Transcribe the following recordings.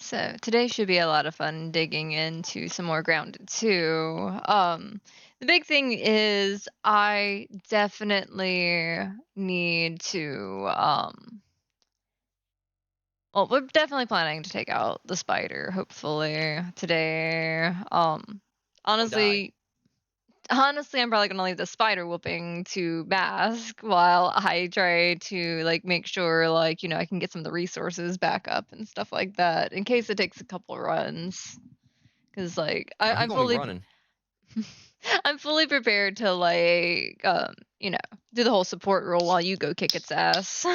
So today should be a lot of fun digging into some more Grounded too. The big thing is I definitely need to well, we're definitely planning to take out the spider hopefully today. Don't die. Honestly, honestly, I'm probably gonna leave the spider whooping to Mask while I try to like make sure I can get some of the resources back up and stuff like that in case it takes a couple runs. Cause Oh, he I'm gonna be fully running. I'm fully prepared to you know, do the whole support role while you go kick its ass.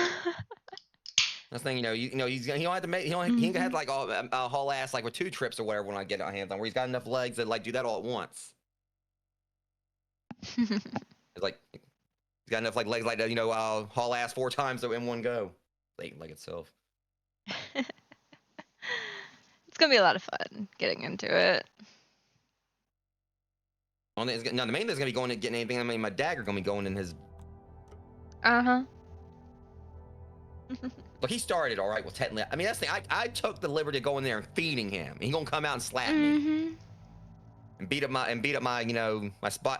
That's the thing, he don't have to make he ain't gonna have Mhm. like all a whole ass like with 2 trips or whatever when I get our hands on where he's got enough legs to like do that all at once. It's like he's got enough like legs like that, haul ass 4 times in one go. Like itself. It's gonna be a lot of fun getting into it. No, the main thing is gonna be going and getting anything. I mean, my dagger gonna be going in his. Uh-huh. Look, he started all right. Well, technically, I mean that's the thing. I took the liberty of going there and feeding him. He gonna come out and slap me Mhm. and beat up my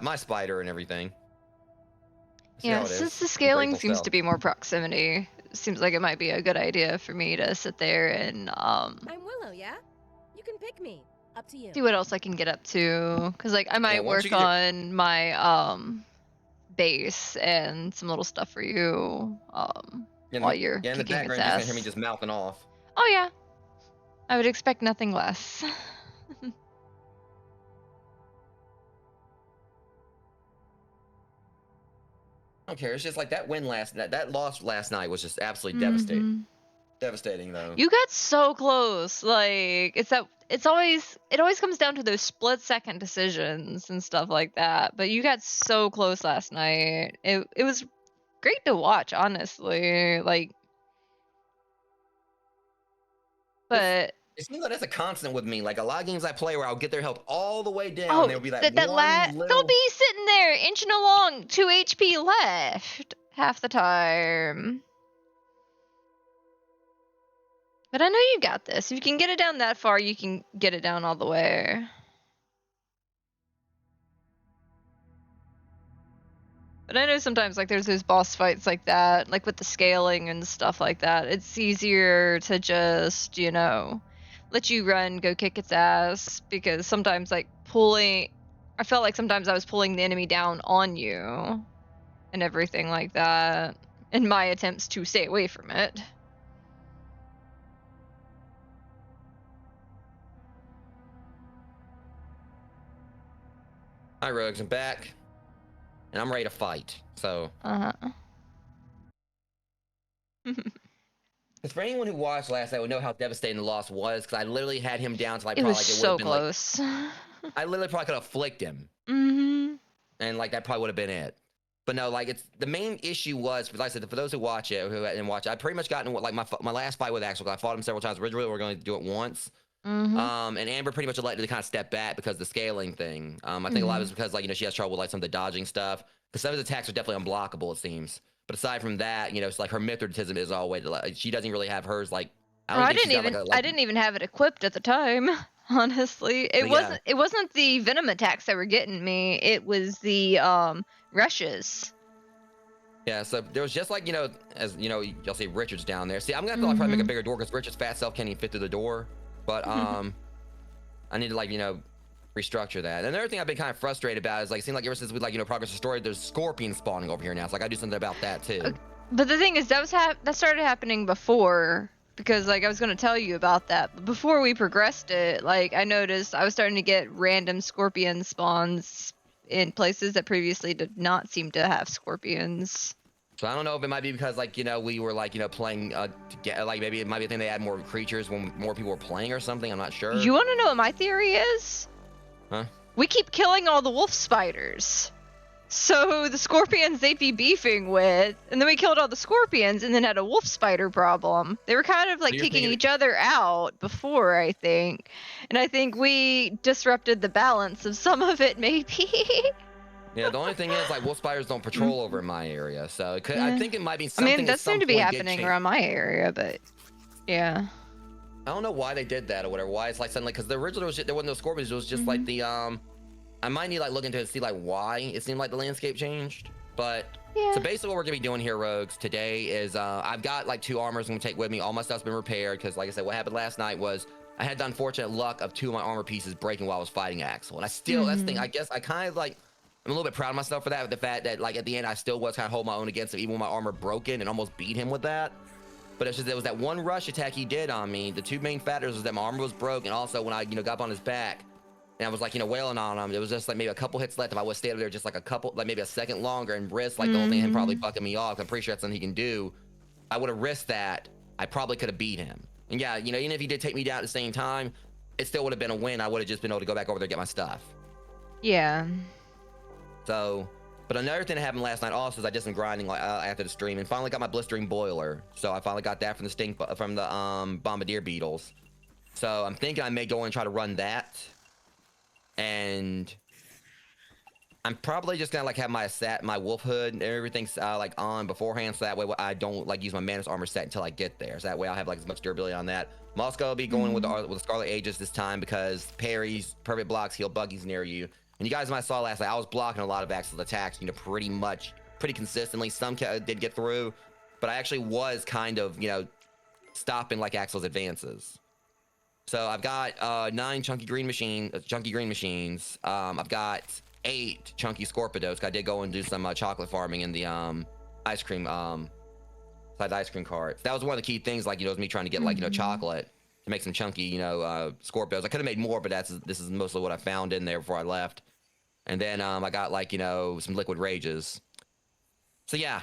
my spider and everything. See Yeah, how it since is. the scaling Ungrateful seems self. to be more proximity, seems like it might be a good idea for me to sit there and I'm Willow, yeah? You can pick me. Up to you. see what else I can get up to. Cause I Yeah, might once you work get your on my base and some little stuff for you while you're in the kicking its background, you're just gonna hear me ass. just mouthing off. Oh yeah, I would expect nothing less. I don't care. It's just like that loss last night was just absolutely devastating. Mhm. Devastating though. You got so close. Like it always comes down to those split second decisions and stuff like that. But you got so close last night. It was great to watch, honestly. It's But it seems like that's a constant with me. Like a lot of games I play where I'll get their health all the way down. oh, There'll be that one they'll little. be sitting there inching along, 2 HP left half the time. But I know you got this. If you can get it down that far, you can get it down all the way. But I know sometimes there's those boss fights like that, like with the scaling and stuff like that. It's easier to just, let you run, go kick its ass because sometimes I felt like sometimes I was pulling the enemy down on you and everything like that in my attempts to stay away from it. Hi, Rogues. I'm back, and I'm ready to fight. So, Uh-huh. because for anyone who watched last night would know how devastating the loss was. Because I literally had him down to like It was probably like it would have so been like close. I literally probably could have flicked him, Mhm. and like that probably would have been it. But no, like it's the main issue was, like I said, for those who watch it, who didn't watch it, I pretty much got into like my last fight with Axel. I fought him several times. Originally, we were going to do it once. Mhm. And Amber pretty much elected to kind of step back because of the scaling thing. I think a lot of it's Mhm. because she has trouble with like some of the dodging stuff. Because some of his attacks are definitely unblockable, it seems. But aside from that, it's like her Mithridatism is all way to like, she doesn't really have hers like I Oh, don't think she's got like a I like didn't even have it equipped at the time. Honestly, but yeah. it wasn't the venom attacks that were getting me. It was the rushes. Yeah, so there was just like, as you'll see Richard's down there. See, I'm gonna have to like probably make a Mhm. bigger door because Richard's fat self can't even fit through the door. But I need to like, restructure that. And another thing I've been kind of frustrated about is like it seems like ever since we like, progress the story, there's scorpions spawning over here now. So like I do something about that too. But the thing is, that started happening before because I was going to tell you about that. But before we progressed it, I noticed I was starting to get random scorpion spawns in places that previously did not seem to have scorpions. So I don't know if it might be because like we were like playing to get like maybe it might be a thing they add more creatures when more people were playing or something. I'm not sure. You want to know what my theory is? Huh? We keep killing all the wolf spiders. So the scorpions they'd be beefing with, and then we killed all the scorpions and then had a wolf spider problem. They were kind of So you're kicking thinking each other out before, I think. And I think we disrupted the balance of some of it, maybe. yeah. The only thing is like wolf spiders don't patrol over in my area, so I Yeah. think it might be I mean, something at that some seemed to be point did happening change. around my area, but yeah. I don't know why they did that or whatever. Why it's like suddenly, because the original was there wasn't no scorpions. It was just like the I might need like look into it to see like why it seemed like the landscape changed. But Yeah. so basically what we're gonna be doing here, rogues, today is I've got like 2 armors I'm gonna take with me. All my stuff's been repaired because like I said, what happened last night was I had the unfortunate luck of 2 of my armor pieces breaking while I was fighting Axel. And I still that's the thing, I guess I kind of like I'm a little bit proud of myself for that, with the fact that like at the end I still was kind of holding my own against him, even when my armor broken, and almost beat him with that. But it's just it was that one rush attack he did on me. The 2 main factors was that my armor was broke, and also when I got up on his back and I was like wailing on him, it was just like maybe a couple hits left. If I would stay there just like a couple, like maybe a second longer and risk like the whole thing, him probably bucking me off. I'm pretty sure that's something he can do. I would have risked that. I probably could have beat him. And yeah, even if he did take me down at the same time, it still would have been a win. I would have just been able to go back over there and get my stuff. Yeah. So, but another thing that happened last night also is I did some grinding after the stream and finally got my blistering boiler. So I finally got that from the bombardier beetles. So I'm thinking I may go and try to run that, and I'm probably just gonna like have my wolf hood and everything like on beforehand, so that way I don't like use my Manus armor set until I get there. So that way I'll have like as much durability on that. I'm also gonna be going with the Scarlet Aegis this time because parries, perfect blocks, heal buggies near you. And you guys might have saw last night, I was blocking a lot of Axel's attacks, pretty consistently. Some did get through, but I actually was kind of, stopping like Axel's advances. So I've got 9 chunky green machines. I've got 8 chunky scorpidos. I did go and do some chocolate farming in the ice cream side the ice cream cart. That was one of the key things, like, was me trying to get like chocolate to make some chunky scorpidos. I could have made more, but this is mostly what I found in there before I left. And then I got like some liquid rages. So yeah,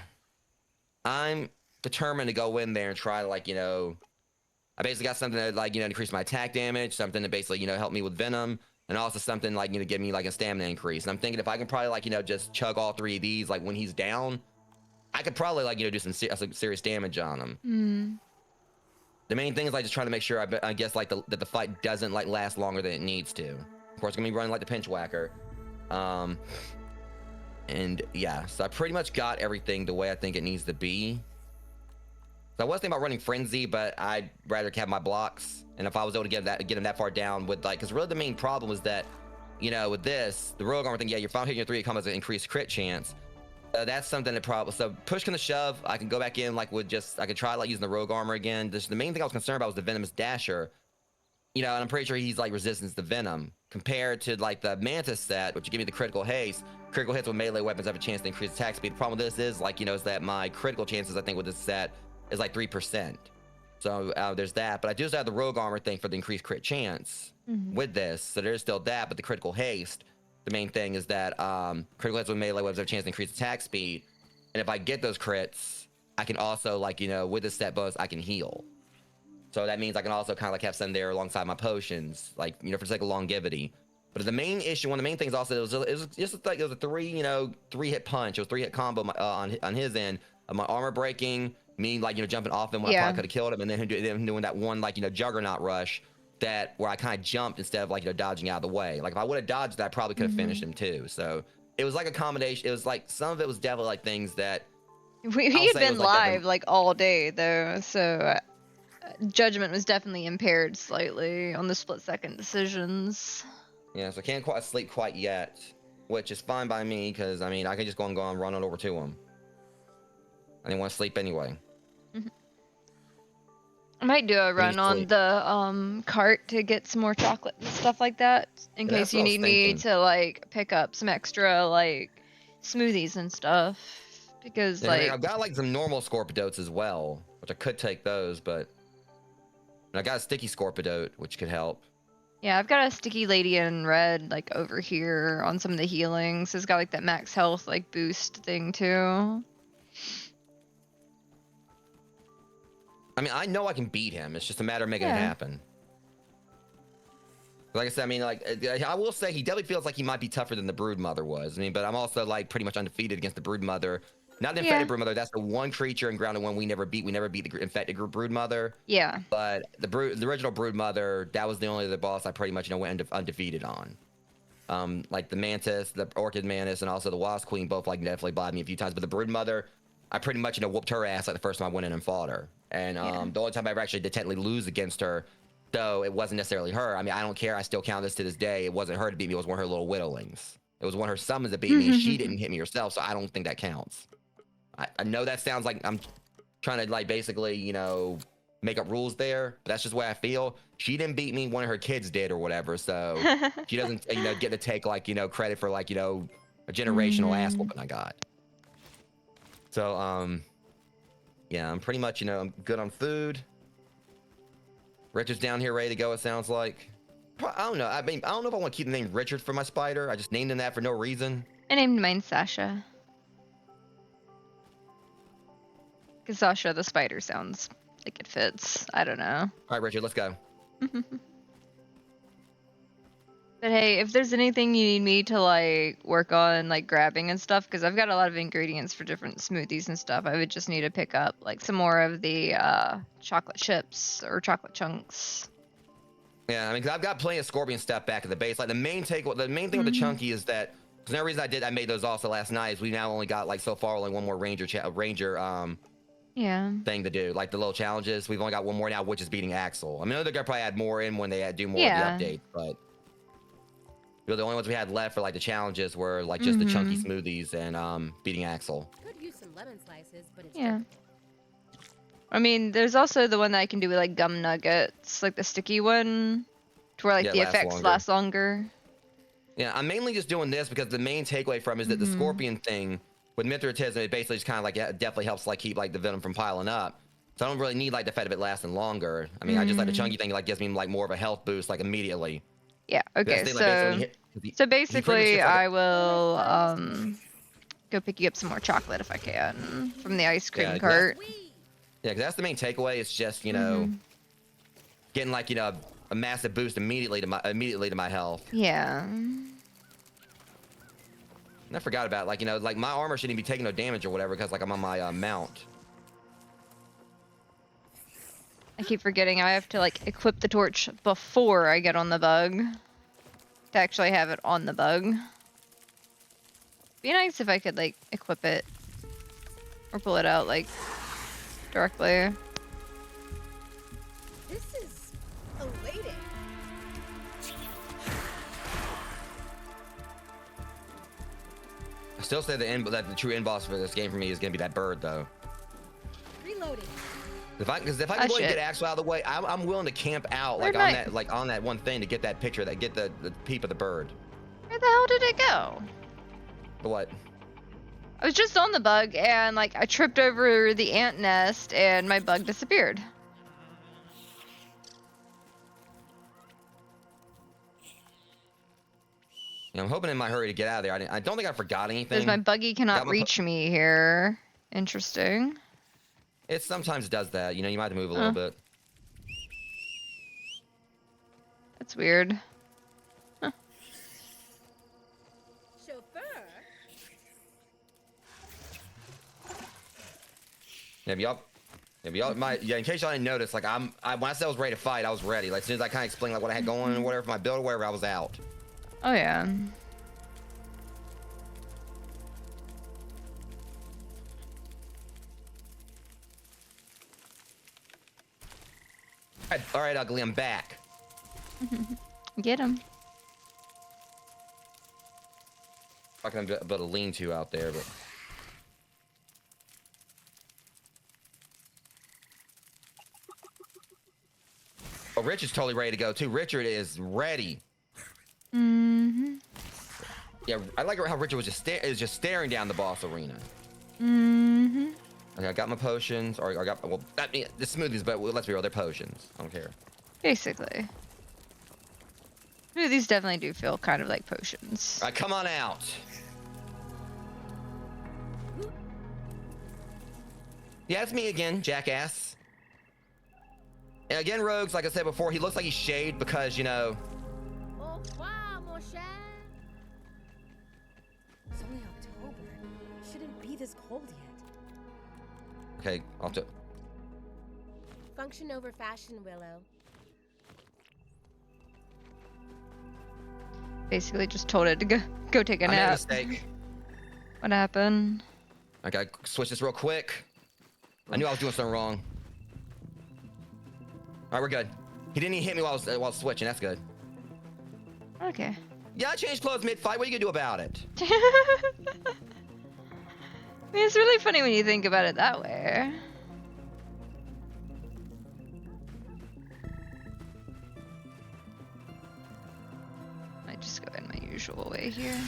I'm determined to go in there and try to I basically got something that like increase my attack damage, something to basically help me with venom, and also something like give me like a stamina increase. And I'm thinking if I can probably like just chug all 3 of these like when he's down, I could probably like do some serious damage on him. The main thing is like just trying to make sure I guess like that the fight doesn't like last longer than it needs to. Of course, gonna be running like the pinch whacker. And yeah, so I pretty much got everything the way I think it needs to be. So I was thinking about running Frenzy, but I'd rather have my blocks. And if I was able to get him that far down with like, because really the main problem was that, with this, the rogue armor thing, yeah, you're finally hitting your 3, it comes with an increased crit chance. That's something that probably, so push can the shove, I can go back in like I could try like using the rogue armor again. The main thing I was concerned about was the venomous dasher. And I'm pretty sure he's like resistance to venom compared to like the mantis set, which would give me the critical haste. Critical hits with melee weapons have a chance to increase attack speed. The problem with this is like, is that my critical chances, I think with this set is like 3%. So there's that, but I do have the rogue armor thing for the increased crit chance with this. So there's still that, but the critical haste, the main thing is that critical hits with melee weapons have a chance to increase attack speed. And if I get those crits, I can also like, with the set bonus, I can heal. So that means I can also kind of like have some there alongside my potions, like, for the sake of longevity. But the main issue, one of the main things also, it was just like, it was a 3-hit punch. It was 3-hit combo on his end of my armor breaking, me like, jumping off him when I probably could have killed him, and then him doing that one like, juggernaut rush where I kind of jumped instead of like, dodging out of the way. Like if I would have dodged that, I probably could have finished him too. So it was like a combination. It was like, some of it was definitely like things that We had been live like all day though, so judgment was definitely impaired slightly on the split-second decisions. Yeah, so I can't quite sleep quite yet, which is fine by me because I can just go and run on over to him. I didn't want to sleep anyway. I might do a run on the cart to get some more chocolate and stuff like that in case you need me to like pick up some extra like smoothies and stuff, because like I've got like some normal scorpidotes as well, which I could take those, but I got a sticky scorpidote which could help. Yeah, I've got a sticky lady in red like over here on some of the healings. It's got like that max health like boost thing too. I know I can beat him. It's just a matter of making it happen. Like I said, I will say he definitely feels like he might be tougher than the Broodmother was. But I'm also like pretty much undefeated against the Broodmother. Not the infected Broodmother. That's the one creature in Grounded one we never beat. We never beat the infected Broodmother. Yeah. But the original Broodmother, that was the only other boss I pretty much went undefeated on. Like the Mantis, the Orchid Mantis, and also the Wasp Queen both like definitely bothered me a few times. But the Broodmother, I pretty much whooped her ass like the first time I went in and fought her. And the only time I ever actually did technically lose against her So it wasn't necessarily her. I mean, I don't care. I still count this to this day. It wasn't her to beat me. It was one of her little whittlings. It was one of her summons that beat me, and she didn't hit me herself, so I don't think that counts. I know that sounds like I'm trying to, like, basically, you know, make up rules there, but that's just the way I feel. She didn't beat me. One of her kids did or whatever, so she doesn't, you know, get to take, like, you know, credit for, like, you know, a generational ass whooping I got. So, yeah, I'm pretty much, you know, I'm good on food. Richard's down here ready to go, it sounds like. I don't know. I mean, I don't know if I want to keep the name Richard for my spider. I just named him that for no reason. I named mine Sasha. Because Sasha the spider sounds like it fits. I don't know. All right, Richard, let's go. But hey, if there's anything you need me to, like, work on, like, grabbing and stuff, because I've got a lot of ingredients for different smoothies and stuff, I would just need to pick up, like, some more of the chocolate chips or chocolate chunks. Yeah, I mean, 'cause I've got plenty of scorpion stuff back at the base. Like, the main thing with the chunky is that, because the reason I made those also last night is we now only got, like, so far only one more ranger Yeah. thing to do. Like, the little challenges, we've only got one more now, which is beating Axel. I mean, they're gonna probably add more in when they do more of the updates, but the only ones we had left for, like, the challenges were, like, just the chunky smoothies and beating Axel. Could use some lemon slices, but it's Yeah. I mean, there's also the one that I can do with, like, gum nuggets, like the sticky one, to where, like, Yeah, the lasts effects longer. last longer. Yeah, I'm mainly just doing this because the main takeaway from is that the scorpion thing with Mithratism, it basically just kind of, like, it definitely helps, like, keep, like, the venom from piling up. So I don't really need, like, the effect of it lasting longer. I mean, I just like the chunky thing, like, gives me, like, more of a health boost, like, immediately. Yeah, okay, Thing, so, like, so pretty much basically gets, like, I will, go pick you up some more chocolate if I can, from the ice cream Yeah, cart. Yeah, because that's the main takeaway. It's just, you know, getting, like, you know, a massive boost immediately to my health. Yeah. And I forgot about, like, you know, like, my armor shouldn't be taking no damage or whatever because, like, I'm on my mount. I keep forgetting I have to, like, equip the torch before I get on the bug. To actually have it on the bug. Be nice if I could, like, equip it. Or pull it out, like, directly. This is elating. I still say that the true end boss for this game for me is going to be that bird, though. Reloading. Because if I can go and get Axel out of the way, I'm willing to camp out, like, on that one thing to get that picture, get the peep of the bird. Where the hell did it go? The what? I was just on the bug and, like, I tripped over the ant nest and my bug disappeared. You know, I'm hoping in my hurry to get out of there. I don't think I forgot anything. Because my buggy cannot reach me here. Interesting. It sometimes does that. You know, you might have to move a little bit. That's weird. Huh. Chauffeur. Yeah, in case y'all didn't notice, like, when I said I was ready to fight, I was ready. Like, as soon as I kind of explained, like, what I had going and whatever for my build or whatever, I was out. Oh, yeah. All right, Ugly, I'm back. Get him. Fucking a bit of lean-to out there, but... Oh, Richard's totally ready to go, too. Richard is ready. Yeah, I like how Richard was just staring down the boss arena. Okay, I got my potions, or I got, well, the smoothies, but let's be real, they're potions. I don't care. Basically. Ooh, these definitely do feel kind of like potions. All right, come on out. Yeah, it's me again, jackass. And again, Rogues, like I said before, he looks like he's shaved because, you know... Au revoir, mon cher. It's only October. It shouldn't be this cold yet. Okay, I'll have to... Function over fashion, Willow. Basically just told it to go take a I made a nap. mistake. What happened? I gotta switch this real quick. I knew I was doing something wrong. All right, we're good. He didn't even hit me while I was switching. That's good. Okay. Yeah, I changed clothes mid-fight. What are you gonna do about it? I mean, it's really funny when you think about it that way. Might just go in my usual way here.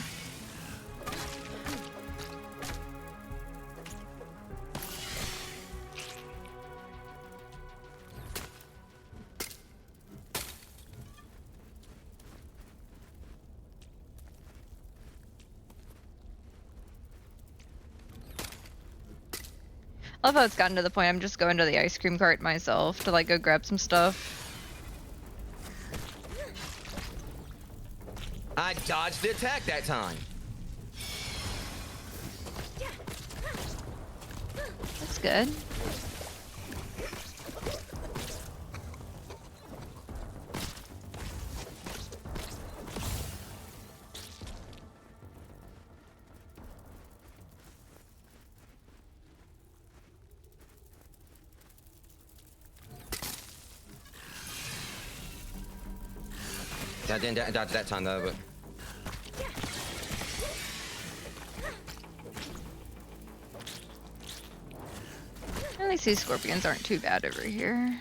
I love how it's gotten to the point I'm just going to the ice cream cart myself to like go grab some stuff. I dodged the attack that time. That's good. I didn't dodge that time though, but. At least these scorpions aren't too bad over here.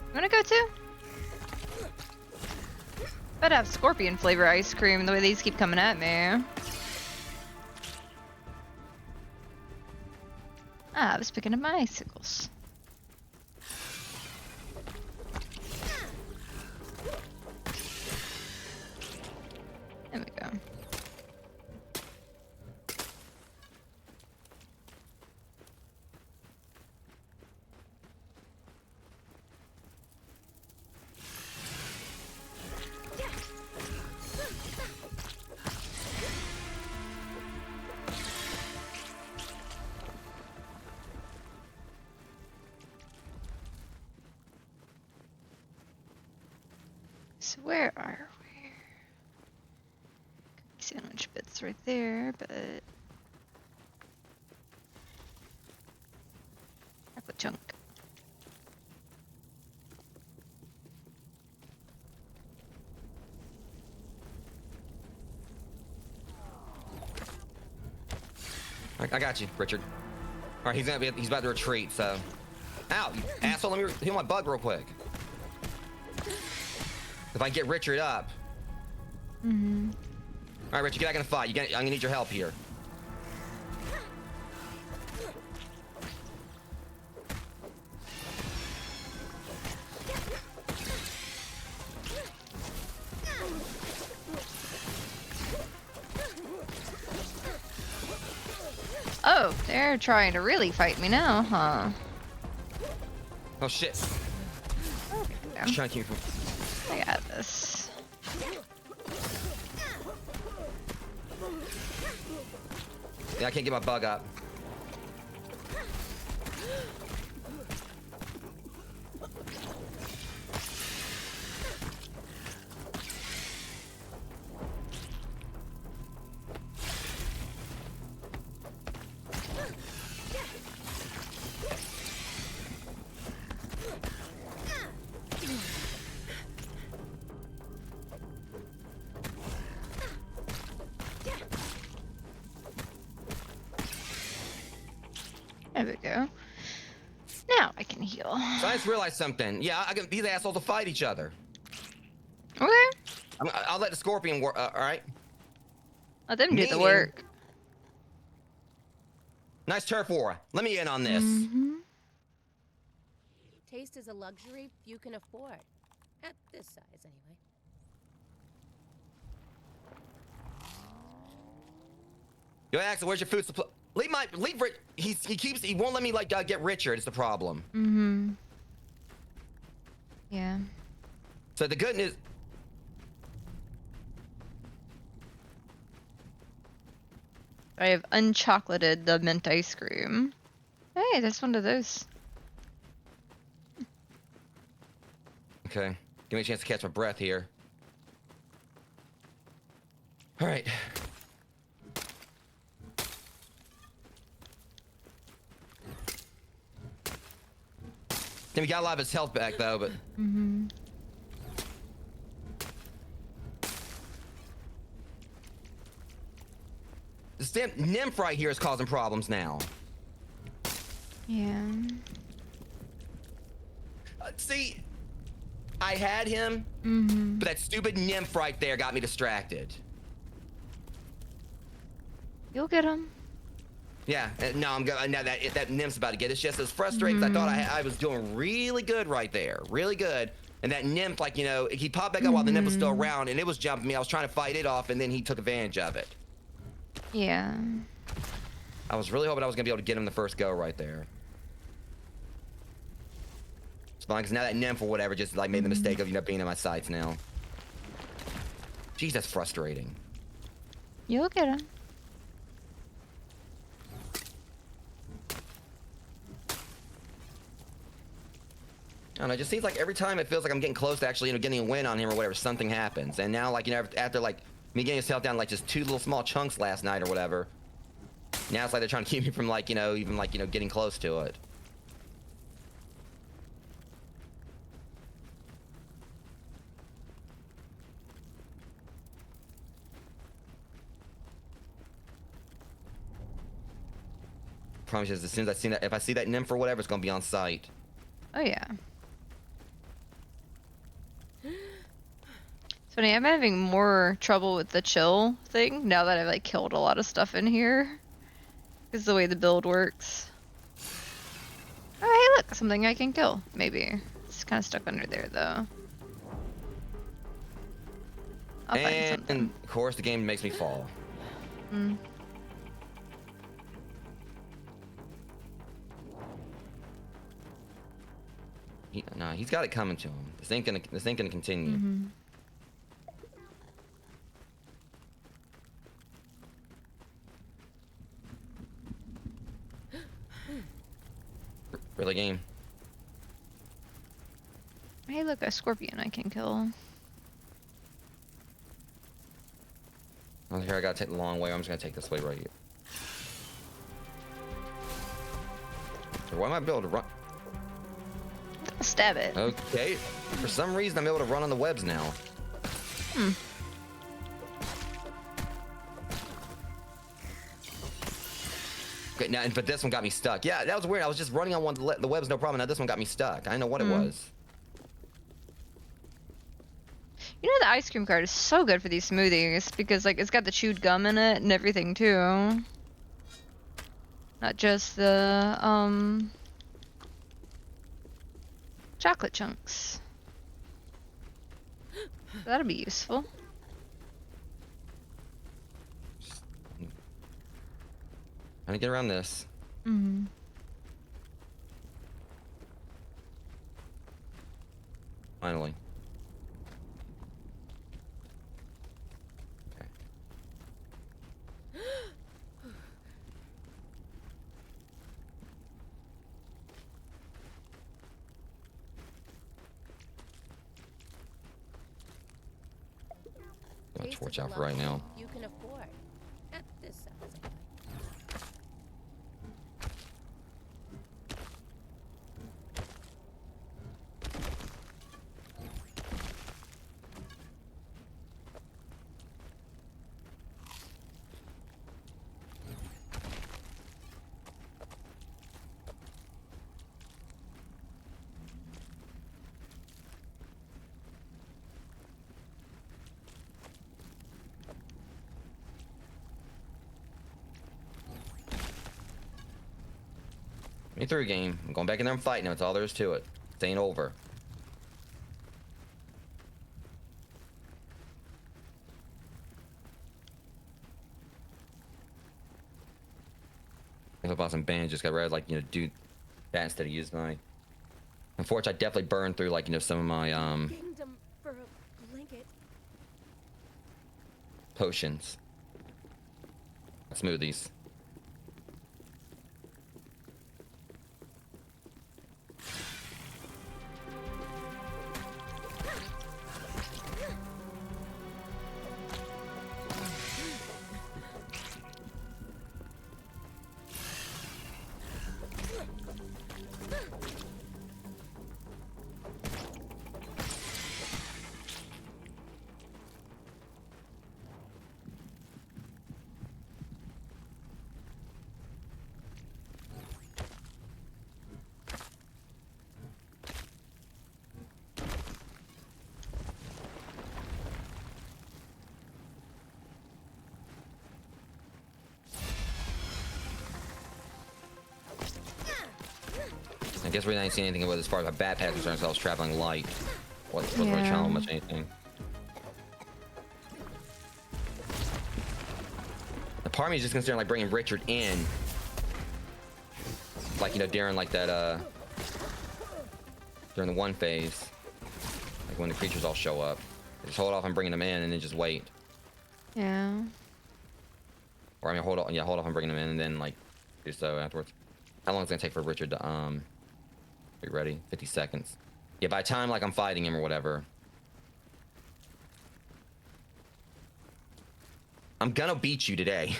You wanna go too? Better have scorpion flavor ice cream the way these keep coming at me. Ah, I was picking up my icicles. There we go. So where are we? Cookie sandwich bits right there, but apple chunk. I got you, Richard. All right, he's about to retreat. So, ow, you asshole! Let me heal my bug real quick. If I get Richard up. Mm-hmm. All right, Richard, get back in the fight. I'm gonna need your help here. Oh, they're trying to really fight me now, huh? Oh shit! Okay. Just trying to keep me from. I got this. Yeah, I can't get my bug up. There we go. Now I can heal. So I just realized something. Yeah, these assholes will fight each other. Okay. I'll let the scorpion work. All right. Let them do the Meaning- work. Nice turf aura. Let me in on this. Mm-hmm. Taste is a luxury few can afford. At this size, anyway. Yo, Axel, where's your food supply? Leave Rich. He won't let me like get Richard. Is the problem. Mm-hmm. Yeah. So the good news. I have unchocolated the mint ice cream. Hey, there's one of those. Okay, give me a chance to catch my breath here. All right. He got a lot of his health back though, but. Mm-hmm. This damn nymph right here is causing problems now. Yeah. See, I had him, Mm-hmm. but that stupid nymph right there got me distracted. You'll get him. Yeah, no, I'm going. Now that nymph's about to get. It's just as frustrating. 'Cause I thought I was doing really good right there, really good. And that nymph, like, you know, he popped back up while the nymph was still around, and it was jumping me. I was trying to fight it off, and then he took advantage of it. Yeah. I was really hoping I was gonna be able to get him the first go right there. It's fine, because now that nymph or whatever just like made the mistake of, you know, being in my sights now. Jeez, that's frustrating. You'll get him. I don't know, it just seems like every time it feels like I'm getting close to actually, you know, getting a win on him or whatever, something happens. And now, like, you know, after like me getting his health down like just 2 little small chunks last night or whatever, now it's like they're trying to keep me from, like, you know, even like, you know, getting close to it. Promise you, as soon as I see that, if I see that nymph or whatever, it's gonna be on sight. Oh yeah. It's funny, I'm having more trouble with the chill thing now that I've like killed a lot of stuff in here. Because the way the build works. Oh hey look, something I can kill, maybe. It's kind of stuck under there though. I'll find something. And of course the game makes me fall. Mm. No, he's got it coming to him. This ain't gonna continue. Mm-hmm. Really, game. Hey look, a scorpion I can kill. Oh, here I gotta take the long way. I'm just gonna take this way right here. So why am I able to run? Stab it. Okay. For some reason, I'm able to run on the webs now. Hmm. Okay, now, but this one got me stuck. Yeah, that was weird. I was just running on one of the webs, no problem. Now this one got me stuck. I didn't know what it was. You know the ice cream cart is so good for these smoothies because like it's got the chewed gum in it and everything too. Not just the chocolate chunks. That'll be useful. Trying to get around this. Mm-hmm. Finally. Okay. Got a torch out for right now. You can afford. This sounds like. Me through, game. I'm going back in there and fighting. That's all there is to it. It ain't over. If I bought some bandages, got ready, like, you know, do that instead of use my. Unfortunately, I definitely burned through, like, you know, some of my Kingdom for a blanket. potions, smoothies. guess we didn't see anything with as far as a backpack is concerned, so I was traveling light. Wasn't really traveling much anything. The part of me is just considering like bringing Richard in, like, you know, during like that during the one phase, like when the creatures all show up. Just hold off on bringing them in and then just wait. Yeah. Or I mean, hold off on bringing them in and then like do so afterwards. How long is it gonna take for Richard to be ready? 50 seconds. Yeah, by the time like I'm fighting him or whatever, I'm gonna beat you today.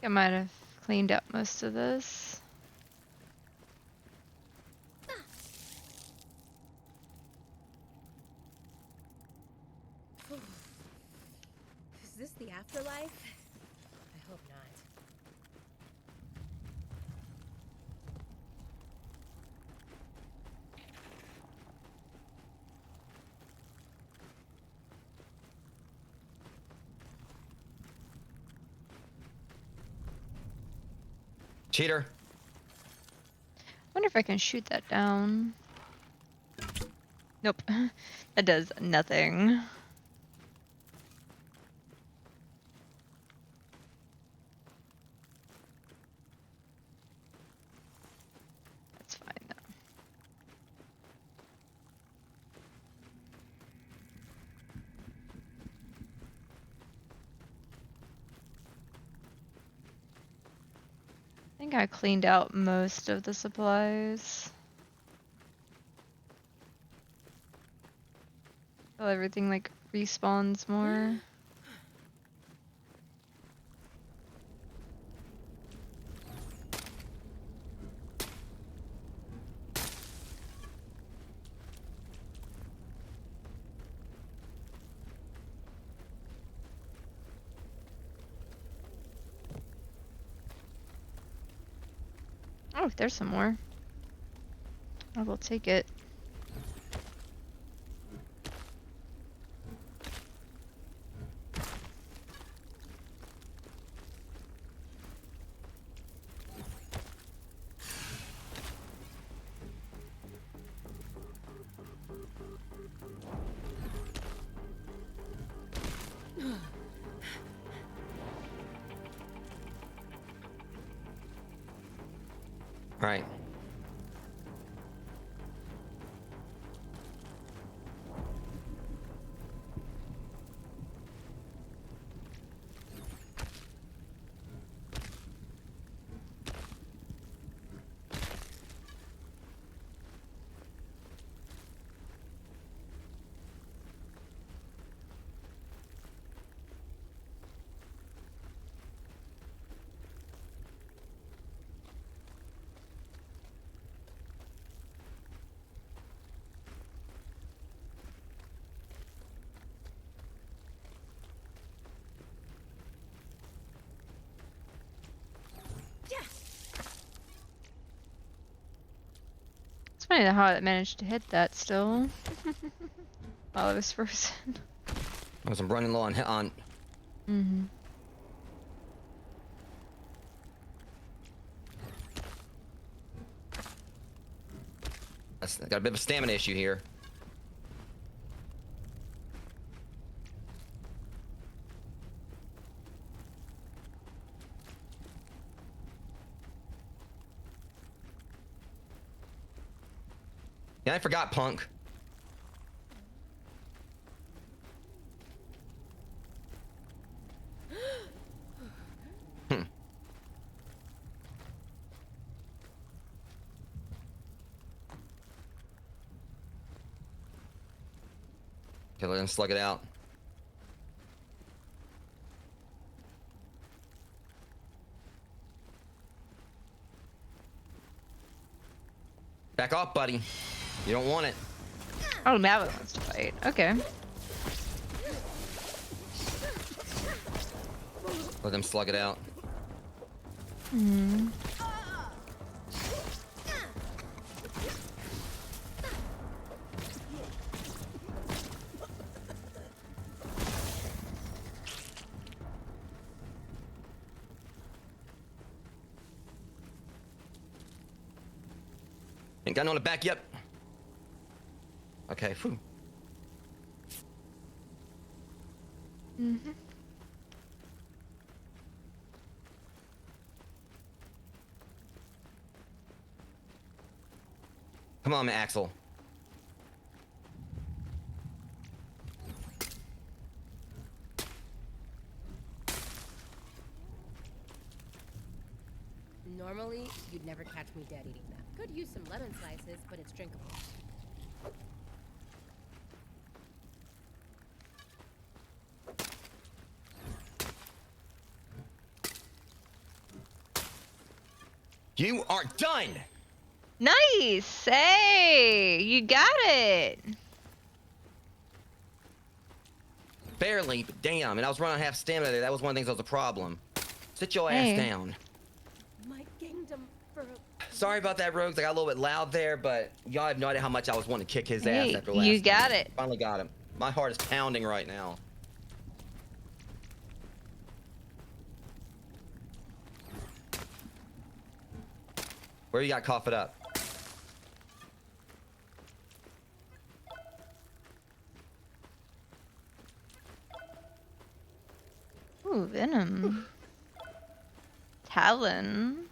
I might have cleaned up most of this. Is this the afterlife? I hope not. Cheater. Wonder if I can shoot that down. Nope. That does nothing. That's fine though. I think I cleaned out most of the supplies. So everything like respawns more. Oh, there's some more. I will take it. All right. It's funny how it managed to hit that still. While I was frozen. I'm running low on. Mm-hmm. I got a bit of a stamina issue here. Yeah, I forgot, punk. Hmm. Okay, let him slug it out. Back off, buddy. You don't want it. Oh, now it wants to fight. Okay. Let them slug it out. Hmm. Ain't got no one to back you up. Okay, whew. Mm-hmm. Come on, Axel. Normally, you'd never catch me dead eating that. Could use some lemon slices, but it's drinkable. You are done! Nice! Hey! You got it! Barely, but damn. And I was running half stamina there. That was one of the things that was a problem. Sit your Hey. ass down. My kingdom for Sorry about that, Rogues. I got a little bit loud there, but y'all have no idea how much I was wanting to kick his ass Hey, after last you got time. it. Finally got him. My heart is pounding right now. Where you got cough it up? Ooh, Venom. Talon.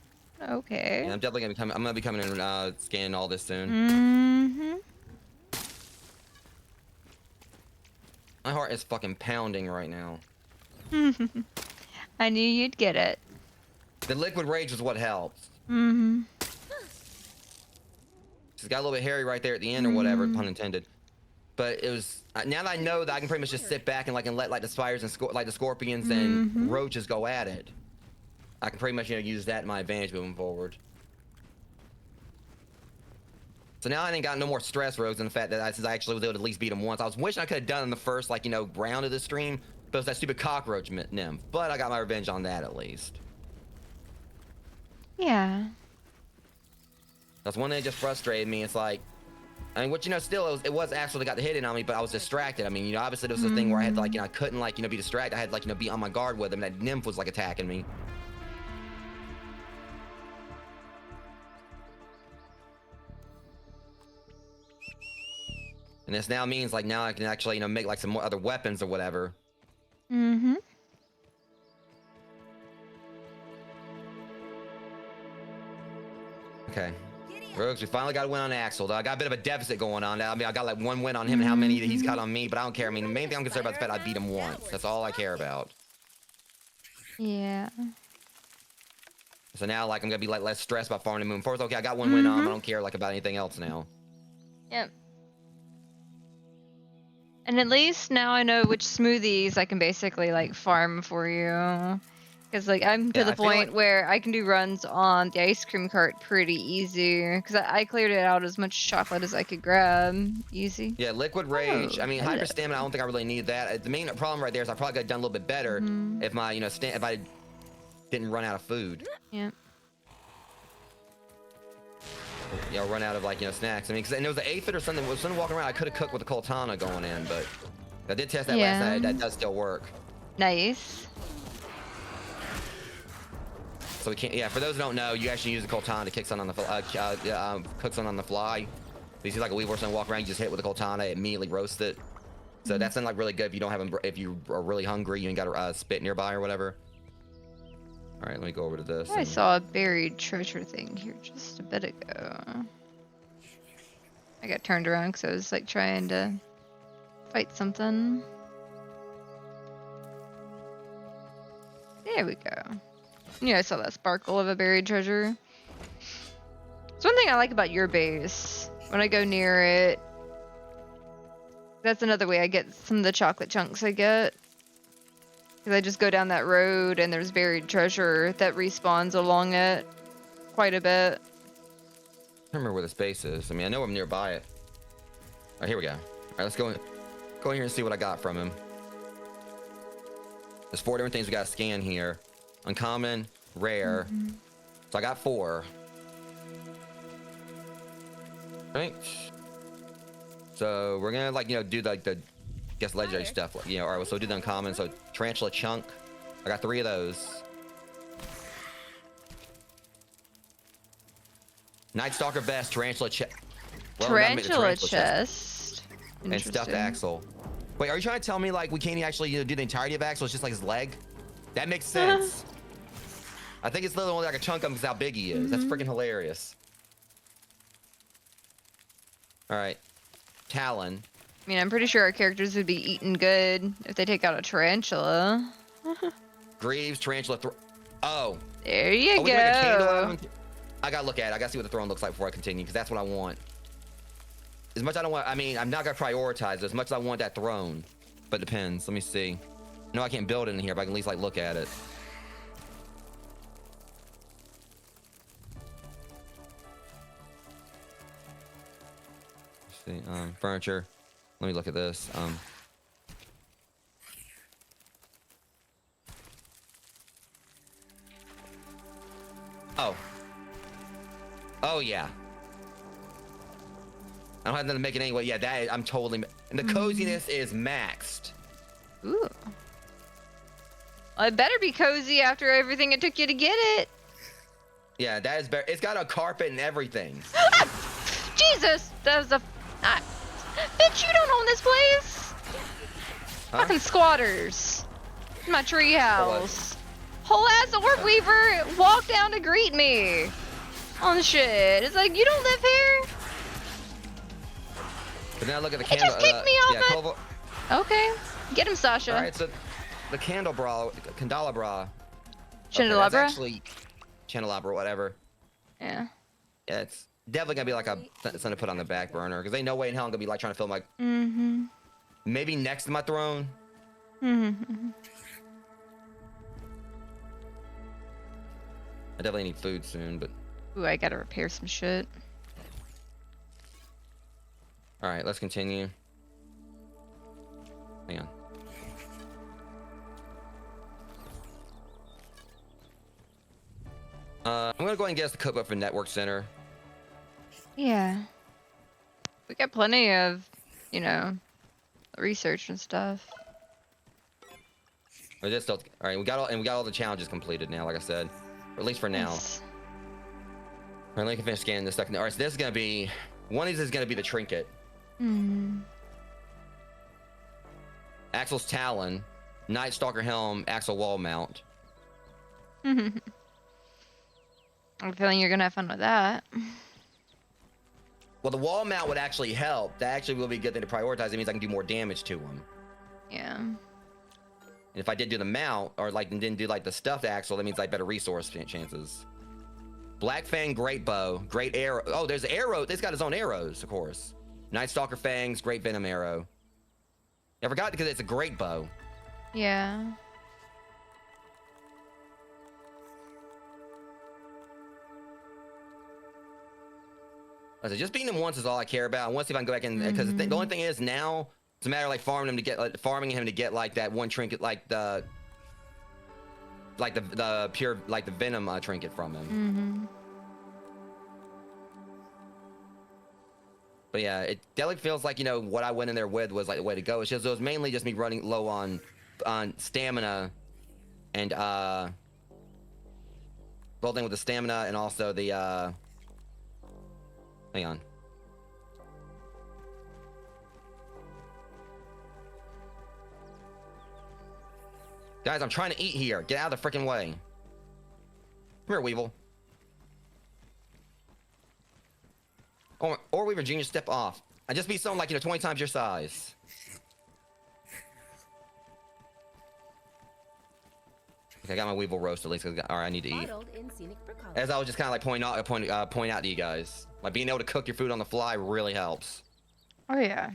Okay. Yeah, I'm definitely gonna be coming. I'm gonna be coming and scanning all this soon. Mm-hmm. My heart is fucking pounding right now. I knew you'd get it. The liquid rage is what helps. Mm-hmm. She's got a little bit hairy right there at the end or whatever, Mhm. pun intended. But it was now that I know that I can pretty much just sit back and let like the spiders and the scorpions and Mhm. roaches go at it. I can pretty much use that in my advantage moving forward. So now I ain't got no more stress, Rogues, in the fact that since I actually was able to at least beat him once. I was wishing I could have done it in the first round of the stream, but it was that stupid cockroach nymph. But I got my revenge on that at least. Yeah. That's one thing that just frustrated me. It's like, I mean, still, it was actually got the hit in on me, but I was distracted. I mean, obviously, there was a thing where I had to, I couldn't, be distracted. I had to, be on my guard with him. That nymph was, attacking me. And this now means, now I can actually, make, some more other weapons or whatever. Mm-hmm. Okay. Rogues, we finally got a win on Axel. Though I got a bit of a deficit going on now. I mean, I got one win on him and how many that he's got on me, but I don't care. I mean, the main thing I'm concerned about is the fact I beat him once. That's all I care about. Yeah. So now, I'm gonna be less stressed about farming and moving forward. Okay, I got one win on him. I don't care about anything else now. Yep. And at least now I know which smoothies I can basically farm for you. Because I'm to Yeah, the I feel point where I can do runs on the ice cream cart pretty easy. Because I cleared it out as much chocolate as I could grab. Easy. Yeah, liquid rage. Oh, I mean, hello. hyper stamina. I don't think I really need that. The main problem right there is I probably could have done a little bit better if my if I didn't run out of food. Yeah. Run out of snacks. I mean, because it was the aphid or something. Was something walking around. I could have cooked with the coltana going in, but I did test that last night. That does still work. Nice. So we can't. Yeah, for those who don't know, you actually use the coltana to cook something on the fly. So you see a weevil or something walk around, you just hit it with the coltana, it immediately roast it. So that's something really good if you don't have if you are really hungry, you ain't got a spit nearby or whatever. All right, let me go over to this. I saw a buried treasure thing here just a bit ago. I got turned around because I was trying to fight something. There we go. Yeah, I saw that sparkle of a buried treasure. It's one thing I like about your base. When I go near it, That's another way I get some of the chocolate chunks I get. Because I just go down that road and there's buried treasure that respawns along it quite a bit. I don't remember where this base is. I mean, I know I'm nearby it. All right, here we go. All right, let's go in here and see what I got from him. There's 4 different things we gotta scan here. Uncommon, rare. So I got 4. Right. So we're gonna like, you know, do like the guess legendary stuff. You know, all right, so we'll do the uncommon. So tarantula chunk. I got 3 of those. Night Stalker vest, tarantula chest. Tarantula chest. And stuffed Axel. Wait, are you trying to tell me like we can't actually, you know, do the entirety of Axel? It's just like his leg? That makes sense. I think it's literally only like a chunk of him because how big he is. That's freaking hilarious. All right, Talon. I mean, I'm pretty sure our characters would be eaten good if they take out a tarantula. Greaves, tarantula. Oh. There you We can make a candle out go. of him? I gotta look at it. I gotta see what the throne looks like before I continue because that's what I want. As much as I don't want, I mean, I'm not gonna prioritize it as much as I want that throne, but it depends. Let me see. No, I can't build it in here, but I can at least like look at it. Let's see, furniture. Let me look at this. Oh. Oh yeah. I don't have nothing to make it anyway. Yeah, that is, I'm totally. And the coziness is maxed. Ooh. Well, it better be cozy after everything it took you to get it. Yeah, that is better. It's got a carpet and everything. Jesus! That was a... Bitch, you don't own this place! Huh? Fucking squatters. In my treehouse. Whole ass orc weaver walked down to greet me. On shit. It's like, you don't live here? But now look at the It candle. just kicked me off yeah, it. Clovo- Okay. Get him, Sasha. All right, so the candelabra. Chandelabra? Okay, that's actually candelabra, whatever. Yeah. Yeah, it's definitely gonna be like something to put on the back burner because ain't no way in hell I'm gonna be like trying to film like maybe next to my throne. I definitely need food soon, but Ooh, I gotta repair some shit. all right, let's continue. Hang on. I'm gonna go ahead and get us the cookbook for Network Center. Yeah. We got plenty of, you know, research and stuff. Or this still, all right, we got all the challenges completed now, like I said, or at least for now. Nice. All right, let me finish scanning this stuff. All right, so this is gonna be one of these is gonna be the trinket. Axel's Talon, Night Stalker Helm, Axel Wall Mount. I'm feeling you're gonna have fun with that. Well, the wall mount would actually help. That actually will be a good thing to prioritize. It means I can do more damage to him. Yeah. And if I did do the mount, or like didn't do like the stuffed Axel, that means like better resource chances. Black Fang, Great Bow, Great Arrow. Oh, there's arrow. It's got its own arrows, of course. Night Stalker Fangs, Great Venom Arrow. I forgot because it's a great bow. Yeah. I said, just beating him once is all I care about. I want to see if I can go back and because the only thing is now it's a matter of like farming him to get like that one trinket, like the pure like the venom trinket from him. But yeah, it definitely feels like, you know, what I went in there with was like the way to go. It's just it was mainly just me running low on stamina and building with the stamina and also the hang on. Guys, I'm trying to eat here. Get out of the freaking way. Come here, Weevil. Or Weaver Junior, step off. I just be someone like, you know, 20 times your size. Okay, I got my Weevil roast at least. All right, I need to eat. As I was just kind of like point out to you guys, like being able to cook your food on the fly really helps. Oh yeah.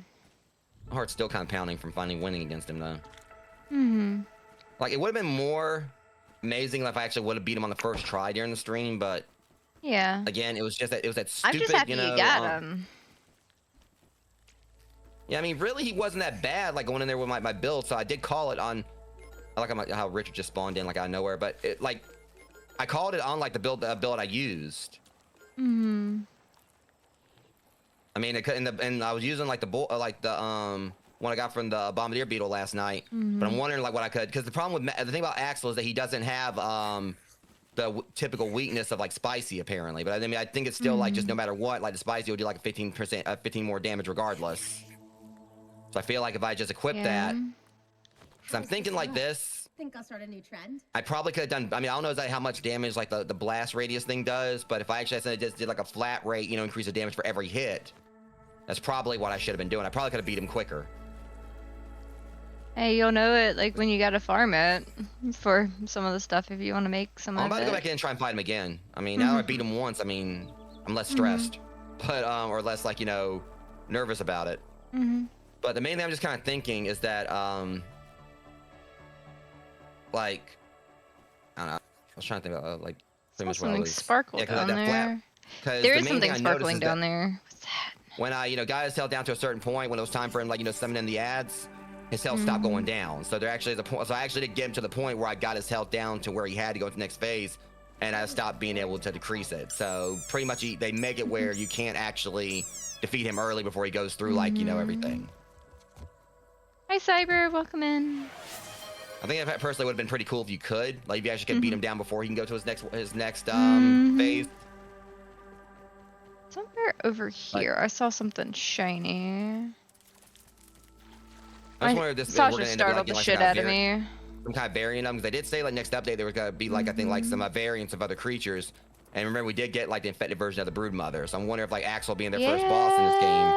My heart's still kind of pounding from finally winning against him, though. Like, it would have been more amazing if I actually would have beat him on the first try during the stream, but Yeah. again, it was just that I'm stupid, just happy you know. you got him. Yeah, I mean, really, he wasn't that bad. Like going in there with my build, so I did call it on. I like how Richard just spawned in like out of nowhere, but it like I called it on like the build I used. I mean, it could, and I was using like the one I got from the Bombardier Beetle last night. But I'm wondering like what I could, because the problem with the thing about Axel is that he doesn't have typical weakness of like spicy apparently. But I mean, I think it's still like just no matter what, like the spicy will do like a 15 more damage regardless. So I feel like if I just equip that, because I'm thinking like this. Think I'll start a new trend? I probably could have done. I mean, I don't know exactly how much damage like the blast radius thing does, but if I actually just did like a flat rate, you know, increase the damage for every hit, that's probably what I should have been doing. I probably could have beat him quicker. Hey, you'll know it like when you gotta farm it for some of the stuff if you want to make some I'm of about to it. go back in and try and fight him again. I mean, now I beat him once. I mean, I'm less stressed, but or less like, you know, nervous about it. But the main thing I'm just kind of thinking is that like I don't know. I was trying to think about like Saw something sparkle down there. There There is something sparkling down there. What's that? When I, you know, got his health down to a certain point, when it was time for him, like, you know, summoning the ads, his health stopped going down. So there actually is a point. So I actually did get him to the point where I got his health down to where he had to go to the next phase, and I stopped being able to decrease it. So pretty much they make it where you can't actually defeat him early before he goes through like, you know, everything. Hi Cyber, welcome in. I think that personally would have been pretty cool if you could, like, if you actually could beat him down before he can go to his next phase. Somewhere over here, I saw something shiny. I just wonder if this Sasha startled the shit out of me. Some kind of variant of them, because they did say like next update there was gonna be like I think like some variants of other creatures. And remember, we did get like the infected version of the Brood Mother, so I'm wondering if like Axel being their first boss in this game,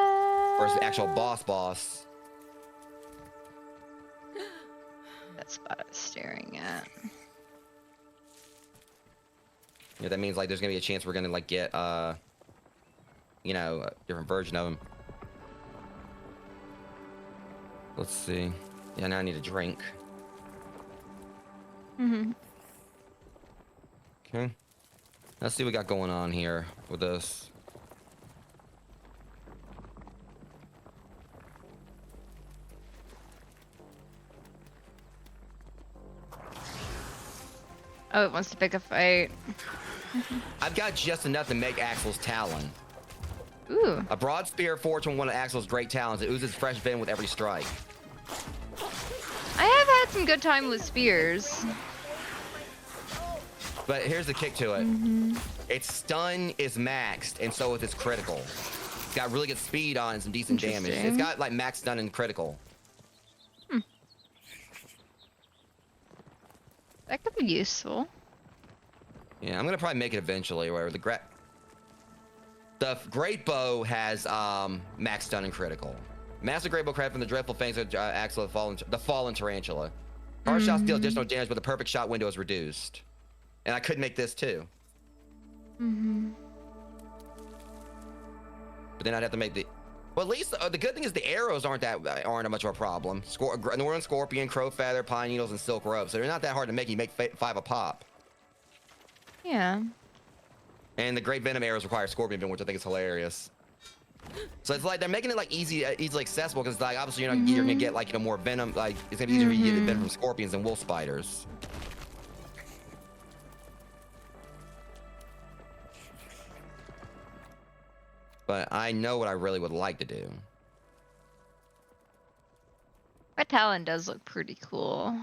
or his actual boss. That's what I was staring at. Yeah, that means like there's gonna be a chance we're gonna like get you know, a different version of him. Let's see. Yeah, now I need a drink. Okay. Let's see what we got going on here with this. Oh, it wants to pick a fight. I've got just enough to make Axel's Talon. Ooh. A broad spear forged from one of Axel's great talons. It oozes fresh venom with every strike. I have had some good time with spears. But here's the kick to it. Its stun is maxed, and so is its critical. It's got really good speed on and some decent damage. It's got like max stun and critical. That could be useful. Yeah, I'm gonna probably make it eventually. Where the great bow has max stun and critical. Massive great bow credit from the dreadful fangs of Axel the fallen tarantula. Hard shots deal additional damage, but the perfect shot window is reduced. And I could make this too. But then I'd have to make the. Well, at least the good thing is the arrows aren't much of a problem. Northern Scorpion, Crow Feather, Pine Needles, and Silk Rope. So they're not that hard to make. You make 5 a pop. Yeah. And the Great Venom arrows require Scorpion Venom, which I think is hilarious. So it's like they're making it like easily accessible because like obviously you're gonna get like, you know, more venom. Like it's gonna be easier for you to get venom from scorpions than wolf spiders. But I know what I really would like to do. That talon does look pretty cool.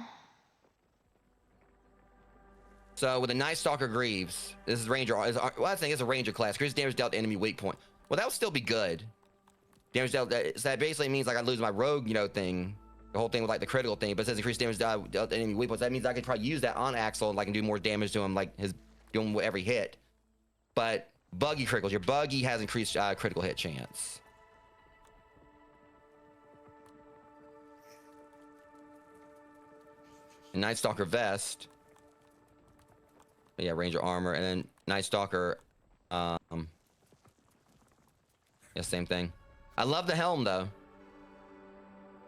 So with the Night Stalker Greaves, this is Ranger. Well, I think it's a Ranger class. Increased damage dealt to enemy weak point. Well, that would still be good. Damage dealt. So that basically means like I lose my rogue, you know, thing. The whole thing with like the critical thing. But it says increased damage dealt to enemy weak points. That means I could probably use that on Axel and like and do more damage to him, like his doing every hit. But buggy criticals. Your buggy has increased critical hit chance. And Night Stalker vest. Yeah, Ranger armor, and then Night Stalker. Yeah, same thing. I love the helm though.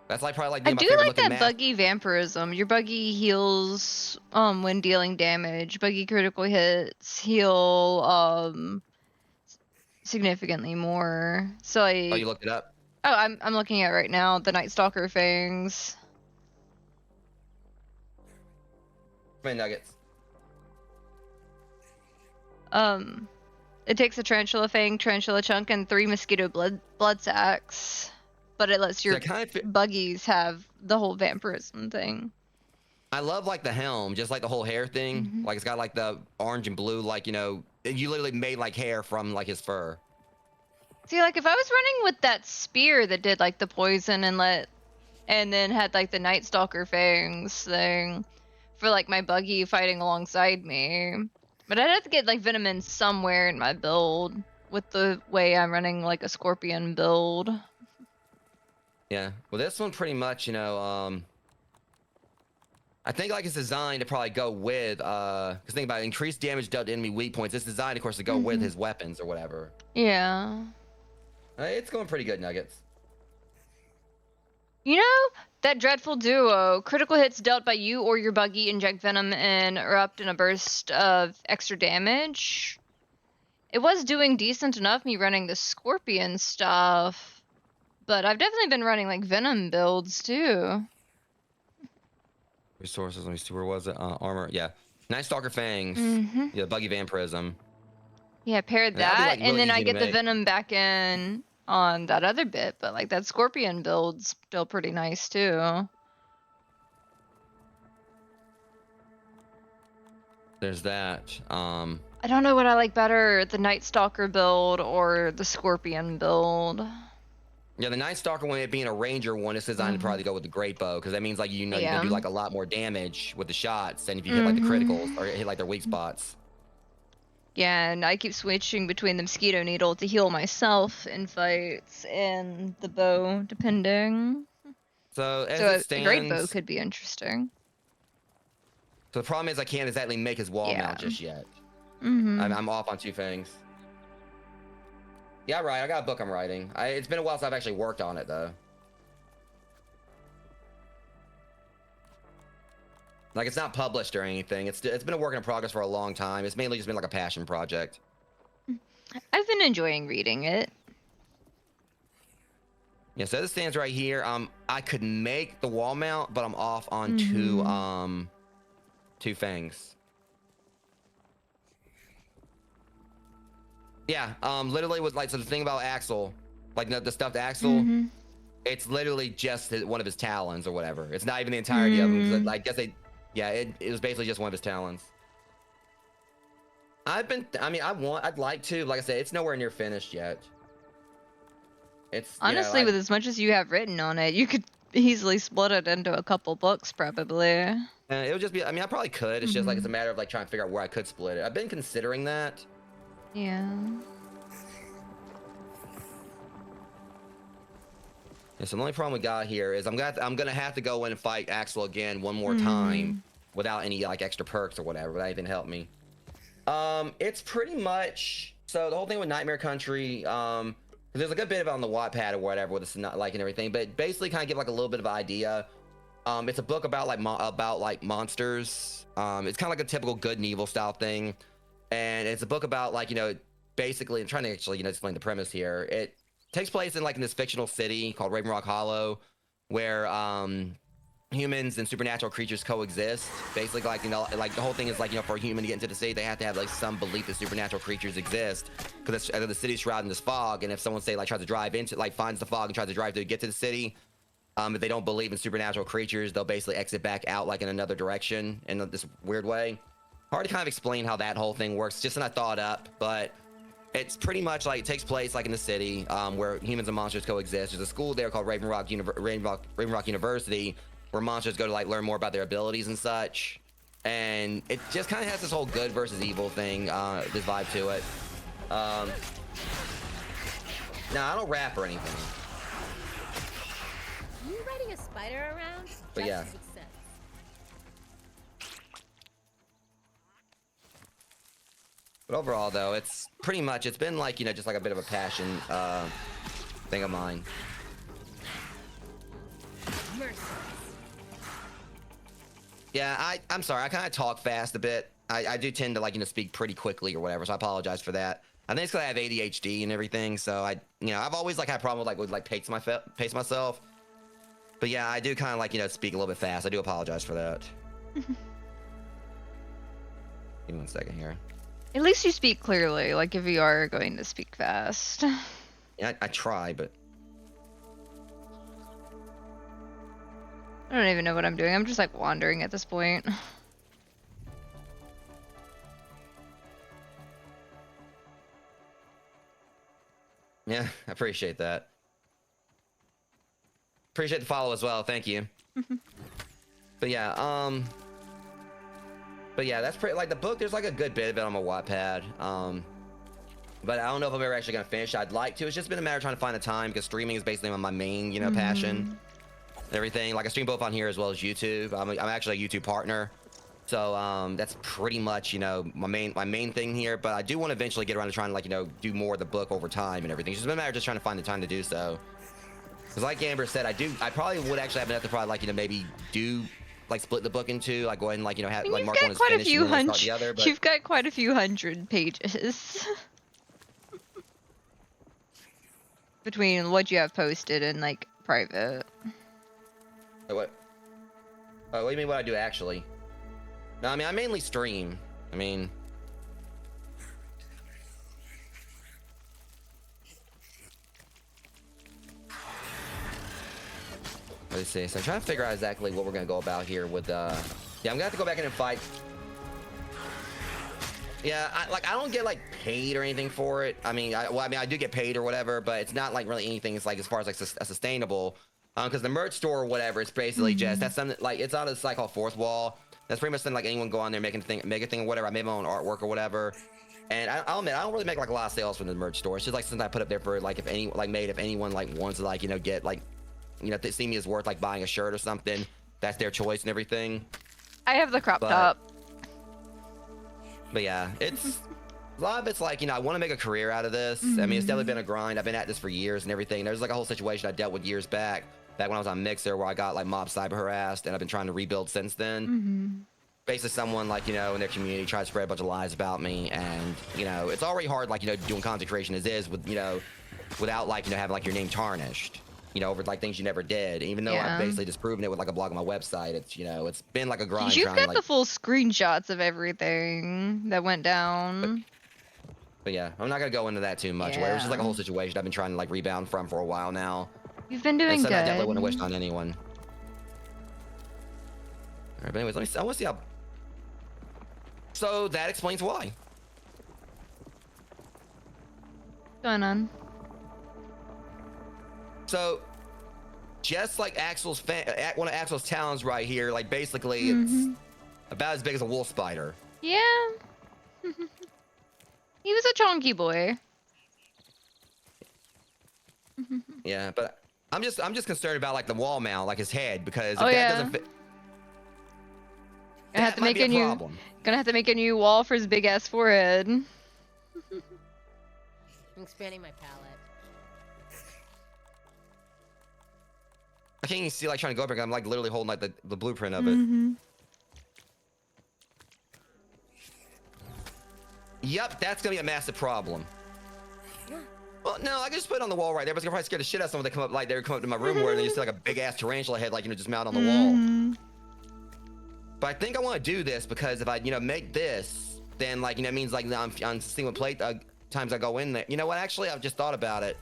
That's like probably like I my do favorite like looking that mask. buggy vampirism. Your buggy heals when dealing damage. Buggy critical hits heal significantly more. So Oh, you like, looked it up? oh, I'm looking at it right now. The Night Stalker fangs. How many nuggets? It takes a tarantula fang, tarantula chunk, and 3 mosquito blood sacks, but it lets See, your buggies have the whole vampirism thing. I love like the helm, just like the whole hair thing. Mhm. Like it's got like the orange and blue, like, you know, you literally made like hair from like his fur. See, like if I was running with that spear that did like the poison and then had like the Night Stalker fangs thing for like my buggy fighting alongside me, but I'd have to get like venom in somewhere in my build with the way I'm running like a scorpion build. Yeah. Well, this one pretty much, you know, I think like it's designed to probably go with, because think about it, increased damage dealt to enemy weak points. It's designed, of course, to go with his weapons or whatever. Yeah. It's going pretty good, Nuggets. You know, that dreadful duo, critical hits dealt by you or your buggy inject venom and erupt in a burst of extra damage. It was doing decent enough me running the scorpion stuff, but I've definitely been running like venom builds too. Resources, let me see, where was it? Armor, yeah. Night Stalker Fangs. Yeah, Buggy Vampirism. Yeah, pair And that'd be, that, like, and really then I easy to get the make. venom back in on that other bit, but like that scorpion build's still pretty nice too. There's that. I don't know what I like better, the Night Stalker build or the scorpion build. Yeah, the Night Stalker one, it being a ranger one, it's designed to probably go with the great bow, because that means like, you know, you can do like a lot more damage with the shots than if you hit like the criticals or hit like their weak spots. Yeah, and I keep switching between the mosquito needle to heal myself in fights and the bow, depending. So as So it a great bow stands, could be interesting. so the problem is I can't exactly make his wall Yeah. mount just yet. Mm-hmm. I'm off on 2 things. Yeah, right. I got a book I'm writing. It's been a while since I've actually worked on it though. Like it's not published or anything. It's been a work in progress for a long time. It's mainly just been like a passion project. I've been enjoying reading it. Yeah, so this stands right here. I could make the wall mount, but I'm off on 2 fangs. Yeah, literally was like, so the thing about Axel, like the stuffed Axel, it's literally just one of his talons or whatever. It's not even the entirety of him. 'Cause I guess yeah, it was basically just one of his talons. I'd like to, like I said, it's nowhere near finished yet. It's Honestly, you know, with as much as you have written on it, you could easily split it into a couple books, probably. it would just be, I probably could. It's just like, it's a matter of like trying to figure out where I could split it. I've been considering that. Yeah. Yeah, so the only problem we got here is I'm gonna have to go in and fight Axel again one more time without any like extra perks or whatever. That even helped me. It's pretty much, so the whole thing with Nightmare Country, there's a good bit of it on the Wattpad or whatever with this not like and everything, but basically kind of give like a little bit of idea. It's a book about like monsters. It's kind of like a typical good and evil style thing, and it's a book about like, you know, basically, I'm trying to actually, you know, explain the premise here. It takes place in like in this fictional city called Raven Rock Hollow, where humans and supernatural creatures coexist. Basically, like, you know, like the whole thing is like, you know, for a human to get into the city, they have to have like some belief that supernatural creatures exist, because the city's shrouded in this fog. And if someone, say, like tries to drive into, like finds the fog and tries to drive to get to the city, if they don't believe in supernatural creatures, they'll basically exit back out like in another direction in this weird way. Hard to kind of explain how that whole thing works. Just something I thought up, but it's pretty much like, it takes place like in the city where humans and monsters coexist. There's a school there called Raven Rock University, where monsters go to like learn more about their abilities and such. And it just kind of has this whole good versus evil thing, this vibe to it. Nah, I don't rap or anything. You riding a spider around? But yeah. Makes sense. But overall, though, it's pretty much, it's been like, you know, just like a bit of a passion thing of mine. Merciless. Yeah, I'm sorry. I kind of talk fast a bit. I do tend to like speak pretty quickly or whatever, so I apologize for that. I think it's because I have ADHD and everything, so I've always like had a problem with pace myself. But yeah, I do kind of like speak a little bit fast. I do apologize for that. Give me 1 second here. At least you speak clearly, like if you are going to speak fast. Yeah, I try, but I don't even know what I'm doing. I'm just like wandering at this point. yeah, I appreciate that. Appreciate the follow as well. Thank you. But yeah, that's pretty like the book. There's like a good bit of it on my Wattpad. But I don't know if I'm ever actually gonna finish. I'd like to. It's just been a matter of trying to find the time because streaming is basically my main, passion. And everything. Like I stream both on here as well as YouTube. I'm actually a YouTube partner. So that's pretty much my main thing here. But I do want to eventually get around to trying to do more of the book over time and everything. It's just been a matter of just trying to find the time to do so. Because like Amber said, I probably would actually have enough to probably maybe do split the book into go ahead and have mark one as finished and then start the other. But You've got quite a few hundred pages. Between what you have posted and private. What? What do you mean what I do actually? No, I mean I mainly stream. I mean let's see. So I'm trying to figure out exactly what we're gonna go about here with yeah, I'm gonna have to go back in and fight. Yeah, I don't get paid or anything for it. I mean, I do get paid or whatever, but it's not really anything. It's as far as sustainable. Because the merch store or whatever, it's basically just that's something it's on a site called Fourth Wall. That's pretty much something anyone go on there make a thing or whatever. I made my own artwork or whatever, and I'll admit I don't really make a lot of sales from the merch store. It's just something I put up there for if anyone wants to get see me as worth buying a shirt or something. That's their choice and everything. I have the crop top. But yeah, it's a lot of it's I want to make a career out of this. I mean, it's definitely been a grind. I've been at this for years and everything. There's a whole situation I dealt with years back when I was on Mixer where I got mob cyber harassed, and I've been trying to rebuild since then. Basically, someone in their community tried to spread a bunch of lies about me, and it's already hard doing content creation as is with without having your name tarnished. Over things you never did. Even though I've basically just proven it with a blog on my website, it's it's been a grind. You've got the full screenshots of everything that went down. But yeah, I'm not gonna go into that too much. It was just a whole situation I've been trying to rebound from for a while now. You've been doing good. I definitely wouldn't have wished on anyone. All right, but anyways, I want to see how. So that explains why. What's going on? So, just like one of Axel's talons right here, basically it's about as big as a wolf spider. Yeah. He was a chunky boy. Yeah, but I'm just concerned about the wall mount, his head, because if Oh, that yeah. doesn't fit, Gonna have to might make be a a new. problem. Gonna have to make a new wall for his big ass forehead. I'm expanding my palette. I can't even see trying to go up here. I'm literally holding the blueprint of it. Yep, that's gonna be a massive problem. Well, no, I can just put it on the wall right there, but it's gonna probably scare the shit out of someone that come up to my room where they just see a big ass tarantula head just mount on the wall. But I think I want to do this because if I make this, then it means on single plate times I go in there. You know what? Actually, I've just thought about it.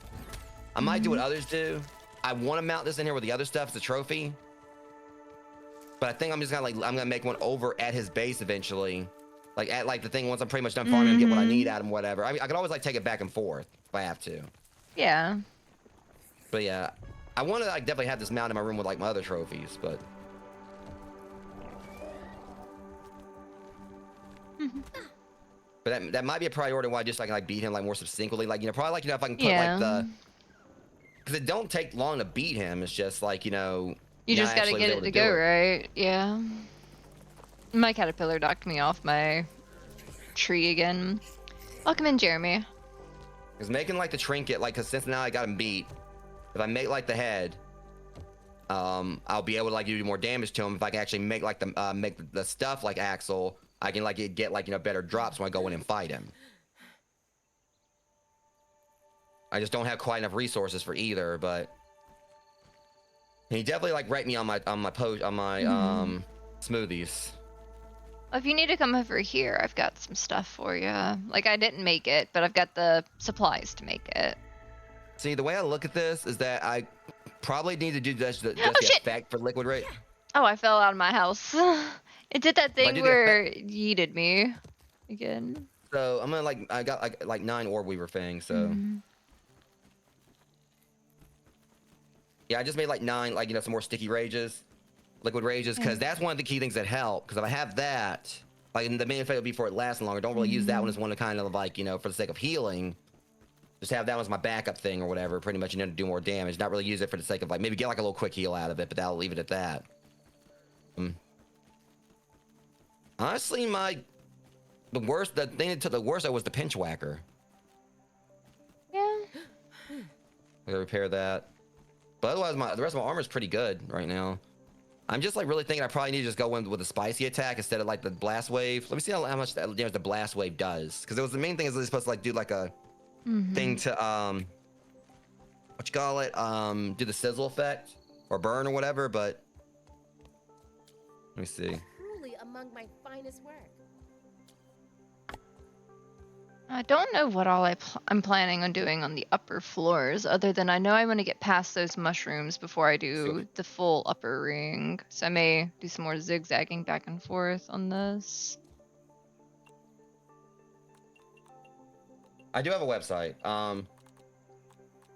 I might do what others do. I want to mount this in here with the other stuff as a trophy. But I think I'm just gonna I'm gonna make one over at his base eventually. At the thing once I'm pretty much done farming and get what I need out of him, whatever. I mean, I could always take it back and forth if I have to. Yeah. But yeah, I want to definitely have this mount in my room with my other trophies, but. But that might be a priority why I just can beat him more succinctly. Probably if I can put the. Because it don't take long to beat him. It's just You just gotta get it to go right. Yeah. My caterpillar knocked me off my tree again. Welcome in, Jeremy. Because making the trinket, because since now I got him beat, if I make the head, I'll be able to like do more damage to him if I can actually make like the stuff like Axel. I can like get like better drops when I go in and fight him. I just don't have quite enough resources for either, but he definitely like rate me on my smoothies. If you need to come over here, I've got some stuff for you. Like, I didn't make it, but I've got the supplies to make it. See, the way I look at this is that I probably need to do just the shit! effect for liquid rate. Oh, I fell out of my house. It did that thing do the where it yeeted me again. So I'm gonna I got like 9 orb weaver things. So yeah, I just made like 9 like some more sticky rages, liquid rages, because that's one of the key things that help. Because if I have that, like the main effect will be for it lasting longer. Don't really use that one as one to kind of like for the sake of healing. Just have that one as my backup thing or whatever. Pretty much, to do more damage. Not really use it for the sake of like maybe get like a little quick heal out of it, but that'll leave it at that. Honestly, the thing that took the worst was the pinch whacker. Yeah. I gotta repair that. But otherwise, the rest of my armor is pretty good right now. I'm just like really thinking I probably need to just go in with a spicy attack instead of like the blast wave. Let me see how much damage the blast wave does, because it was the main thing is it's supposed to like do like a thing to what you call it, do the sizzle effect or burn or whatever. But let me see. Truly among my finest work. I don't know what all I'm planning on doing on the upper floors, other than I know I want to get past those mushrooms before I do the full upper ring. So I may do some more zigzagging back and forth on this. I do have a website.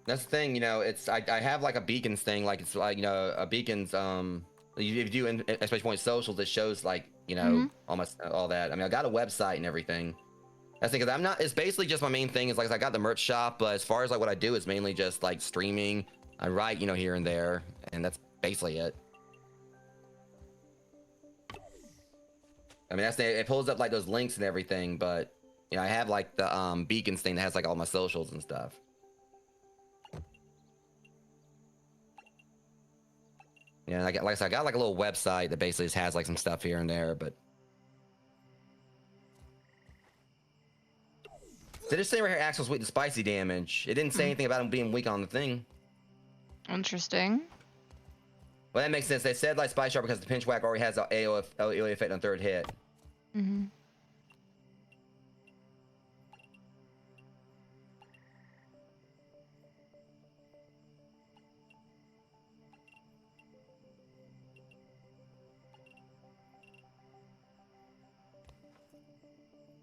That's the thing, it's I have like a beacons thing, like it's like a beacons if you do especially point socials, it shows like almost all that. I mean, I got a website and everything. That's because I'm not. It's basically just my main thing is like I got the merch shop, but as far as like what I do, it's mainly just like streaming. I write, here and there, and that's basically it. I mean, it pulls up like those links and everything, but I have like the beacons thing that has like all my socials and stuff. Yeah, like I said, I got like a little website that basically just has like some stuff here and there, but. Did it say right here Axel's weak to spicy damage? It didn't say anything about him being weak on the thing. Interesting. Well, that makes sense. They said like Spice Sharp because the pinch whack already has an AoE effect on third hit.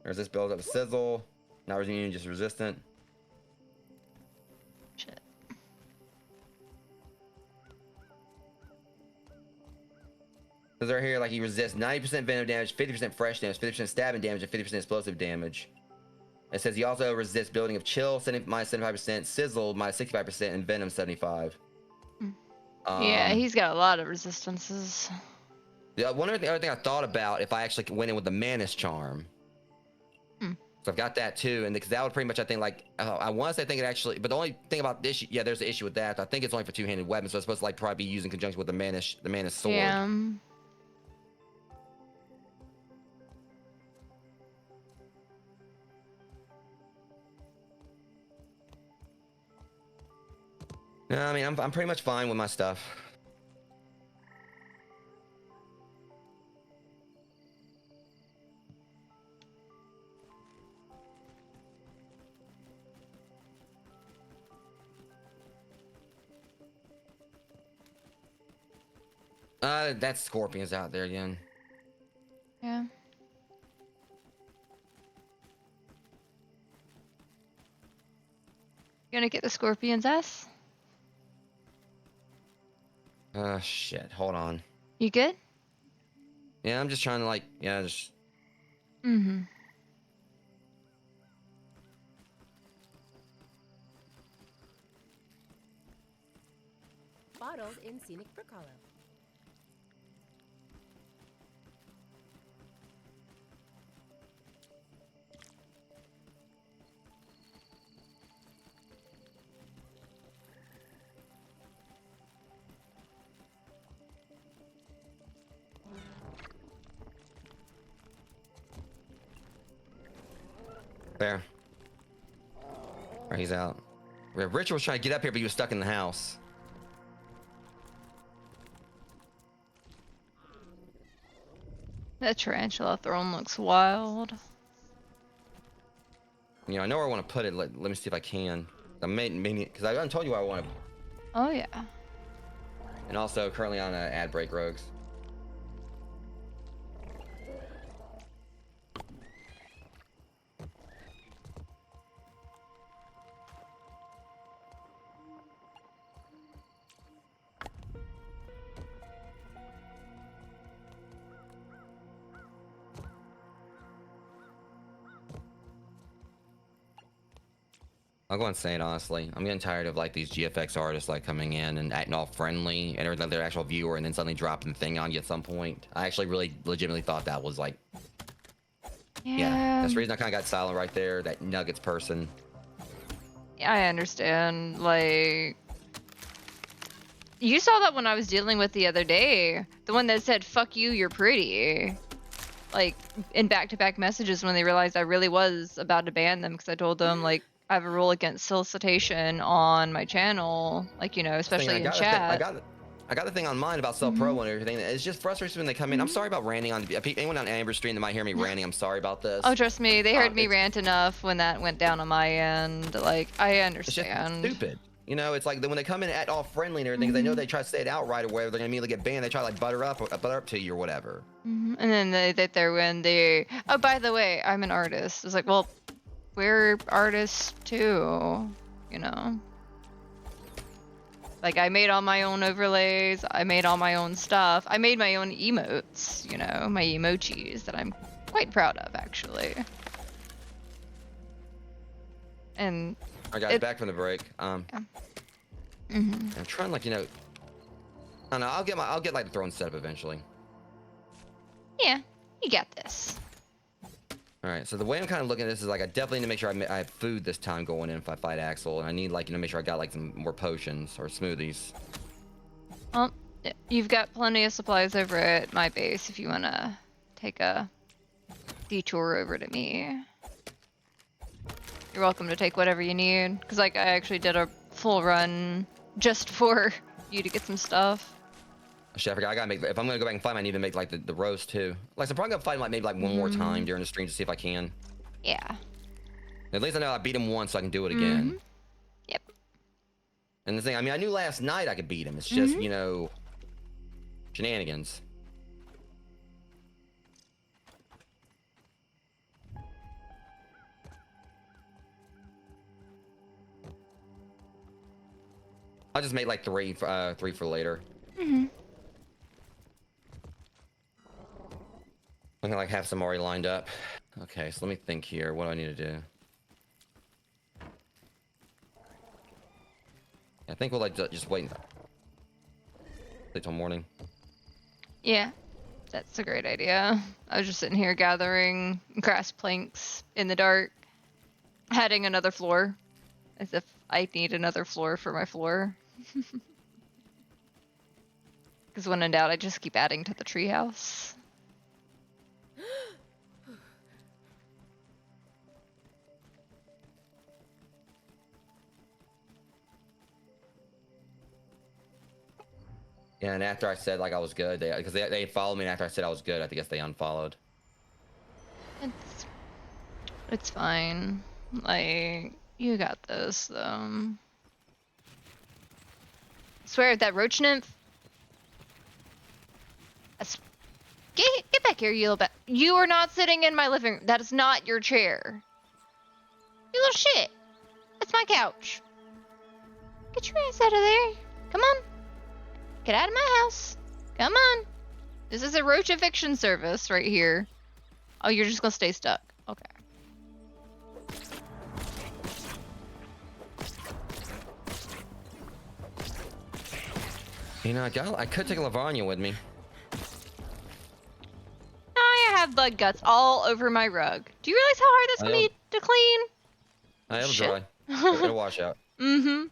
There's this build up sizzle. Now we're just resistant. Shit. Because right here, like he resists 90% venom damage, 50% fresh damage, 50% stabbing damage, and 50% explosive damage. It says he also resists building of chill, minus 75%, sizzle, minus 65%, and venom 75. Yeah, he's got a lot of resistances. The other thing I thought about if I actually went in with the Manus charm. So I've got that too, and because that would pretty much, I think, like I want to say, I think it actually, but the only thing about this, yeah, there's an issue with that. I think it's only for two-handed weapons, so it's supposed to like probably be used in conjunction with the Manus sword. Yeah. No, I mean I'm pretty much fine with my stuff. That scorpion's out there again. Yeah. You gonna get the scorpion's ass? Shit. Hold on. You good? Yeah, I'm just trying to like, yeah, just. Bottles in scenic brook hollow. Fair. Alright, he's out. Richard was trying to get up here, but he was stuck in the house. That tarantula throne looks wild. You know, I know where I want to put it. Let me see if I can. Because I haven't told you where I want to. Oh yeah. And also currently on ad break rogues. I'll go and say it honestly. I'm getting tired of like these GFX artists like coming in and acting all friendly and they're their actual viewer and then suddenly dropping the thing on you at some point. I actually really legitimately thought that was like, yeah. That's the reason I kind of got silent right there. That Nuggets person. Yeah, I understand. Like, you saw that when I was dealing with the other day. The one that said, "Fuck you, you're pretty." Like, in back-to-back messages when they realized I really was about to ban them because I told them, like, I have a rule against solicitation on my channel, like, you know, especially in chat. I got the thing on mine about self-pro and everything. It's just frustrating when they come in. I'm sorry about ranting on anyone on Amber Stream that might hear me ranting. I'm sorry about this. Oh, trust me, they heard me rant enough when that went down on my end. Like, I It's just understand. stupid. You know, it's like when they come in at all friendly and everything, they know they try to say it out right away, they're gonna immediately get banned. They try to like butter up to you or whatever. And then they throw in the, oh, by the way, I'm an artist. It's like, well, we're artists too, you know. Like, I made all my own overlays. I made all my own stuff. I made my own emotes, you know, my emojis that I'm quite proud of, actually. And All right, guys, back from the break. I'm trying, like, you know, I don't know. I'll get like the throne set up eventually. yeah, you got this. All right, so the way I'm kind of looking at this is like I definitely need to make sure I have food this time going in if I fight Axel, and I need like, you know, make sure I got like some more potions or smoothies. Well, you've got plenty of supplies over at my base if you want to take a detour over to me. You're welcome to take whatever you need, because like I actually did a full run just for you to get some stuff. Shit, I forgot. I gotta make. If I'm gonna go back and fight, I need to make like the roast too. Like, so I'm probably gonna fight him like maybe like one more time during the stream to see if I can. Yeah. At least I know I beat him once, so I can do it again. Yep. And the thing, I mean, I knew last night I could beat him. It's just, you know, shenanigans. I'll just make like three for later. I'm gonna like have some already lined up. Okay, so let me think here. What do I need to do? I think we'll like just wait till morning. Yeah, that's a great idea. I was just sitting here gathering grass planks in the dark, adding another floor, as if I need another floor for my floor. Because when in doubt, I just keep adding to the treehouse. Yeah, and after I said like I was good, because they followed me, and after I said I was good, I guess they unfollowed. It's fine. Like, you got this, though. I swear, that roach nymph. Get back here, you little bit. You are not sitting in my living room. That is not your chair. You little shit. That's my couch. Get your ass out of there. Come on. Get out of my house. Come on. This is a roach eviction service right here. Oh, you're just gonna stay stuck. Okay. You know, I could take Lavanya with me. I have bug guts all over my rug. Do you realize how hard that's gonna be to clean? It'll Shit. dry. It'll wash out. You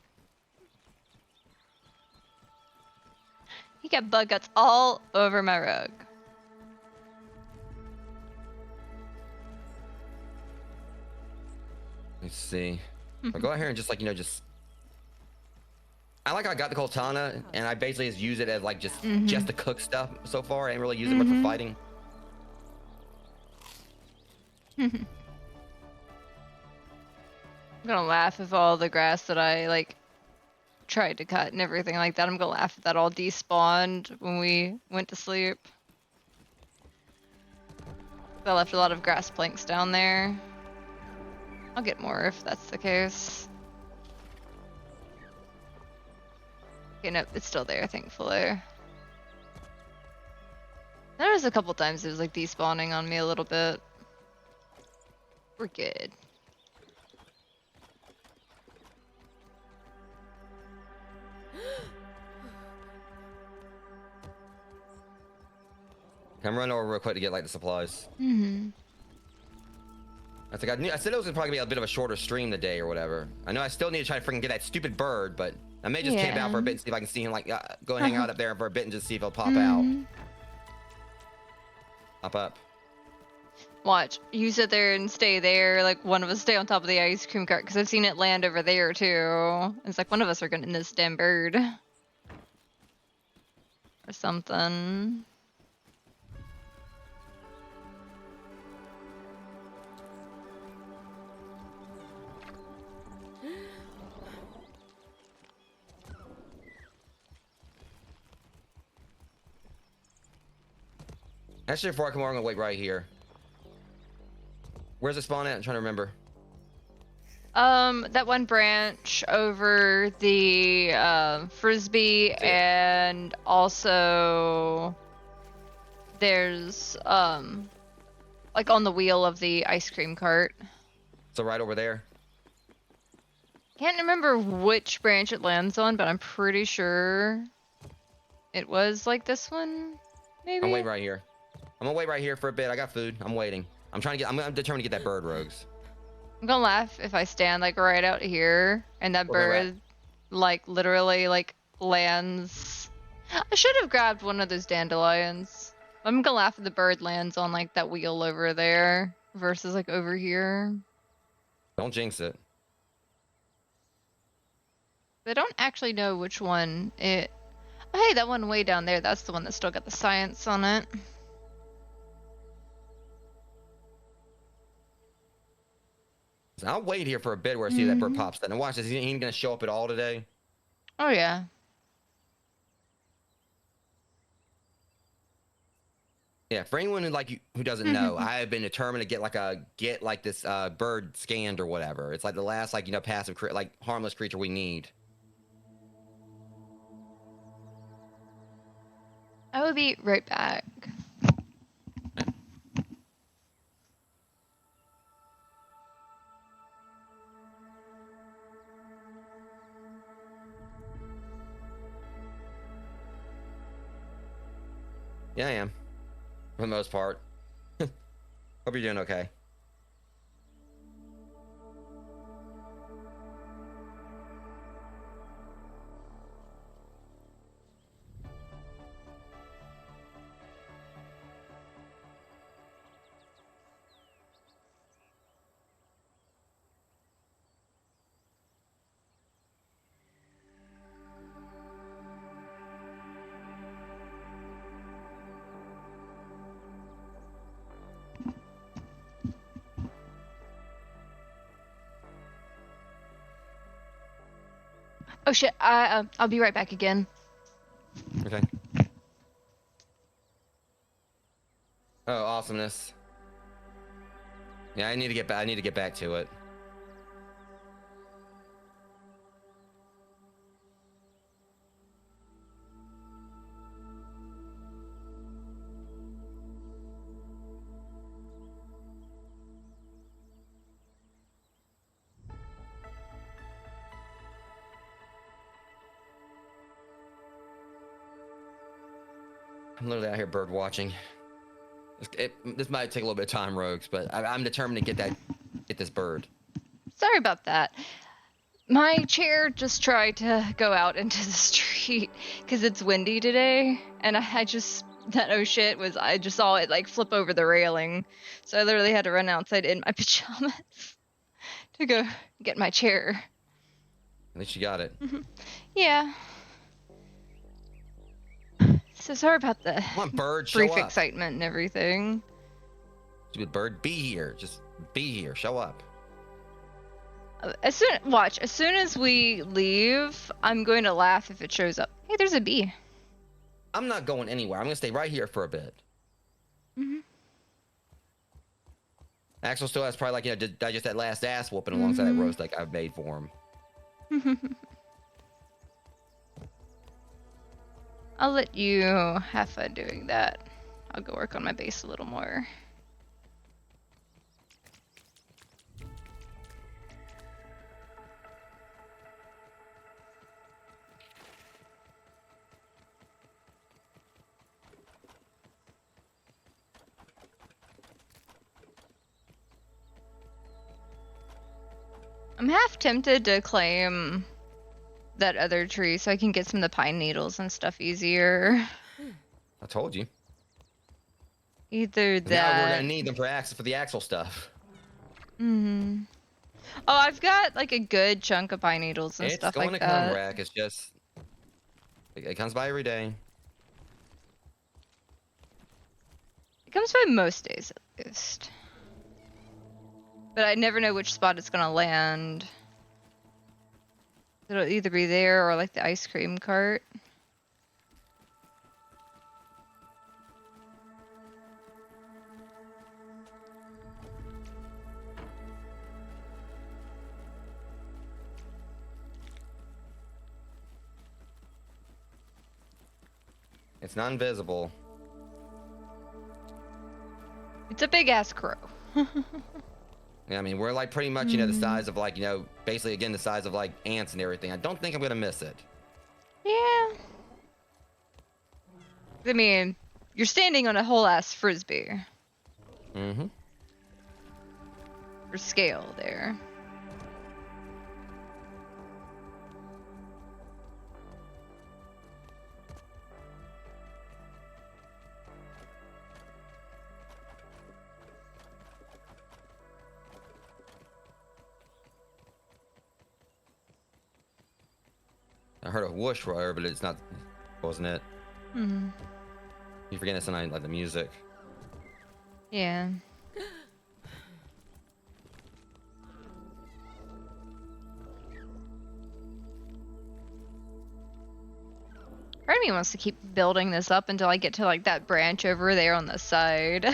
got bug guts all over my rug. Let's see. I'll go out here and just like, you know, just. I like how I got the katana, and I basically just use it as like just to cook stuff so far. I ain't really use it much for fighting. I'm gonna laugh if all the grass that I like tried to cut and everything like that, I'm gonna laugh if that all despawned when we went to sleep. I left a lot of grass planks down there. I'll get more if that's the case. Okay, nope, it's still there, thankfully. There was a couple times it was like despawning on me a little bit. We're good. I'm running over real quick to get like the supplies. I think I said it was probably gonna be a bit of a shorter stream today or whatever. I know I still need to try to freaking get that stupid bird, but I may just camp out for a bit and see if I can see him, like go and hang out up there for a bit and just see if he'll pop out. Pop up. Watch, you sit there and stay there, like one of us stay on top of the ice cream cart, because I've seen it land over there too. It's like one of us are gonna this damn bird. Or something. Actually, before I come over, I'm gonna wait right here. Where's the spawn at? I'm trying to remember. That one branch over the frisbee, and also there's like on the wheel of the ice cream cart. So right over there. Can't remember which branch it lands on, but I'm pretty sure it was like this one, maybe. I'm waiting right here. I'm gonna wait right here for a bit. I got food. I'm waiting. I'm determined to get that bird, Rogues. I'm gonna laugh if I stand like right out here and that bird like literally like lands. I should have grabbed one of those dandelions. I'm gonna laugh if the bird lands on like that wheel over there versus like over here. Don't jinx it. I don't actually know which one it. Oh, hey, that one way down there. That's the one that still got the science on it. I'll wait here for a bit where I see that bird pops. And watch this. He ain't gonna show up at all today. Oh yeah. Yeah, for anyone who doesn't know, I have been determined to get like this bird scanned or whatever. It's like the last passive harmless creature we need. I will be right back. Yeah, I am. For the most part. Hope you're doing okay. Oh shit! I'll be right back again. Okay. Oh, awesomeness. Yeah, I need to get back. I need to get back to it. I'm literally out here bird watching. This might take a little bit of time, Rogues, but I'm determined to get this bird. Sorry about that. My chair just tried to go out into the street because it's windy today, and I just I just saw it like flip over the railing, so I literally had to run outside in my pajamas to I go get my chair. At least you got it. Yeah. So sorry about the Come on, bird, show brief up. excitement and everything. Stupid bird, be here. Just be here. Show up. As soon as we leave, I'm going to laugh if it shows up. Hey, there's a bee. I'm not going anywhere. I'm gonna stay right here for a bit. Axel still has probably like, you know, digest that last ass whooping alongside that roast like I've made for him. I'll let you have fun doing that. I'll go work on my base a little more. I'm half tempted to claim that other tree so I can get some of the pine needles and stuff easier. I told you. Either 'Cause now we're gonna that. need them for the Axel stuff. Oh, I've got like a good chunk of pine needles and It's stuff going like to come, that. Rack. It's just it comes by every day. It comes by most days at least. But I never know which spot it's gonna land. It'll either be there or like the ice cream cart. It's not invisible. It's a big ass crow. Yeah, I mean, we're like pretty much, you know, the size of like, you know, basically again the size of like ants and everything. I don't think I'm gonna miss it. Yeah. I mean, you're standing on a whole ass frisbee. Mm-hmm. For scale there. I heard a whoosh roar, but it's not, wasn't it? Hmm. You forgetting it's not like the music. Yeah. Part of me wants to keep building this up until I get to like that branch over there on the side.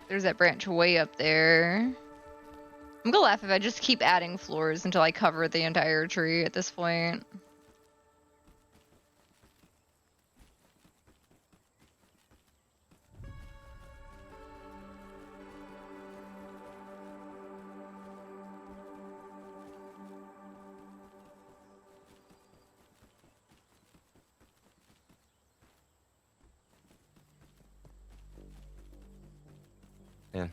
There's that branch way up there. I'm gonna laugh if I just keep adding floors until I cover the entire tree at this point. Yeah.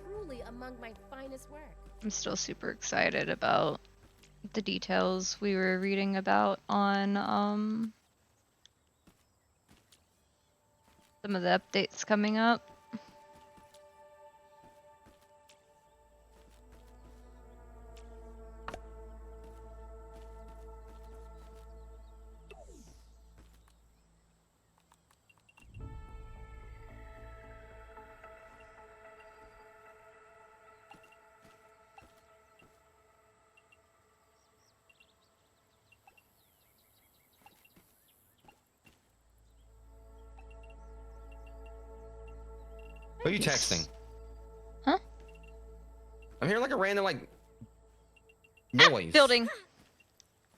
Truly among my finest work. I'm still super excited about the details we were reading about on some of the updates coming up. Who are you texting? Huh? I'm hearing like a random like noise. Building.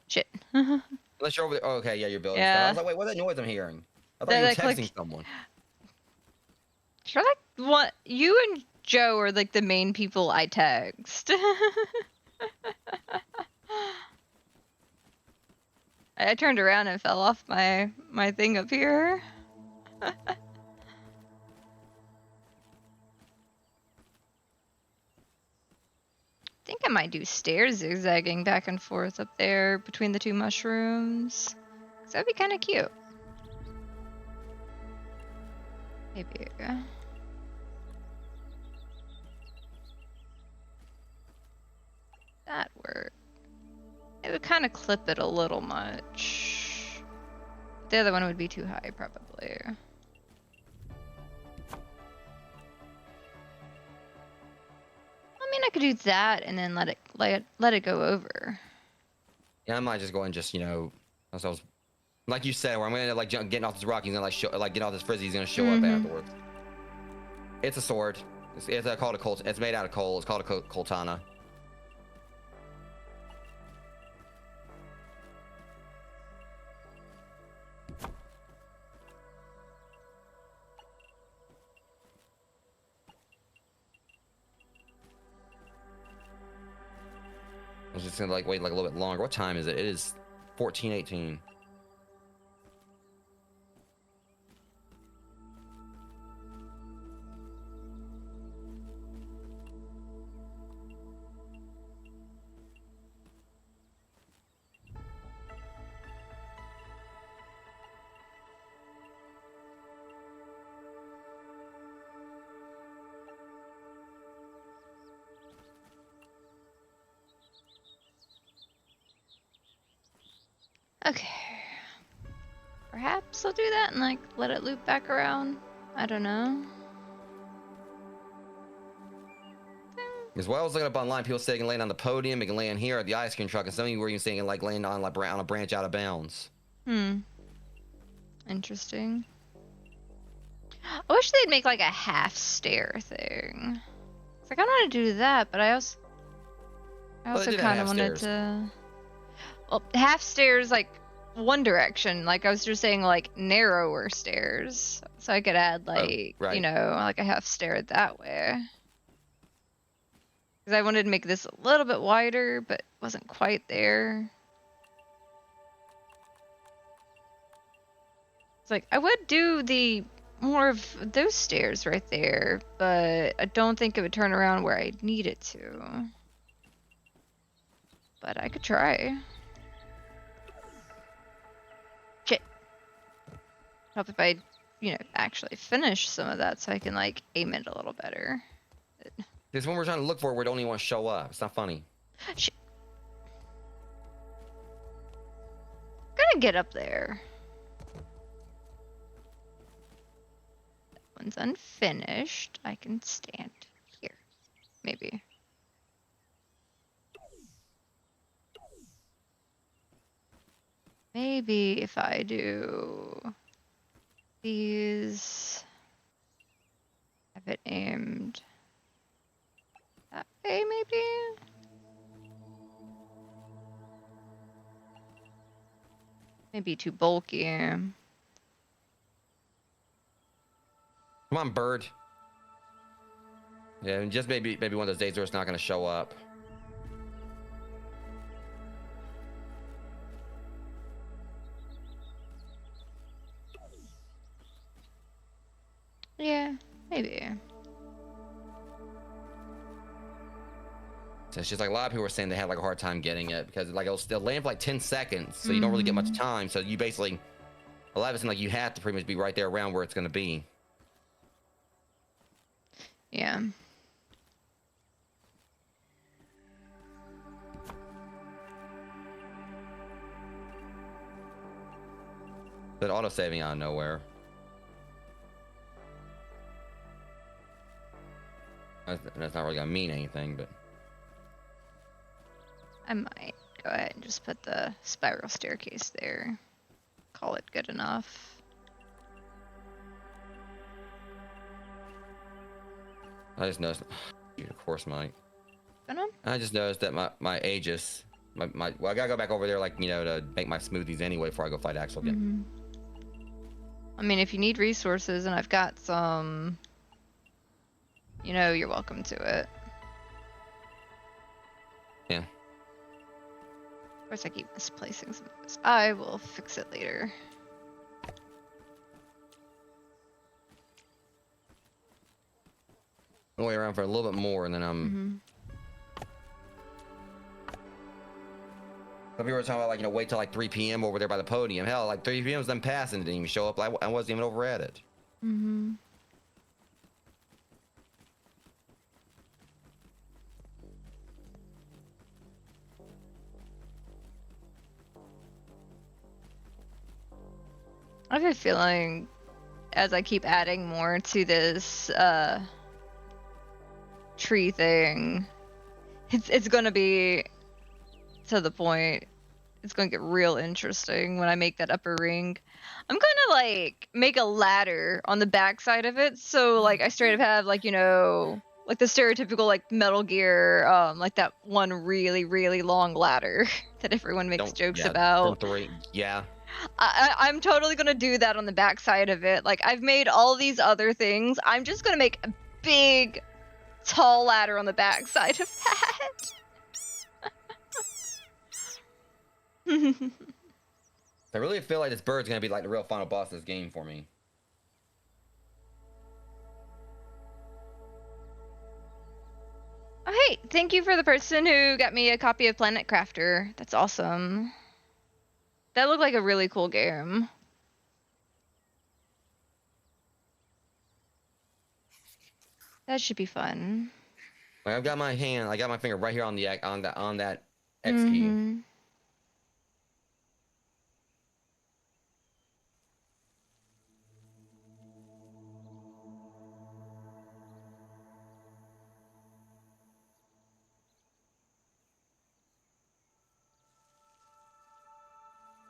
Shit. Unless you're over there. Oh, okay, yeah, you're building stuff. I Yeah. was like, wait, what's that noise I'm hearing? I thought That- you were that click. texting someone. Sure, like what you and Joe are like the main people I text. I turned around and fell off my thing up here. I think I might might do stairs zigzagging back and forth up there between the two mushrooms. 'Cause that'd be kind of cute. Maybe. That work. It would kind of clip it a little much. The other one would be too high, probably. I mean, I could do that and then let it go over. Yeah, I might just go and just, you know, as I was, like you said, where I'm gonna end up like getting off this rock, he's gonna like show, like get off this frizzy, he's gonna show up afterwards. It's a sword. It's called a colt. It's made out of coal. It's called a coltana. I was just gonna like wait like a little bit longer. What time is it? It is 14:18. Okay. Perhaps I'll do that and like let it loop back around. I don't know. As well as looking up online, people say they can land on the podium, they can land here at the ice cream truck, and some of you were even saying like land on like on a branch out of bounds. Interesting. I wish they'd make like a half stair thing. It's like I want to do that, but I also kind of wanted to. Well, half stairs like one direction. Like I was just saying, like narrower stairs, so I could add like you know like a half stair that way. Because I wanted to make this a little bit wider, but wasn't quite there. It's like I would do the more of those stairs right there, but I don't think it would turn around where I need it to. But I could try. Shit. Help if I, you know, actually finish some of that so I can like aim it a little better. Because when we're trying to look for it, we don't even want to show up. It's not funny. Shit. Gonna get up there. That one's unfinished. I can stand here. Maybe. Maybe if I do these, have it aimed that way, maybe? Maybe too bulky. Come on, bird. Yeah, and just maybe one of those days where it's not going to show up. Yeah, maybe. So it's just like a lot of people were saying they had like a hard time getting it because like it'll land for like 10 seconds, so you don't really get much time. So you basically, a lot of it's like you have to pretty much be right there around where it's going to be. Yeah. But auto saving out of nowhere. That's not really gonna mean anything, but I might go ahead and just put the spiral staircase there. Call it good enough. I just noticed. Of course, Mike. Venom? I just noticed that my Aegis, well, I gotta go back over there, like, you know, to make my smoothies anyway before I go fight Axel again. I mean, if you need resources, and I've got some, you know, you're welcome to it. Yeah. Of course, I keep misplacing some of this. I will fix it later. I'll wait around for a little bit more, and then I'm. Some people were talking about like, you know, wait till like 3 p.m. over there by the podium. Hell, like 3 p.m. was them passing, didn't even show up. I wasn't even over at it. Mm-hmm. I have a feeling as I keep adding more to this tree thing, it's gonna be to the point. It's gonna get real interesting when I make that upper ring. I'm gonna like make a ladder on the backside of it, so like I straight up have like, you know, like the stereotypical like Metal Gear, like that one really really long ladder that everyone makes jokes about. Yeah. I'm totally gonna do that on the backside of it. Like I've made all these other things. I'm just gonna make a big, tall ladder on the backside of that. I really feel like this bird's gonna be like the real final boss of this game for me. Oh, hey, thank you for the person who got me a copy of Planet Crafter. That's awesome. That looked like a really cool game. That should be fun. Like I've got my finger right here on that X key. Mm-hmm.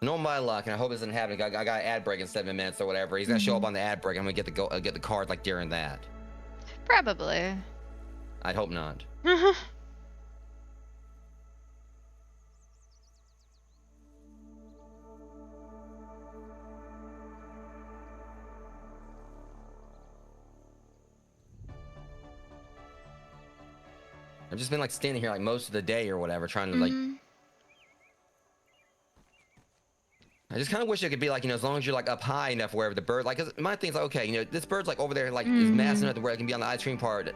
No my luck, and I hope this doesn't happen. I got an ad break in 7 minutes or whatever. He's gonna show up on the ad break. I'm gonna get the card like during that. Probably. I'd hope not. I've just been like standing here like most of the day or whatever, trying to like. I just kind of wish it could be like, you know, as long as you're like up high enough wherever the bird, like, 'cause my thing's like, okay, you know, this bird's like over there, like is massive enough to where it can be on the ice cream cart,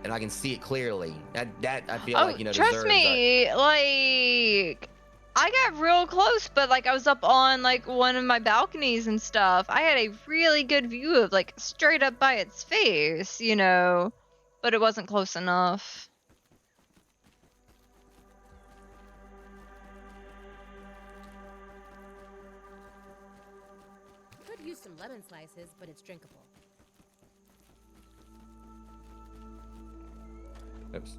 and I can see it clearly. That I feel like, you know, trust me, like I got real close, but like I was up on like one of my balconies and stuff. I had a really good view of like straight up by its face, you know, but it wasn't close enough. Could use some lemon slices, but it's drinkable. Oops.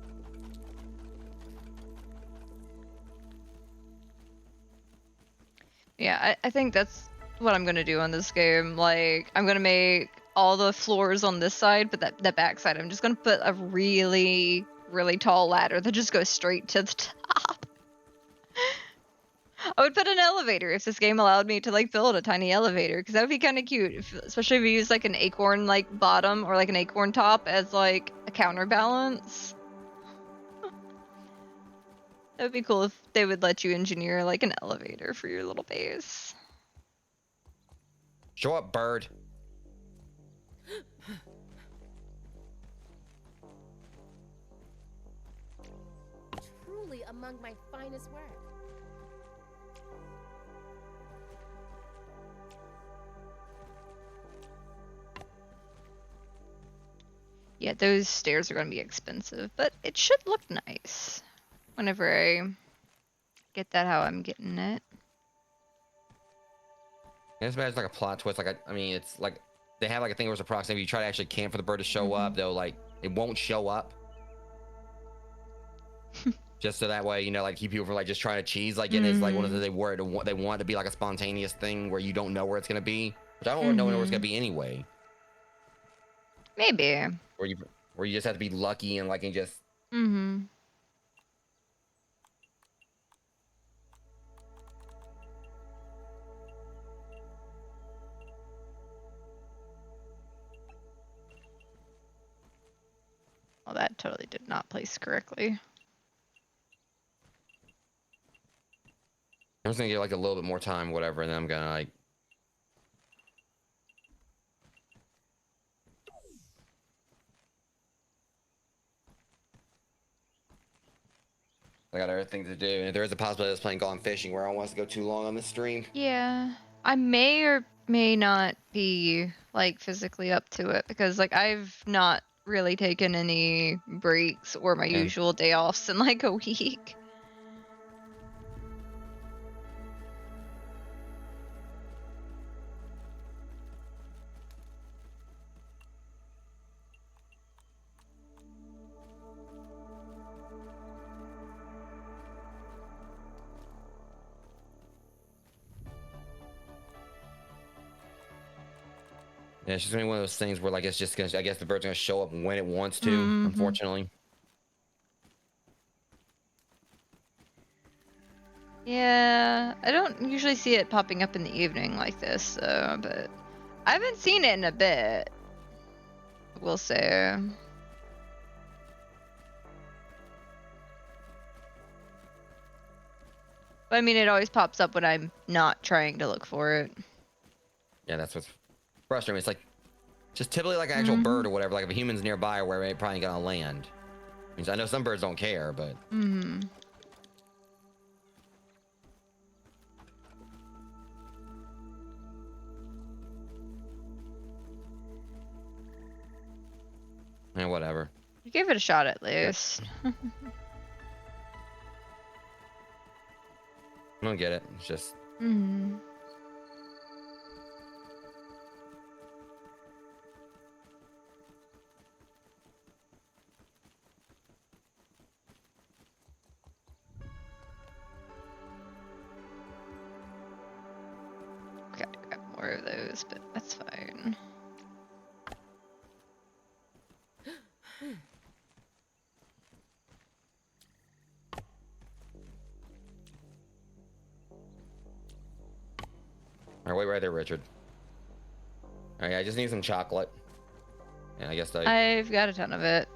Yeah, I think that's what I'm gonna do on this game. Like, I'm gonna make all the floors on this side, but that back side, I'm just gonna put a really, really tall ladder that just goes straight to the top. I would put an elevator if this game allowed me to like build a tiny elevator, because that would be kind of cute, especially if you use like an acorn like bottom or like an acorn top as like a counterbalance. That would be cool if they would let you engineer like an elevator for your little base. Show up, bird. Truly among my finest work. Yeah, those stairs are going to be expensive, but it should look nice whenever I get that how I'm getting it. It's like a plot twist. Like I mean, it's like they have like a thing where it's approximately if you try to actually camp for the bird to show up, though, like it won't show up. Just so that way, you know, like keep people from like just trying to cheese, like getting it's like one of the they want it to be like a spontaneous thing where you don't know where it's gonna be, which I don't know where it's gonna be anyway. Maybe. Where you just have to be lucky and like and just. Well, that totally did not place correctly. I'm just gonna get like a little bit more time, whatever, and then I'm gonna like. I got other things to do, and if there is a possibility of us playing Gone Fishing where I don't want us to go too long on the stream. Yeah. I may or may not be like physically up to it because like I've not really taken any breaks or my Yeah. usual day offs in like a week. Yeah, it's just gonna be one of those things where like it's just gonna. I guess the bird's gonna show up when it wants to. Mm-hmm. Unfortunately. Yeah, I don't usually see it popping up in the evening like this, so, but I haven't seen it in a bit. We'll say. But I mean, it always pops up when I'm not trying to look for it. Yeah, that's what's frustrating. It's like just typically like an actual bird or whatever. Like if a human's nearby or where it probably ain't gonna land. Means I know some birds don't care, but Mm-hmm. whatever. You gave it a shot at least. I don't get it. It's just Mm-hmm. Gotta grab more of those, but that's fine. Alright, wait right there, Richard. Alright, I just need some chocolate. And I guess I've got a ton of it.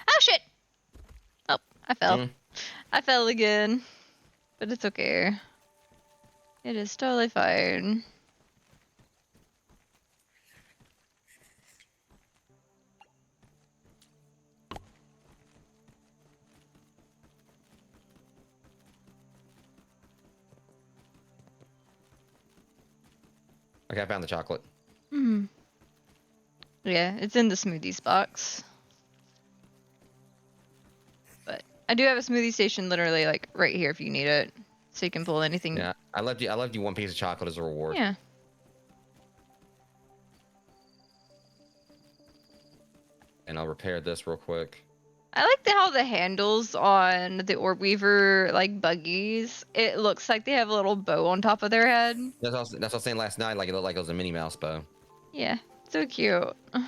Oh shit! Oh, I fell. I fell again. But it's okay. It is totally fine. Okay, I found the chocolate. Hmm. Yeah, it's in the smoothies box. But I do have a smoothie station literally like right here if you need it. So you can pull anything. Yeah, I left you one piece of chocolate as a reward. Yeah. And I'll repair this real quick. I like how the handles on the Orb Weaver like buggies, it looks like they have a little bow on top of their head. That's what I was saying last night. Like it looked like it was a Minnie Mouse bow. Yeah, so cute. I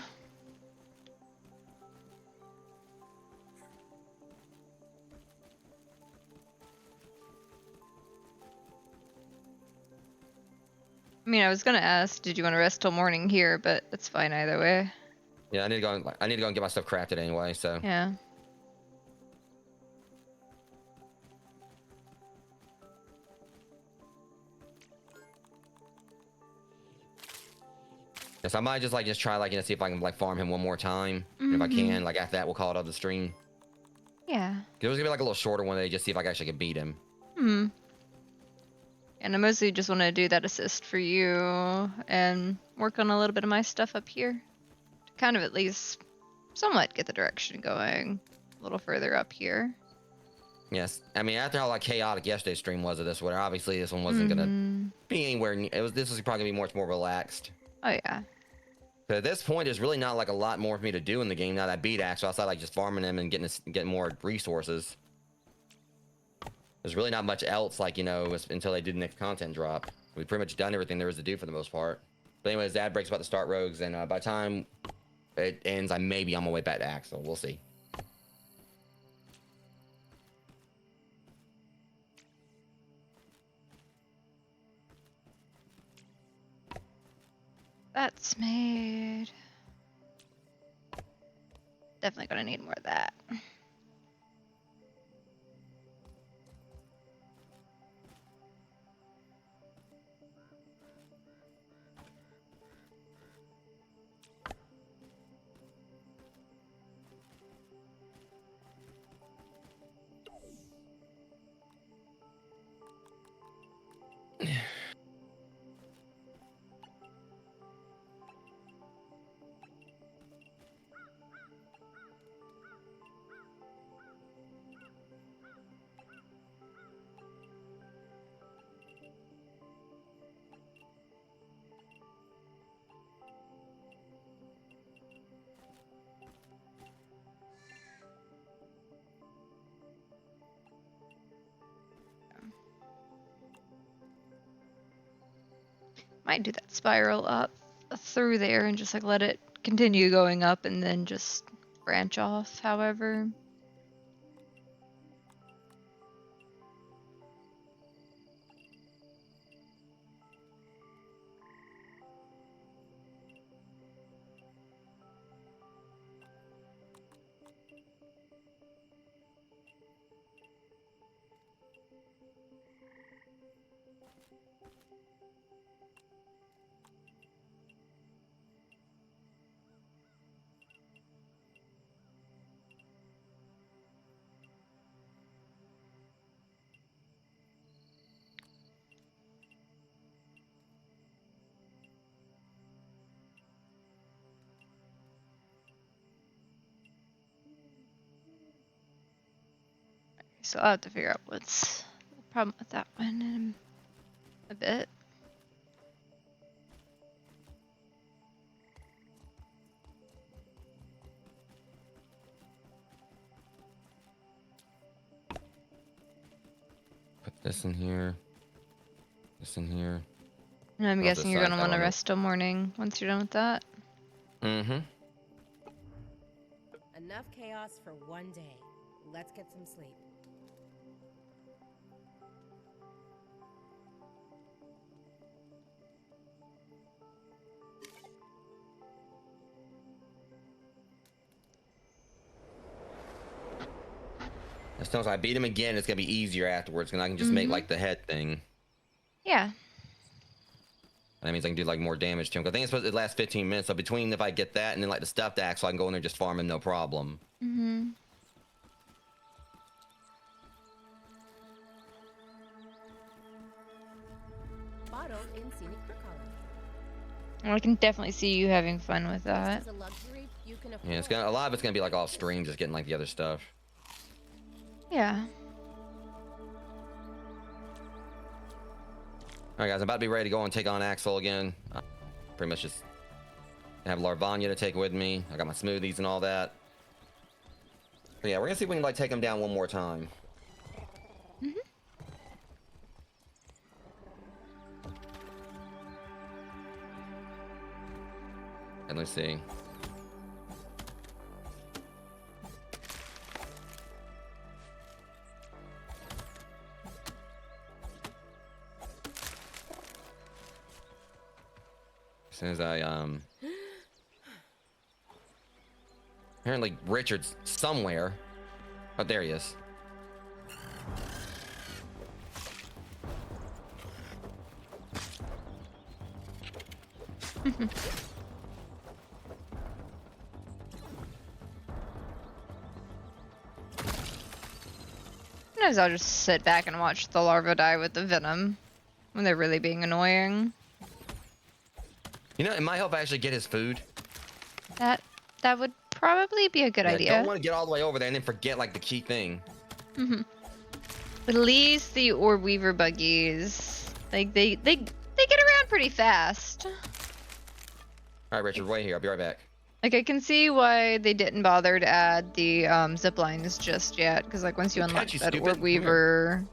mean, I was gonna ask, did you want to rest till morning here, but it's fine either way. Yeah, I need to go. I need to go and get my stuff crafted anyway. So Yeah. yes, I might just try like see if I can like farm him one more time. And if I can, like after that, we'll call it up the stream. Yeah. It was gonna be like a little shorter one today, just see if I actually could beat him. Hmm. And I mostly just want to do that assist for you and work on a little bit of my stuff up here. To kind of at least somewhat get the direction going a little further up here. Yes, I mean after how like chaotic yesterday's stream was of this one, obviously this one wasn't gonna be anywhere. This was probably gonna be much more relaxed. Oh yeah. But at this point, there's really not like a lot more for me to do in the game now that I beat Axe. So outside like just farming them and getting more resources. There's really not much else, like, until they do the next content drop. We've pretty much done everything there is to do for the most part. But anyways, Dad breaks about to start Rogues, and by the time it ends, I may be on my way back to Axel. We'll see. That's made. Definitely gonna need more of that. Might do that spiral up through there and just like let it continue going up and then just branch off, however. So I'll have to figure out what's the problem with that one in a bit. Put this in here. This in here. And I'm Not guessing this you're side, gonna I want to don't know. rest till morning once you're done with that. Mm-hmm. Enough chaos for one day. Let's get some sleep. As soon as I beat him again, it's gonna be easier afterwards, and I can just make like the head thing. Yeah. That means I can do like more damage to him. 'Cause I think it's supposed to last 15 minutes. So between if I get that and then like the stuffed axle, I can go in there and just farm him no problem. Mm-hmm. Bottled in scenic brook color. Well, I can definitely see you having fun with that. This is a luxury you can afford. Yeah, it's gonna a lot of it's gonna be like off stream, just getting like the other stuff. Yeah. All right, guys, I'm about to be ready to go and take on Axel again. Pretty much just have Larvanya to take with me. I got my smoothies and all that. But yeah, we're gonna see if we can like take him down one more time. Mm-hmm. And let's see. As soon as I apparently Richard's somewhere. Oh, there he is. Sometimes I'll just sit back and watch the larva die with the venom when they're really being annoying. You know, it might help if I actually get his food. That would probably be a good Yeah, idea. don't want to get all the way over there and then forget like the key thing. Mm-hmm. At least the orb weaver buggies, like they get around pretty fast. All right, Richard, wait here. I'll be right back. Like I can see why they didn't bother to add the zip lines just yet, because like once you unlock Catch you, that stupid. orb Come here. weaver,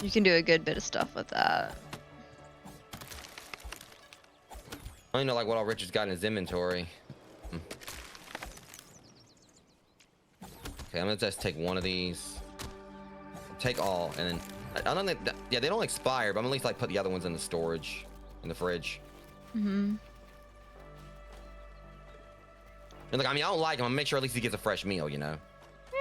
you can do a good bit of stuff with that. I don't know like what all Richard's got in his inventory. Okay, I'm gonna just take one of these. Take all, and then I don't think that, yeah, they don't expire, but I'm at least like put the other ones in the storage, in the fridge. Mm-hmm. And like, I mean, I don't like him. I'm gonna make sure at least he gets a fresh meal, you know. Yeah.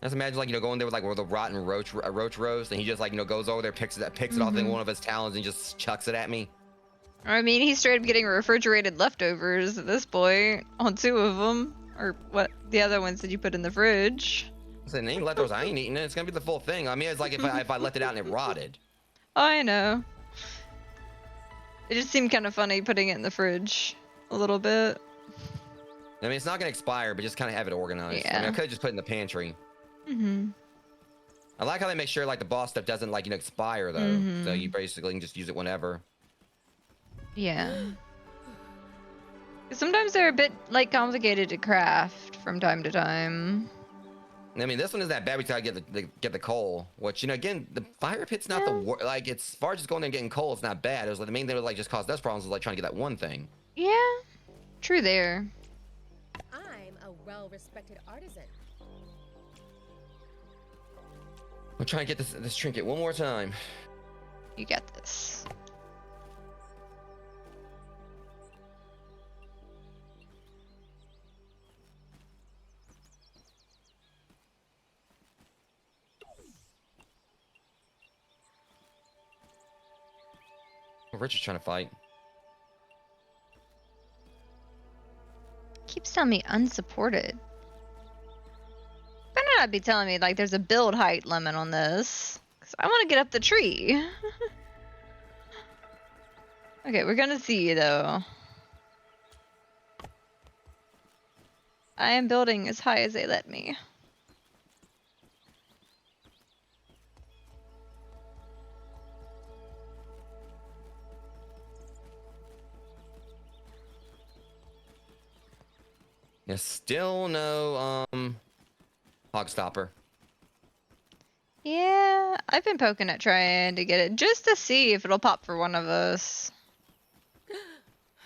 Just imagine like going there with like where the rotten roach roast, and he just like goes over there, picks it off in one of his talons and just chucks it at me. I mean, he's straight up getting refrigerated leftovers at this point on 2 of them, or what? The other ones that you put in the fridge. I said, ain't leftovers. I ain't eating it. It's gonna be the full thing. I mean, it's like if I left it out and it rotted. I know. It just seemed kind of funny putting it in the fridge a little bit. I mean, it's not gonna expire, but just kind of have it organized. I mean, I Yeah. could have just put it in the pantry. Mm-hmm. I like how they make sure like the boss stuff doesn't like expire though, so you basically can just use it whenever. Yeah. Sometimes they're a bit like complicated to craft from time to time. I mean, this one isn't that bad. We gotta get the coal, which, you know, again, the fire pit's not Yeah. like, it's, as far as just going there and getting coal, it's not bad. It was like the main thing that like just caused us problems was like trying to get that one thing. Yeah, true there. I'm a well-respected artisan. I'm trying to get this trinket one more time. You got this. Richard's trying to fight. Keeps telling me unsupported. Better not be telling me like there's a build height limit on this. 'Cause I want to get up the tree. Okay, we're gonna see though. I am building as high as they let me. Yeah, still no hog stopper. Yeah, I've been poking at trying to get it just to see if it'll pop for one of us.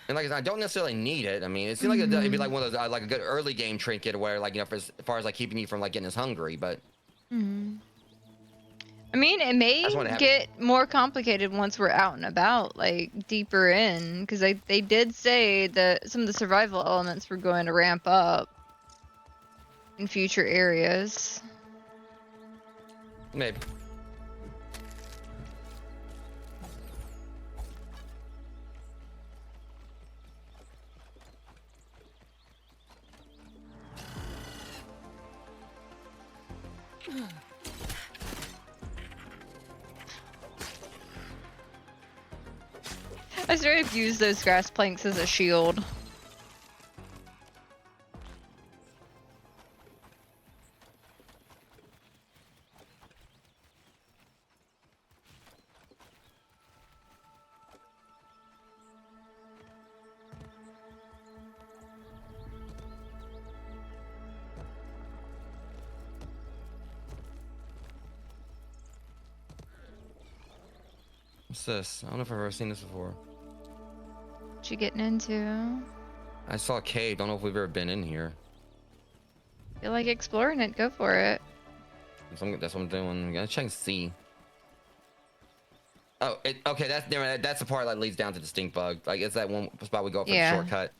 And like I said, I don't necessarily need it. I mean, it seems like it'd be like one of those like a good early game trinket where like, you know, as far as like keeping you from like getting as hungry, but. I mean, it may just wanna have get more complicated once we're out and about, like deeper in, because they did say that some of the survival elements were going to ramp up in future areas. Maybe. I started to use those grass planks as a shield. What's this? I don't know if I've ever seen this before. What you getting into? I saw a cave. Don't know if we've ever been in here. Feel like exploring it? Go for it. That's what I'm doing. I'm gonna check and see. Oh, okay. That's the part that leads down to the stink bug. Like, it's that one spot we go up for the shortcut.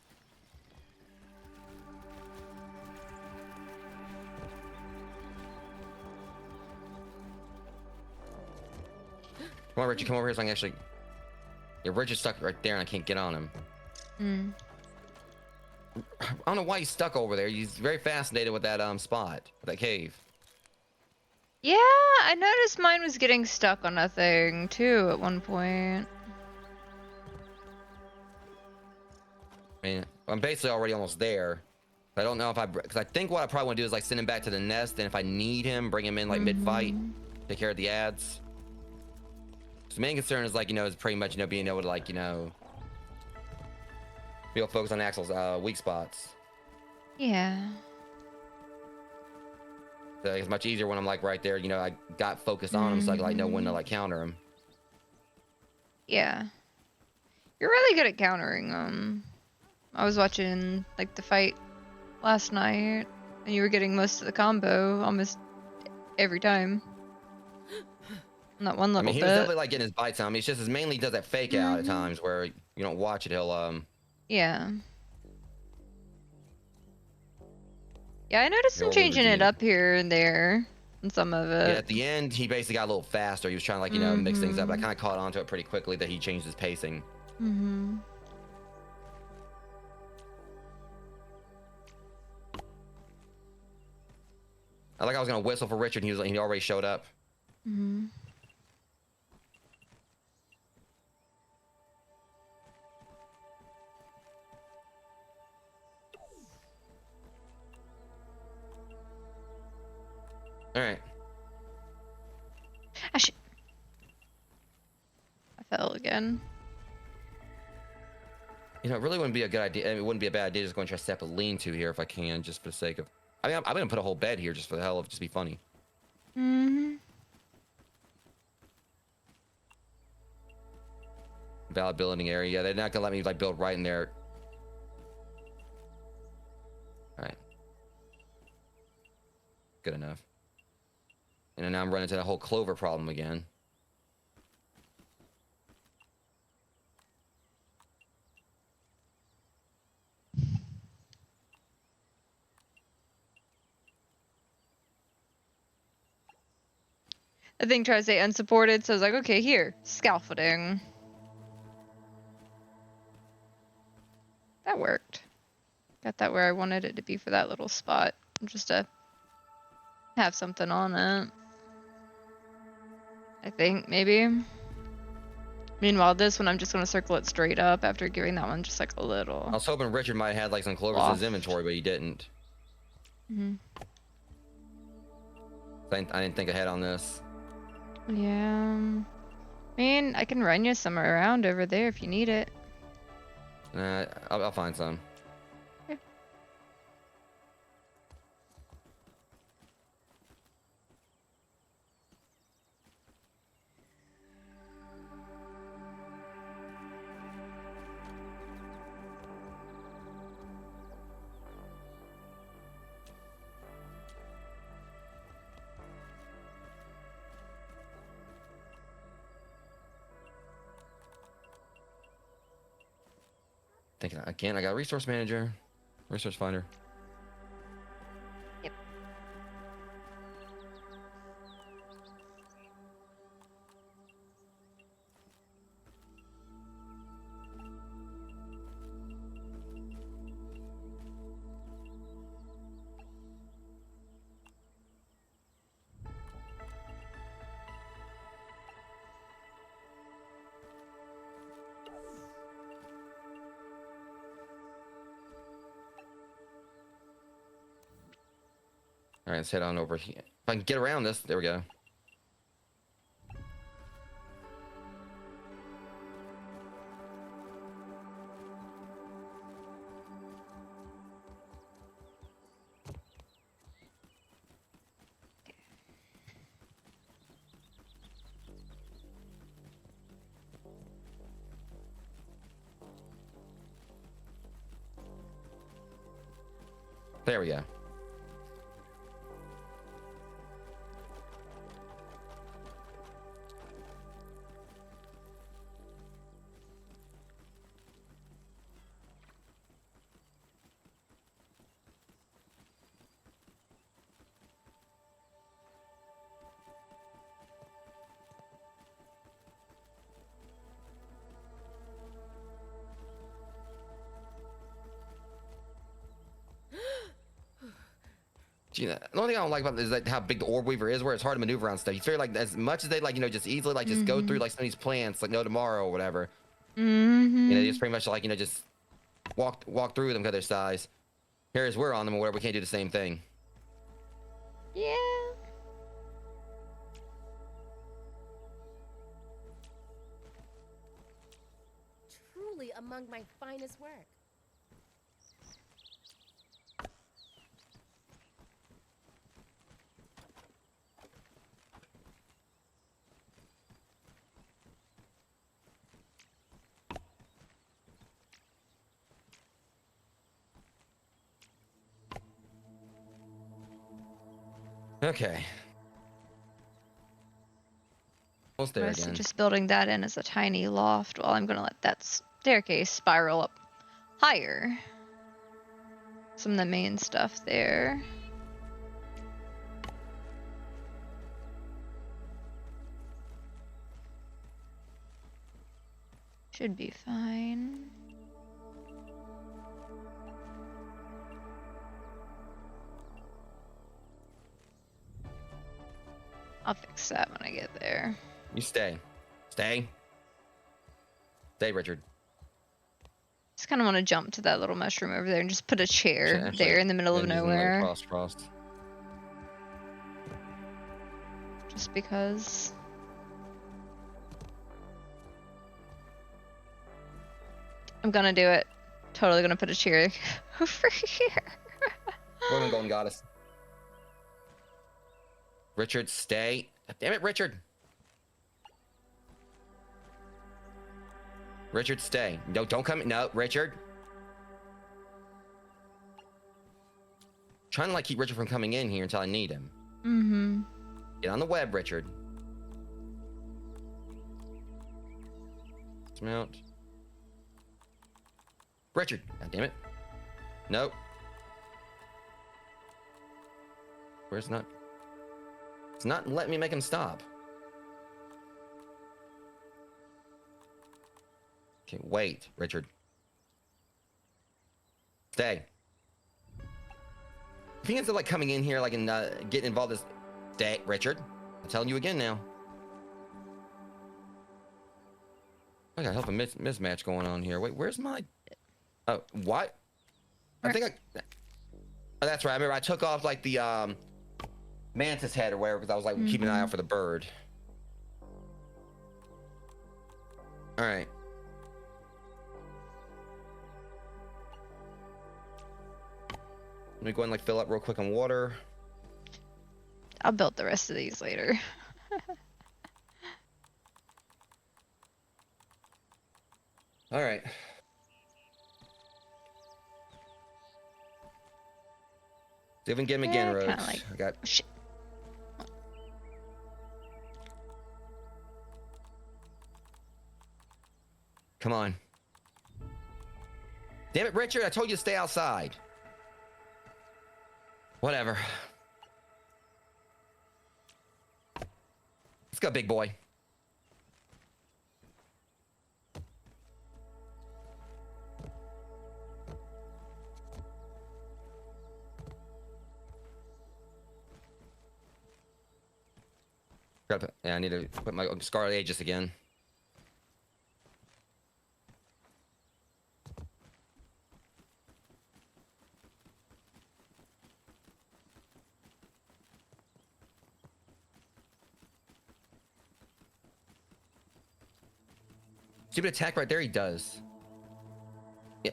Come on, Richard. Come over here so I can actually. Yeah, Richard's stuck right there, and I can't get on him. I don't know why he's stuck over there. He's very fascinated with that spot, that cave. Yeah, I noticed mine was getting stuck on a thing too at one point. I mean, I'm basically already almost there. I don't know if because I think what I probably want to do is like send him back to the nest, and if I need him, bring him in like mid-fight, take care of the ads. So the main concern is like, you know, is pretty much, you know, being able to like, you know, be able to focus on Axel's weak spots. Yeah. So it's much easier when I'm like right there, you know, I got focused on him, so I can like know when to like counter him. Yeah. You're really good at countering them. I was watching like the fight last night, and you were getting most of the combo almost every time. Not one I little mean, he bit. was definitely like getting his bites on me. It's just his mainly does that fake out at times where you don't watch it. He'll Yeah. Yeah, I noticed him He'll changing it redeem. up here and there in some of it. Yeah, at the end, he basically got a little faster. He was trying to like, you know, mix things up. I kind of caught on to it pretty quickly that he changed his pacing. I was gonna whistle for Richard, and he already showed up. All right. I fell again. You know, it really wouldn't be a good idea. It wouldn't be a bad idea just going to try to set up a lean-to here if I can, just for the sake of. I mean, I'm gonna put a whole bed here just for the hell of it, just be funny. Mm-hmm. Valid building area. Yeah, they're not gonna let me like build right in there. All right. Good enough. And then now I'm running into the whole clover problem again. The thing tries to say unsupported, so I was like, okay, here, scaffolding. That worked. Got that where I wanted it to be for that little spot, just to have something on it. I think, maybe. Meanwhile, this one I'm just gonna circle it straight up after giving that one just like a little. I was hoping Richard might have had like some clovers in his inventory, but he didn't. Mm-hmm. I didn't think ahead on this. Yeah. I mean, I can run you some around over there if you need it. I'll find some. Yeah. Thinking again, I got a resource manager, resource finder. Yep. All right, let's head on over here. If I can get around this, there we go. There we go. Gee, the only thing I don't like about this is like how big the orb weaver is, where it's hard to maneuver around stuff. You figure like as much as they like, you know, just easily like just go through like some of these plants, like no tomorrow or whatever. Mm-hmm. You know, just pretty much like, you know, just walk through them because their size. Here's we're on them or whatever, we can't do the same thing. Yeah. Truly among my finest work. Okay. Almost there Mostly again. just building that in as a tiny loft while I'm gonna let that staircase spiral up higher. Some of the main stuff there. Should be fine. I'll fix that when I get there. You stay. Stay. Stay, Richard. Just kind of want to jump to that little mushroom over there and just put a chair Actually, there in the middle of then using, like, nowhere. Frost. Just because. I'm gonna do it. totally gonna put a chair over here. Woman Golden Goddess. Richard, stay. Damn it, Richard. Richard, stay. No, don't come. No, Richard. Trying to like keep Richard from coming in here until I need him. Mm-hmm. Get on the web, Richard. Mount. Richard. God damn it. Nope. Where's not? It's not letting me make him stop. Okay, wait, Richard. Stay. If he ends up like coming in here, like and getting involved, in this, stay, Richard. I'm telling you again now. I got help a mismatch going on here. Wait, where's my? Oh, what? I think I. Oh, that's right. I remember I took off like the mantis head or whatever because I was like keeping an eye out for the bird. All right. Let me go and like fill up real quick on water. I'll build the rest of these later. All right. See if we can get him again, Yeah, Rhodes. kinda like- I got. Shit. Come on. Damn it, Richard! I told you to stay outside. Whatever. Let's go, big boy. Yeah, I need to put my Scarlet Aegis again. Stupid attack right there, he does. Yeah.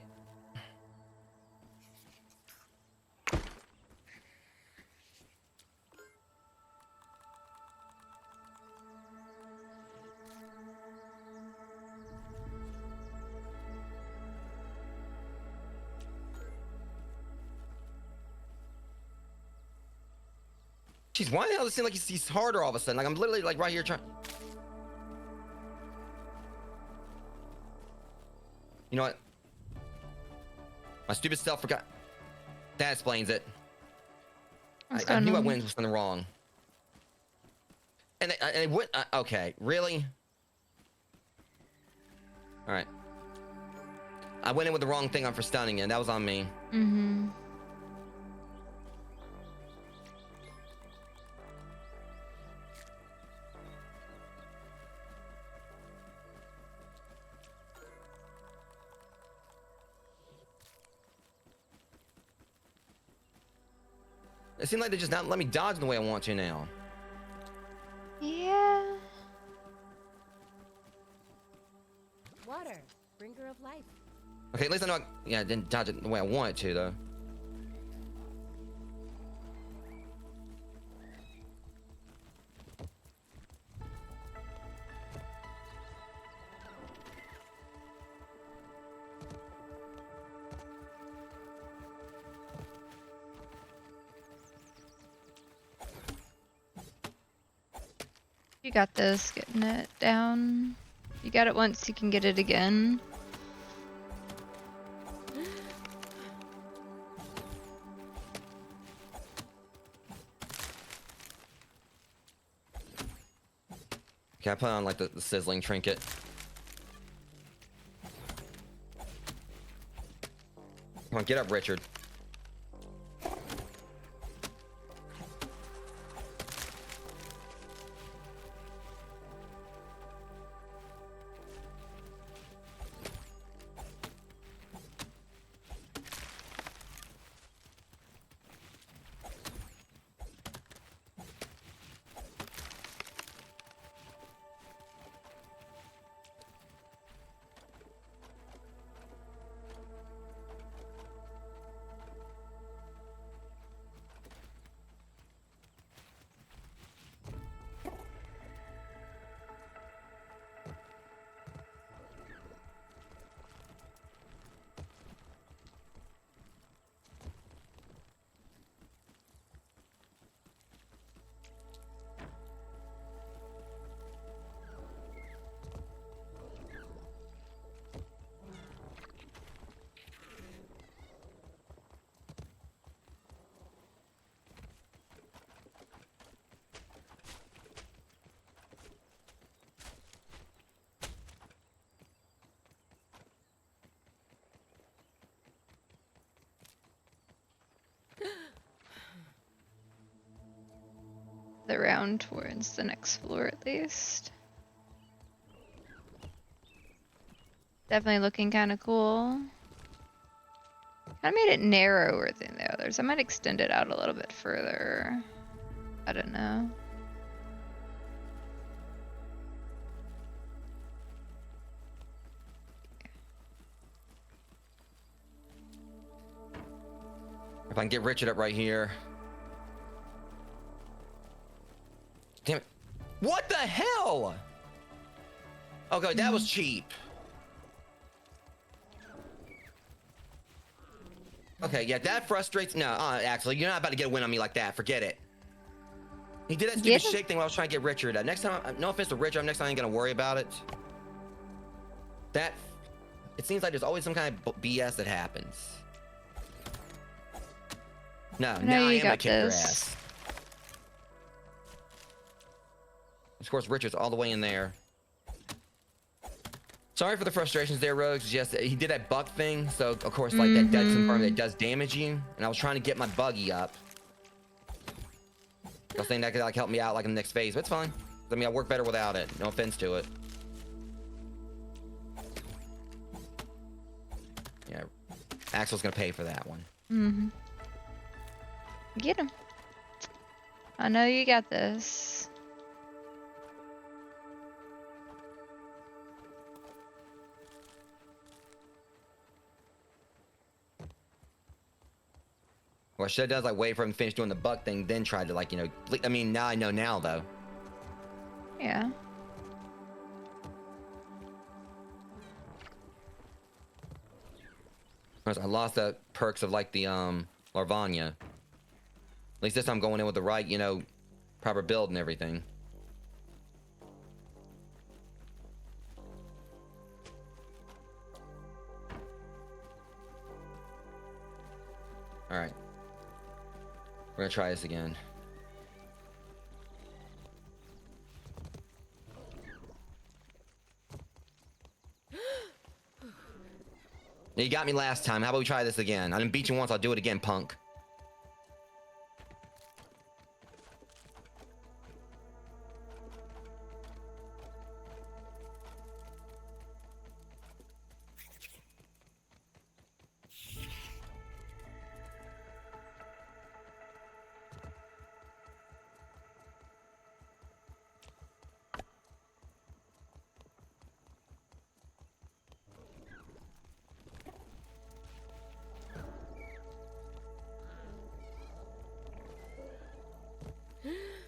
Jeez, why the hell does it seem like he's harder all of a sudden? Like I'm literally like right here trying. You know what? My stupid self forgot. That explains it. I knew I went with something wrong. And it went. Okay, really? All right. I went in with the wrong thing on for stunning, and that was on me. Mm-hmm. It seems like they're just not letting me dodge the way I want to now. Yeah. Water, bringer of life. Okay, at least I know. I didn't dodge it the way I wanted to, though. You got this, getting it down. You got it once, you can get it again. Okay, I put on like the sizzling trinket. Come on, get up, Richard. around towards the next floor at least. Definitely looking kind of cool. I made it narrower than the others. I might extend it out a little bit further. I don't know. If I can get Richard up right here. Damn it. What the hell? Okay, that was cheap. Okay, yeah, that frustrates. No, actually, you're not about to get a win on me like that. Forget it. He did that stupid shake thing while I was trying to get Richard. Next time, no offense to Richard, next time I ain't gonna worry about it. It seems like there's always some kind of BS that happens. No, now I am gonna kick your ass. Of course, Richard's all the way in there. Sorry for the frustrations there, Rogues. Yes, he did that buck thing, so of course, like that does confirm that it does damage you. And I was trying to get my buggy up. I was thinking that could like help me out like in the next phase, but it's fine. I mean, I work better without it. No offense to it. Yeah, Axel's gonna pay for that one. Get him. I know you got this. What I should have done is like wait for him to finish doing the buck thing, then try to like, you know, I mean, now I know now though. Yeah. I lost the perks of like the Larvania. At least this time I'm going in with the right, you know, proper build and everything. All right. We're gonna try this again. You got me last time. How about we try this again? I didn't beat you once, I'll do it again, punk.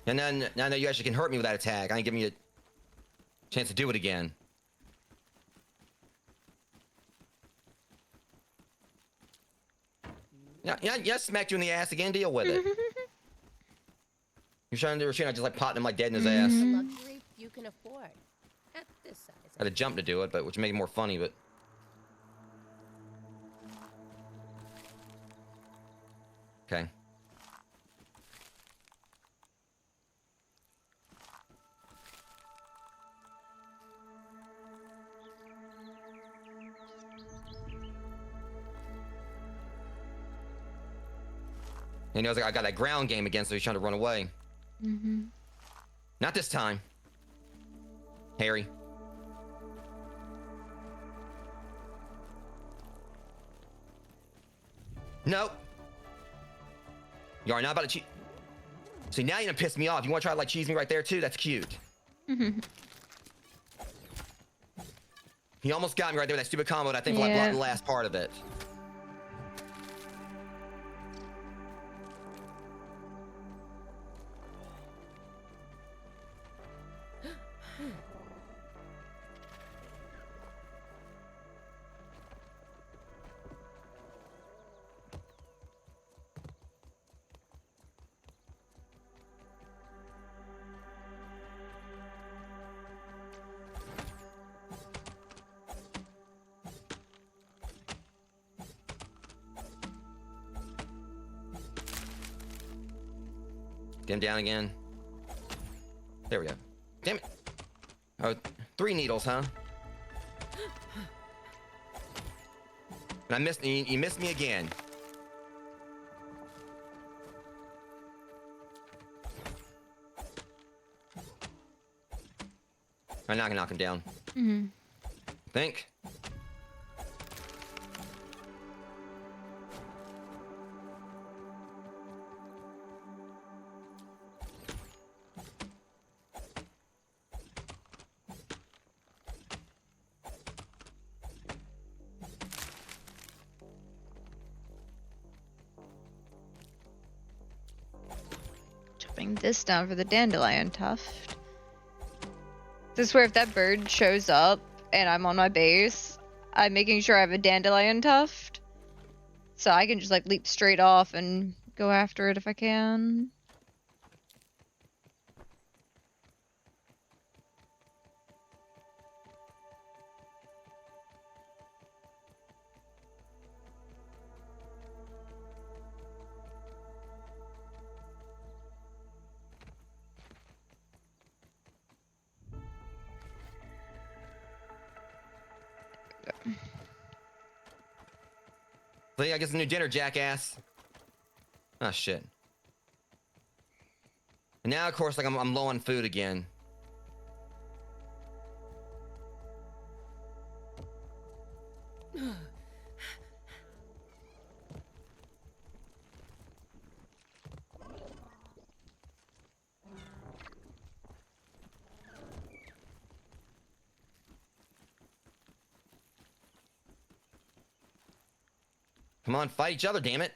And then now I know you actually can hurt me with that attack. I ain't giving you a chance to do it again. Yeah, smacked you in the ass again. Deal with it. You're trying to do a machine. I just like potting him like dead in his ass. A luxury you can afford at this size. I had to jump to do it, but which made it more funny. But okay. And he knows like, I got that ground game again, so he's trying to run away. Not this time, Harry. Nope. You are not about to cheat. See, now you're gonna piss me off. You wanna try to like cheese me right there too? That's cute. He almost got me right there with that stupid combo, and I think I blocked the last part of it. Get him down again. There we go. Damn it. Oh, 3 needles, huh? And I missed. You missed me again. Right now I can knock him down. Mm-hmm. Think. Chopping this down for the dandelion tuft. This is where if that bird shows up and I'm on my base, I'm making sure I have a dandelion tuft. So I can just like leap straight off and go after it if I can. So yeah, I guess a new dinner, jackass. Oh shit. And now of course like I'm low on food again. Come on, fight each other, damn it.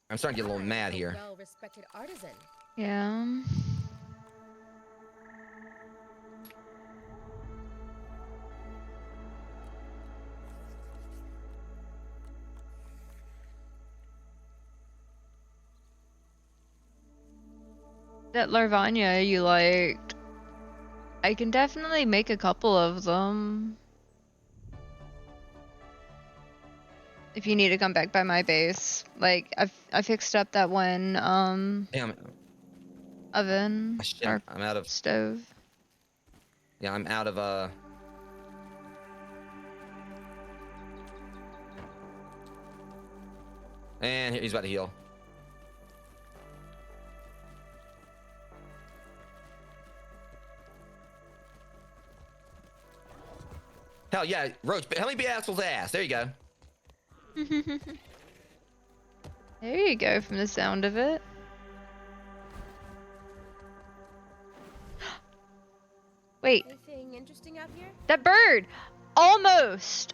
I'm starting to get a little mad here. Well-respected artisan. Yeah. That Larvania you liked. I can definitely make a couple of them. If you need to come back by my base. Like I fixed up that one Damn it. oven Shit, or I'm out of stove. yeah, I'm out of and he's about to heal. Hell yeah, Roach, help me be asshole's ass. There you go. There you go from the sound of it. Wait, Anything interesting out here? that bird! Almost!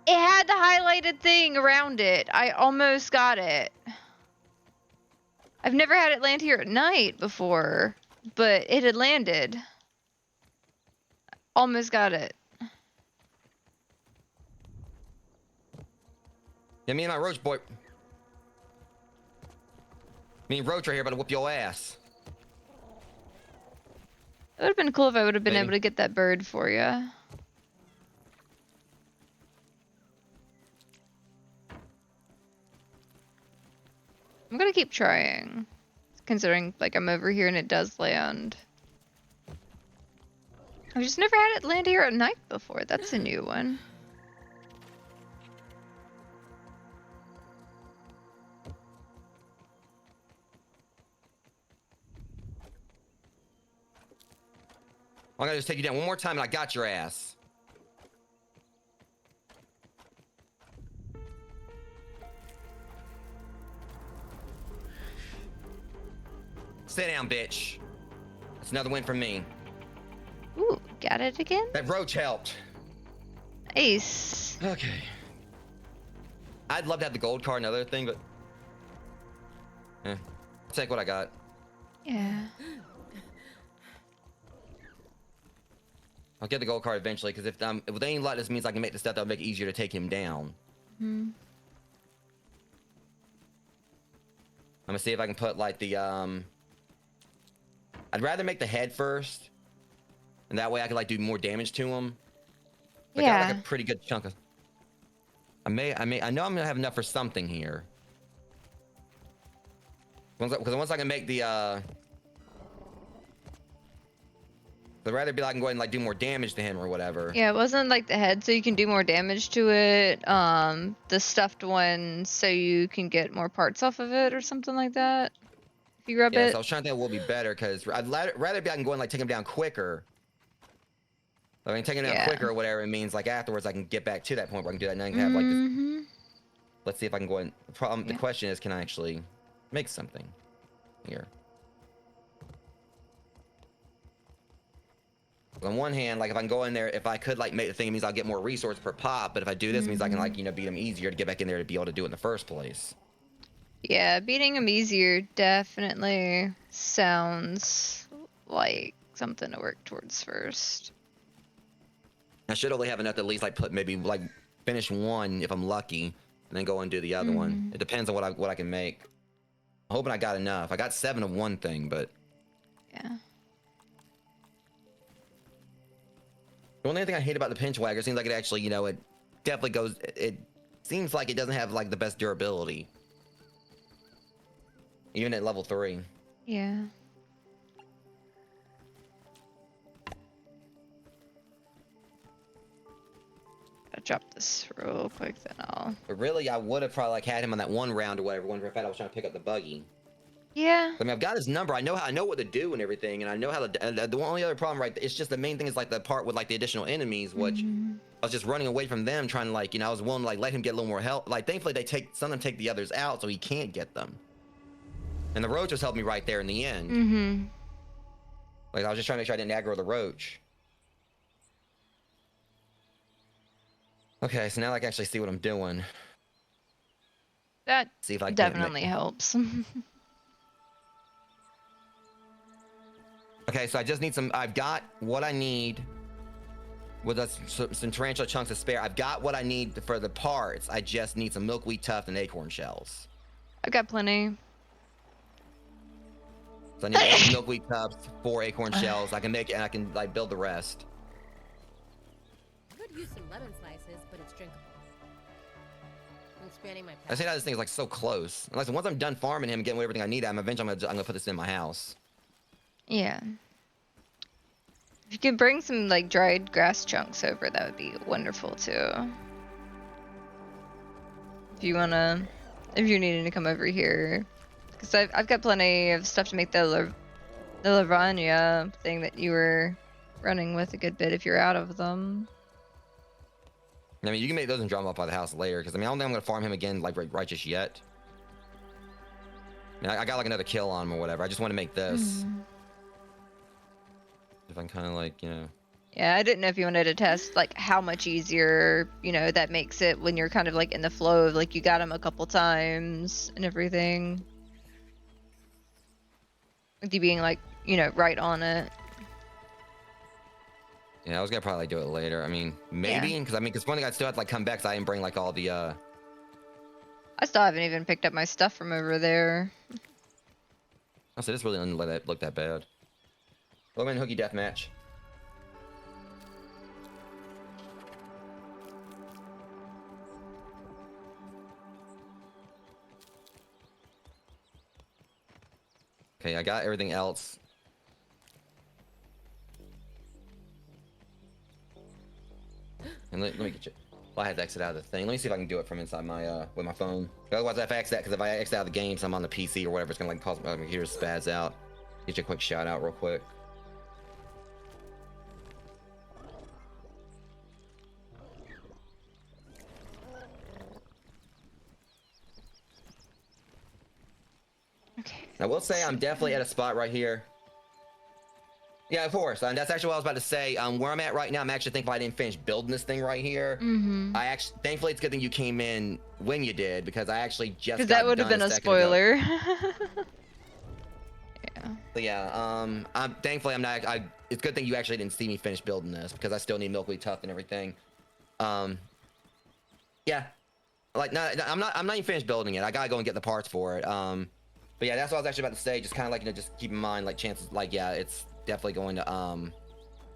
It had the highlighted thing around it. I almost got it. I've never had it land here at night before, but it had landed. Almost got it. Yeah, me and my Roach boy. Me and Roach right here about to whoop your ass. It would have been cool if I would have been Maybe. able to get that bird for you. I'm gonna keep trying, considering like I'm over here and it does land. I've just never had it land here at night before. That's a new one. All I gotta do is take you down one more time and I got your ass. Sit down, bitch. That's another win from me. Ooh, got it again? That Roach helped. Ace. Okay. I'd love to have the gold card and other thing, but I'll take what I got. Yeah. I'll get the gold card eventually, because if with any luck, this means I can make the stuff that'll make it easier to take him down. Hmm. I'm gonna see if I can put like the I'd rather make the head first, and that way I can like do more damage to him. I got like a pretty good chunk of. I know I'm gonna have enough for something here. Because once I can make the I'd rather be like, I can go ahead and like do more damage to him or whatever. Yeah, it wasn't like the head, so you can do more damage to it. The stuffed one, so you can get more parts off of it or something like that. If you rub Yeah, so it. I was trying to think what will be better because I'd rather be I can go and like take him down quicker. I mean, taking him down Yeah. quicker or whatever it means, like afterwards I can get back to that point where I can do that, and then I can have like this. Mm-hmm. Let's see if I can go in. The Yeah. question is, can I actually make something here? On one hand, like if I can go in there, if I could like make the thing, it means I'll get more resource per pop. But if I do this, it means I can like beat him easier to get back in there to be able to do it in the first place. Yeah, beating him easier definitely sounds like something to work towards first. I should only have enough to at least like put maybe like finish one if I'm lucky, and then go and do the other one. It depends on what I can make. I'm hoping I got enough. I got 7 of one thing, but Yeah. the only thing I hate about the pinch wagger seems like it actually, you know, it definitely goes. It seems like it doesn't have like the best durability, even at level 3. Yeah. I'll drop this real quick, then I'll. But really, I would have probably like had him on that one round or whatever. When in fact I was trying to pick up the buggy. Yeah. I mean, I've got his number. I know what to do and everything, and I know how to. The only other problem, right? It's just the main thing is like the part with like the additional enemies, which I was just running away from them, trying to like, you know, I was willing to like let him get a little more help. Like, thankfully, some of them take the others out, so he can't get them. And the roach just helped me right there in the end. Like, I was just trying to make sure I didn't aggro the roach. Okay, so now I can actually see what I'm doing. That See if I can definitely helps. Okay, so I just need some. I've got what I need with some tarantula chunks to spare. I've got what I need for the parts. I just need some milkweed tuft and acorn shells. I've got plenty. So I need 8 milkweed tufts, 4 acorn shells. I can make it, and I can like build the rest. I could use some lemon slices, but it's drinkable. I'm expanding my I say that this thing is like so close. And listen, once I'm done farming him and getting everything I need, I'm gonna put this in my house. Yeah. If you could bring some like dried grass chunks over, that would be wonderful too. If you're needing to come over here, because I've got plenty of stuff to make the lasagna thing that you were running with a good bit if you're out of them. I mean, you can make those and drop them off by the house later, because I mean, I don't think I'm gonna farm him again like right just yet. I mean, I got like another kill on him or whatever. I just want to make this. If I can kind of like, you know. Yeah, I didn't know if you wanted to test like how much easier, that makes it when you're kind of like in the flow of like you got him a couple times and everything. With you being like, right on it. Yeah, I was gonna probably do it later. I mean, maybe, because one thing I still have to like come back, so I didn't bring like all the. I still haven't even picked up my stuff from over there. Oh, so this really didn't look that bad. Woman hooky deathmatch. Okay, I got everything else. And let me get you. Well, I had to exit out of the thing. Let me see if I can do it from inside my with my phone. Otherwise, if I exit, because if I exit out of the game, so I'm on the PC or whatever, it's gonna like cause my computer to spaz out. Get you a quick shout out real quick. Okay. I will say I'm definitely at a spot right here. Yeah, of course. And that's actually what I was about to say. Where I'm at right now, I'm actually thankful I didn't finish building this thing right here. Thankfully, it's a good thing you came in when you did, because I actually just Because that would have been a spoiler. Yeah. Thankfully I'm not. It's a good thing you actually didn't see me finish building this, because I still need milkweed tuft and everything. Yeah. Like, no, I'm not even finished building it. I gotta go and get the parts for it. But yeah, that's what I was actually about to say. Just kind of like, just keep in mind, like, chances, like, yeah, it's definitely going to,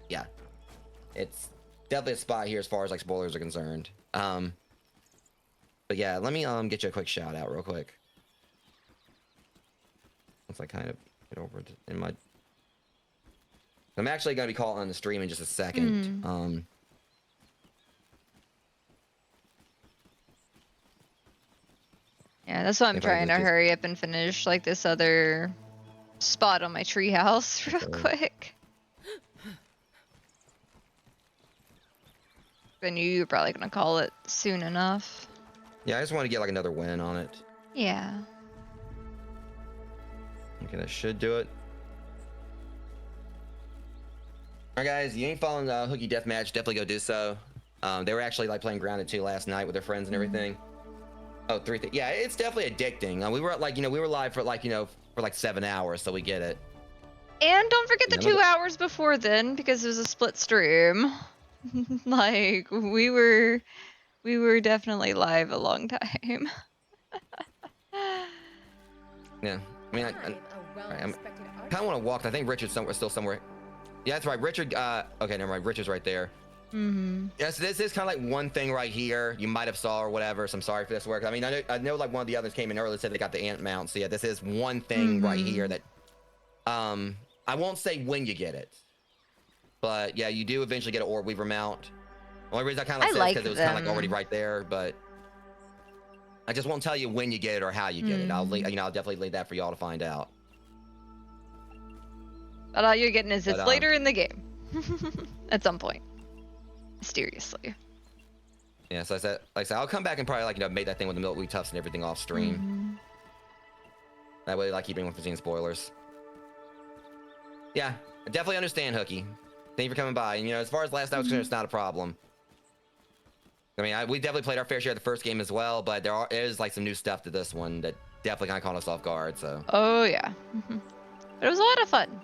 yeah, it's definitely a spot here as far as like spoilers are concerned. But yeah, let me get you a quick shout out real quick. Once I kind of get over it in my. I'm actually gonna be calling on the stream in just a second. Yeah, that's why I'm If I trying to just hurry up and finish like this other spot on my treehouse real Okay. quick. I knew you were probably gonna call it soon enough. Yeah, I just want to get like another win on it. Yeah. Okay, that should do it. Alright guys, you ain't following Hooky Deathmatch, definitely go do so. They were actually like playing Grounded 2 last night with their friends and everything. Oh, yeah, it's definitely addicting. We were like, we were live for like, for like 7 hours, so we get it. And don't forget the None of 2 hours before then, because it was a split stream. Like, we were definitely live a long time. Yeah, I mean, I I'm a well-respected kind of want to walk. I think Richard's still somewhere. Yeah, that's right. Richard, okay, never mind. Richard's right there. Yes, this is kind of like one thing right here you might have saw or whatever, so I'm sorry for this work. I mean, I know like one of the others came in earlier and said they got the ant mount, so yeah, this is one thing right here that, I won't say when you get it, but yeah, you do eventually get an orb weaver mount. The only reason I kind of said because it was kind of like already right there, but I just won't tell you when you get it or how you get it. I'll definitely leave that for y'all to find out. But all you're getting is it's But, later in the game. At some point. Mysteriously. Yeah, so like I said, I'll come back and probably like, make that thing with the milkweed tufts and everything off stream. That way, like, keeping with seeing spoilers. Yeah, I definitely understand, Hooky. Thank you for coming by. And, as far as last night was concerned, it's not a problem. I mean, we definitely played our fair share of the first game as well, but there is like some new stuff to this one that definitely kind of caught us off guard, so. Oh, yeah. But it was a lot of fun.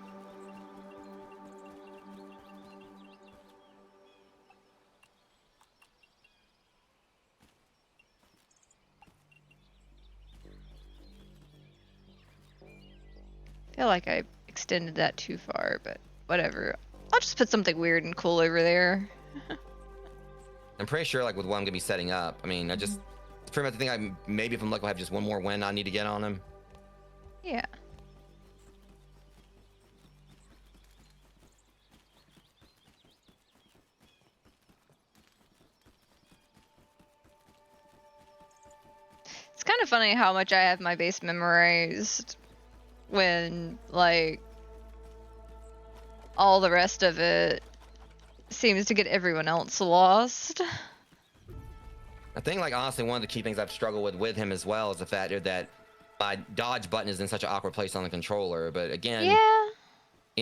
I feel like I extended that too far, but whatever. I'll just put something weird and cool over there. I'm pretty sure like with what I'm gonna be setting up, I mean, it's pretty much the thing. Maybe if I'm lucky, I'll have just one more win I need to get on him. Yeah. It's kind of funny how much I have my base memorized when, like, all the rest of it seems to get everyone else lost. I think, like, honestly, one of the key things I've struggled with him as well is the fact that my dodge button is in such an awkward place on the controller. But again, yeah.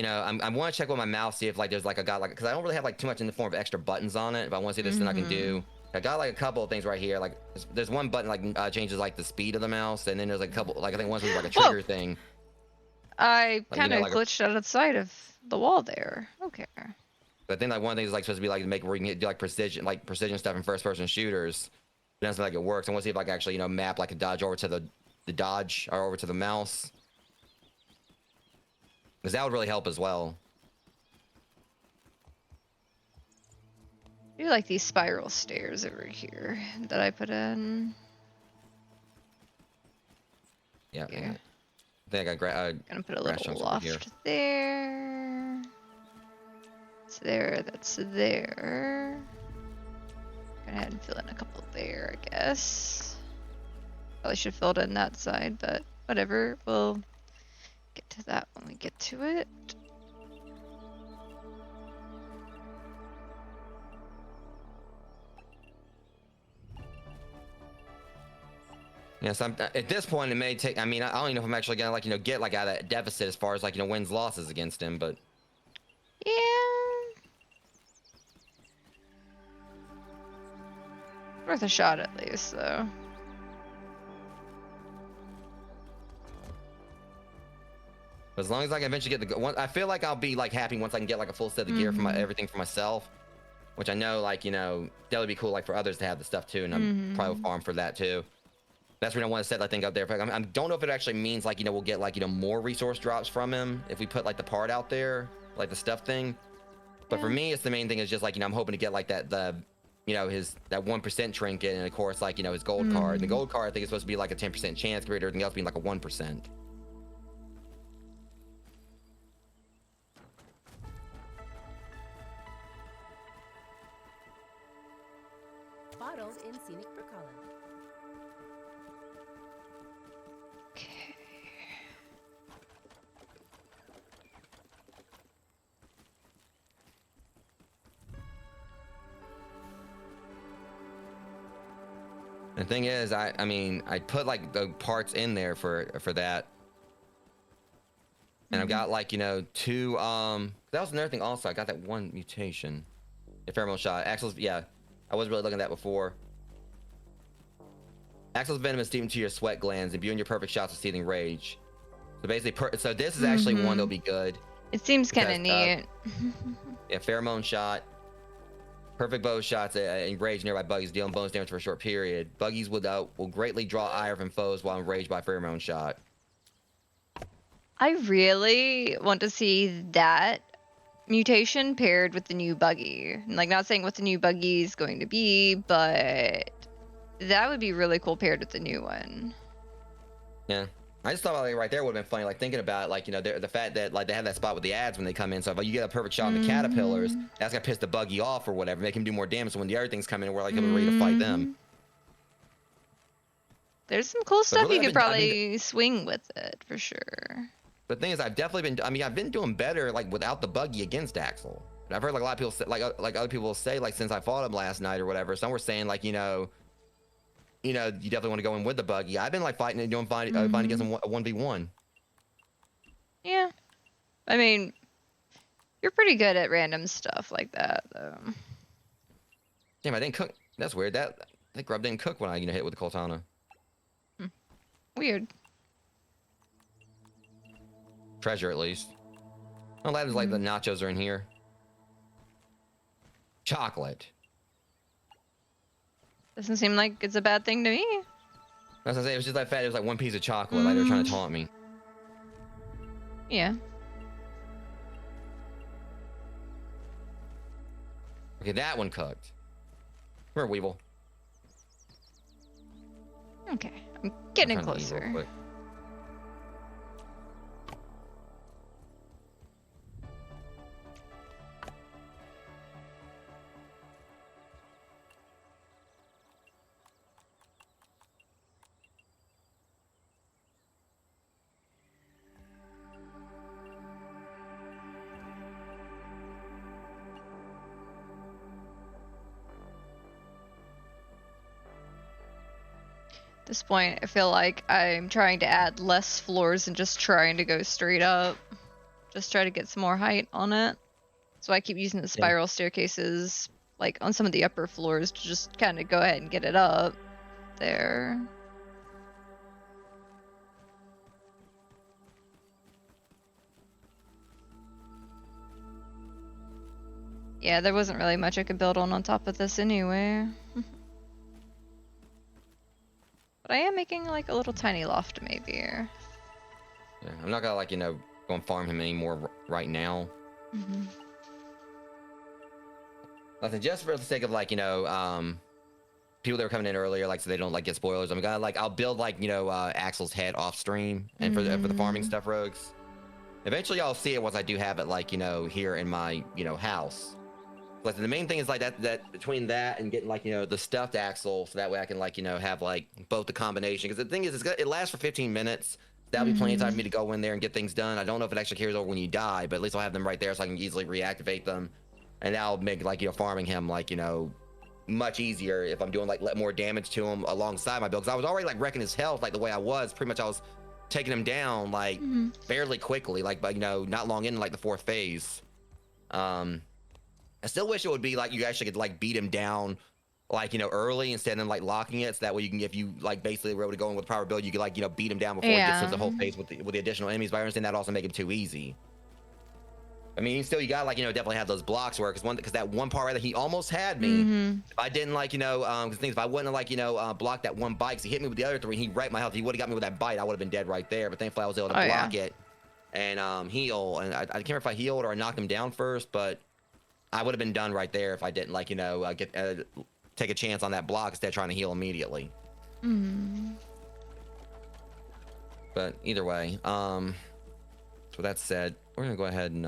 I want to check with my mouse, see if like there's like because I don't really have like too much in the form of extra buttons on it. If I want to see this, then I can do. I got like a couple of things right here. Like there's one button like changes like the speed of the mouse, and then there's like a couple like I think one's like a trigger thing. I Like, kind of like glitched out of the side of the wall there. Okay. But I think like one thing is like supposed to be like to make where you can do like precision stuff in first-person shooters. But it doesn't like it works. I want to see if I can actually map like a dodge over to the dodge or over to the mouse, because that would really help as well. I do like these spiral stairs over here that I put in. Yeah. Here. I think I got Gonna put a grass little chunks over here. loft there. It's there, that's there. Go ahead and fill in a couple there, I guess. Probably should fill it in that side, but whatever. We'll get to that when we get to it. Yeah, so at this point it may take. I mean, I don't even know if I'm actually gonna like get like out of that deficit as far as like wins losses against him, but Yeah. Worth a shot at least, though. as long as I can eventually get the one, I feel like I'll be like happy once I can get like a full set of gear for my everything for myself, which I know like that would be cool like for others to have the stuff too, and I'm probably farm for that too. That's when I want to set that thing up there. I don't know if it actually means like we'll get like more resource drops from him if we put like the part out there, like the stuff thing. But for me, it's the main thing is just like I'm hoping to get like that his that 1% trinket, and of course like his gold card. And the gold card I think is supposed to be like a 10% chance, compared to everything else being like a 1%. bottled in scenic brook hollow. Okay. The thing is, I mean, I put like the parts in there for that, and I've got like, you know, two. That was another thing. Also, I got that one mutation, the pheromone shot. Axel's, yeah, I was really looking at that before. Axel's venom is steeped into your sweat glands, imbuing your perfect shots with seething rage. So basically, so this is actually one that'll be good. It seems kind of neat. Yeah, pheromone shot. Perfect bow shots enrage nearby buggies, dealing bonus damage for a short period. Buggies will greatly draw ire from foes while enraged by pheromone shot. I really want to see that mutation paired with the new buggy. Like, not saying what the new buggy is going to be, but that would be really cool paired with the new one. Yeah. I just thought like right there would have been funny, like thinking about like, you know, the fact that like they have that spot with the ads when they come in. So if you get a perfect shot on the caterpillars, that's gonna piss the buggy off or whatever, make him do more damage. So when the other things come in, we're like ready to fight them. There's some cool stuff really, you could probably swing with it for sure. The thing is, I've definitely been. I mean, I've been doing better like without the buggy against Axel. And I've heard like a lot of people say, like other people will say, like since I fought him last night or whatever. Some were saying like, you know, you definitely want to go in with the buggy. I've been like fighting and doing fighting against him 1v1. Yeah, I mean, you're pretty good at random stuff like that, though. Damn, I didn't cook. That's weird. That grub didn't cook when I hit with the Coltana. Weird. Treasure at least. I'm glad there's like the nachos are in here. Chocolate. Doesn't seem like it's a bad thing to me. As I say, it was just that fact. It was like one piece of chocolate. Like they were trying to taunt me. Yeah. Okay, that one cooked. Come here, Weevil. Okay, I'm getting closer. At this point, I feel like I'm trying to add less floors and just trying to go straight up. Just try to get some more height on it. So I keep using the spiral staircases, like on some of the upper floors, to just kind of go ahead and get it up there. Yeah, there wasn't really much I could build on top of this anyway. But I am making like a little tiny loft maybe. Yeah, I'm not gonna like, you know, go and farm him anymore right now. Nothing, just for the sake of like, you know, people that were coming in earlier, like so they don't like get spoilers. I'm gonna like I'll build like, you know, Axel's head off stream and for the farming stuff, rogues. Eventually I'll see it once I do have it like, you know, here in my, you know, house. But the main thing is like that between that and getting like, you know, the stuffed Axel, so that way I can like, you know, have like both the combination. Because the thing is, it lasts for 15 minutes. That'll be plenty of time for me to go in there and get things done. I don't know if it actually carries over when you die, but at least I'll have them right there so I can easily reactivate them. And that'll make like, you know, farming him like, you know, much easier if I'm doing like more damage to him alongside my build. Because I was already like wrecking his health like the way I was. Pretty much I was taking him down like fairly quickly, like, but you know, not long into like the 4th phase. I still wish it would be like you actually could like beat him down like, you know, early instead of like locking it, so that way you can, if you like basically were able to go in with power build, you could like, you know, beat him down before he gets to the whole phase with the additional enemies. But I understand that also make it too easy. I mean, still you gotta like, you know, definitely have those blocks where because that one part right that he almost had me. If I didn't like, you know, because things if I wouldn't have like, you know, blocked that one bite, because he hit me with the other 3, he wrecked my health. He would have got me with that bite, I would have been dead right there. But thankfully I was able to block it and heal. And I can't remember if I healed or I knocked him down first, but I would have been done right there if I didn't like, you know, take a chance on that block instead of trying to heal immediately. But either way, so that said, we're gonna go ahead and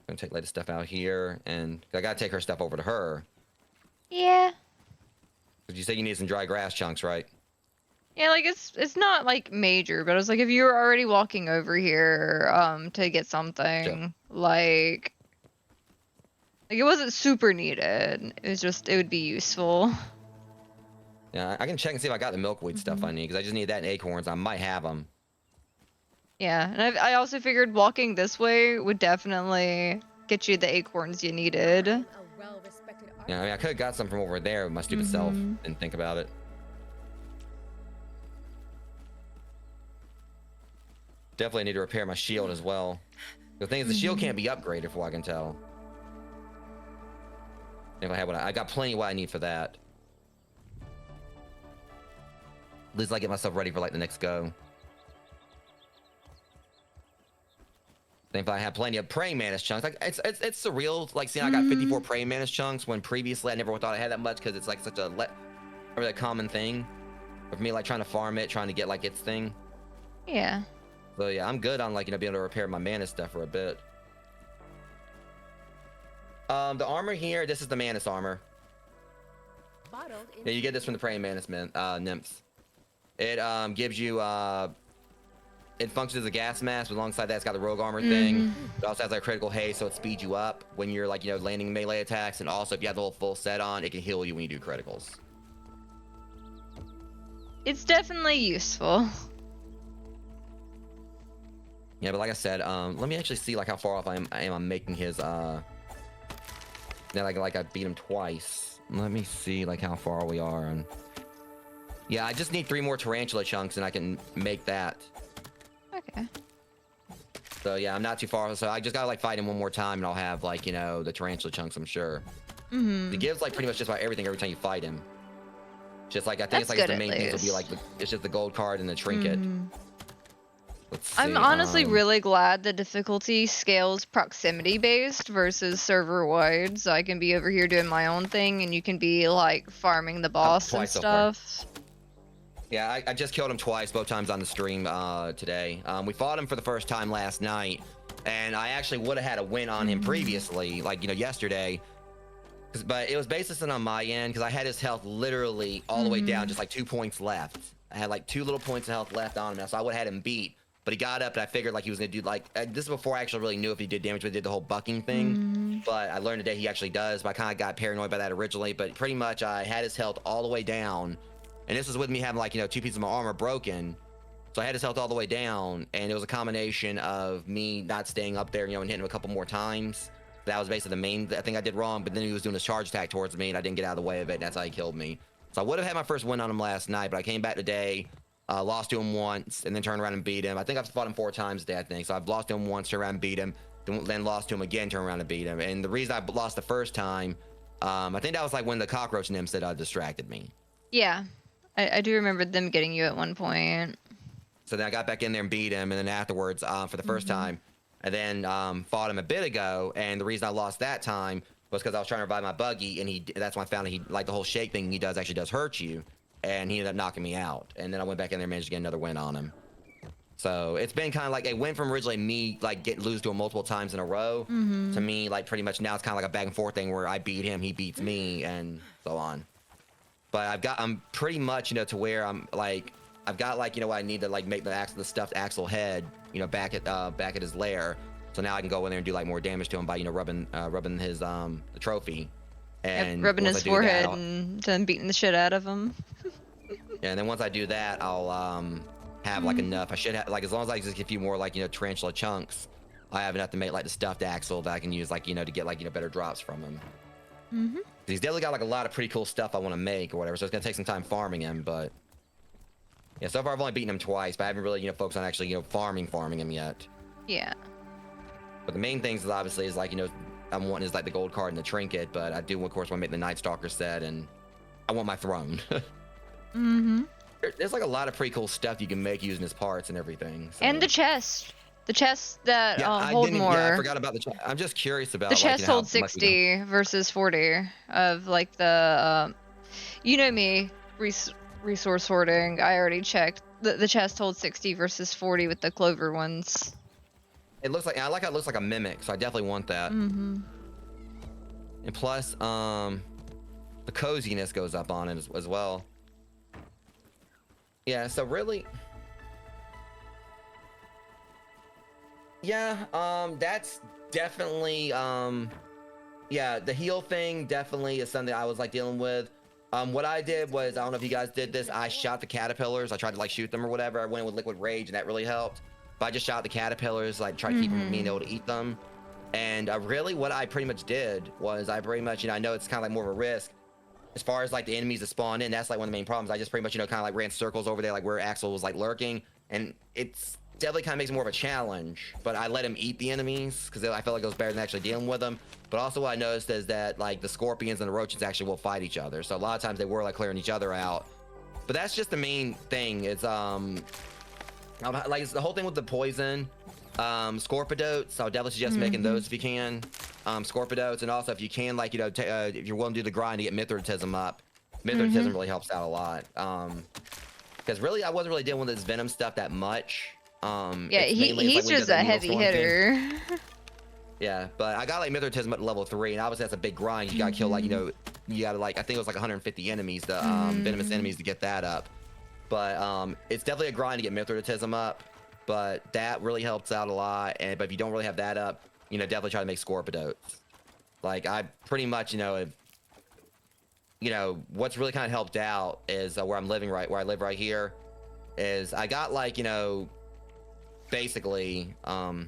gonna take Lady stuff out here, and I gotta take her stuff over to her. Yeah. Because you said you need some dry grass chunks, right? Yeah, like it's not like major, but I was like, if you were already walking over here to get Sure. something, like it wasn't super needed. It was just it would be useful. Yeah, I can check and see if I got the milkweed stuff I Mhm. need, because I just need that and acorns. I might have them. Yeah, and I also figured walking this way would definitely get you the acorns you needed. I'm a well-respected Yeah, I mean, I could have got some from over there with my stupid self. Mhm. Didn't think about it. Definitely need to repair my shield as well. The thing is, the shield can't be upgraded, from what I can tell. If I had what I got plenty of what I need for that. At least I get myself ready for like the next go. Then if I have plenty of praying mantis chunks, like it's surreal, like seeing I got 54 praying mantis chunks when previously I never thought I had that much, because it's like such a really common thing. For me, like trying to farm it, trying to get like its thing. Yeah. So yeah, I'm good on like, you know, being able to repair my mantis stuff for a bit. The armor here, this is the mantis armor. bottled in Yeah, you get this from the praying mantis nymphs. It gives you it functions as a gas mask, but alongside that it's got the rogue armor thing. It also has like critical haste, so it speeds you up when you're like, you know, landing melee attacks, and also if you have the whole full set on, it can heal you when you do criticals. It's definitely useful. Yeah, but like I said, let me actually see like how far off I am on making his then I beat him twice. Let me see like how far we are on. Yeah, I just need 3 more tarantula chunks and I can make that. Okay. So yeah, I'm not too far. So I just gotta like fight him one more time and I'll have like, you know, the tarantula chunks, I'm sure. He gives like pretty much just about everything every time you fight him. Just like I think That's it's like good the main at things will be like least. it's just the gold card and the trinket. Let's see. I'm honestly really glad the difficulty scales proximity based versus server wide, so I can be over here doing my own thing and you can be like farming the boss and twice so far. stuff. Yeah, I just killed him twice, both times on the stream today. We fought him for the first time last night, and I actually would have had a win on him previously, like, you know, yesterday. But it was basically on my end, because I had his health literally all the way down, just like 2 points left. I had like 2 little points of health left on him, so I would have had him beat. But he got up, and I figured like he was gonna do like this is before I actually really knew if he did damage, but he did the whole bucking thing. But I learned today he actually does. But I kind of got paranoid by that originally. But pretty much I had his health all the way down. And this was with me having like, you know, 2 pieces of my armor broken. So I had his health all the way down, and it was a combination of me not staying up there, you know, and hitting him a couple more times. That was basically the main thing I did wrong, but then he was doing a charge attack towards me, and I didn't get out of the way of it, and that's how he killed me. So I would have had my first win on him last night, but I came back today, lost to him once, and then turned around and beat him. I think I've fought him 4 times today, I think. So I've lost to him once, turned around and beat him, then lost to him again, turned around and beat him. And the reason I lost the first time, I think that was like when the cockroach nymphs had distracted me. Yeah. I do remember them getting you at one point. So then I got back in there and beat him, and then afterwards, for the first time, I then fought him a bit ago, and the reason I lost that time was because I was trying to revive my buggy, and that's when I found he like the whole shake thing he does actually does hurt you, and he ended up knocking me out. And then I went back in there and managed to get another win on him. So it's been kind of like it went from originally me like lose to him multiple times in a row to me like pretty much now it's kind of like a back and forth thing where I beat him, he beats me, and so on. But I'm pretty much, you know, to where I'm like, I've got like, you know, what I need to like make the stuffed Axel head, you know, back at his lair. So now I can go in there and do like more damage to him by, you know, rubbing his the trophy, and rubbing once his I do that, forehead and then beating the shit out of him. yeah, and then once I do that, I'll have like enough. I should have like, as long as I just get a few more like, you know, tarantula chunks, I have enough to make like the stuffed Axel that I can use like, you know, to get like, you know, better drops from him. He's definitely got like a lot of pretty cool stuff I want to make or whatever, so it's gonna take some time farming him. But yeah, so far I've only beaten him twice, but I haven't really, you know, focused on actually, you know, farming him yet. Yeah. But the main things is obviously is like, you know, I'm wanting is like the gold card and the trinket, but I do of course want to make the Night Stalker set, and I want my throne. There's like a lot of pretty cool stuff you can make using his parts and everything. So. And the chest. The chests that hold more. Yeah, I forgot about the chest. I'm just curious about the like, chest you know, holds 60 versus 40 of like the you know me, resource hoarding. I already checked. The chest holds 60 versus 40 with the clover ones. It looks like, I like how it looks like a mimic, so I definitely want that. And plus, the coziness goes up on it as well. Yeah, so really, yeah, that's definitely, yeah, the heal thing definitely is something I was like dealing with. What I did was, I don't know if you guys did this, I shot the caterpillars. I tried to like shoot them or whatever. I went in with liquid rage and that really helped. But I just shot the caterpillars, like try to keep them from being able to eat them. And really what I pretty much did was I pretty much, I know it's kind of like more of a risk as far as like the enemies that spawn in. That's like one of the main problems. I just pretty much, kind of like ran circles over there, like where Axel was like lurking. And it's definitely kind of makes it more of a challenge, but I let him eat the enemies because I felt like it was better than actually dealing with them. But also what I noticed is that like the scorpions and the roaches actually will fight each other. So a lot of times they were like clearing each other out. But that's just the main thing. It's like it's the whole thing with the poison. Scorpidotes, I would definitely suggest making those if you can. Scorpidotes, and also if you can, like, if you're willing to do the grind to get Mithratism up. Mithratism really helps out a lot. Because really I wasn't really dealing with this venom stuff that much. Yeah, he's like just a heavy hitter. Yeah, but I got like Mithratism at level 3, and obviously that's a big grind. You gotta kill like, you gotta like, I think it was like 150 enemies, the venomous enemies to get that up. But it's definitely a grind to get Mithratism up, but that really helps out a lot. But if you don't really have that up, definitely try to make Scorpidotes. Like I pretty much, what's really kind of helped out is where I live right here, is I got like, basically, I'll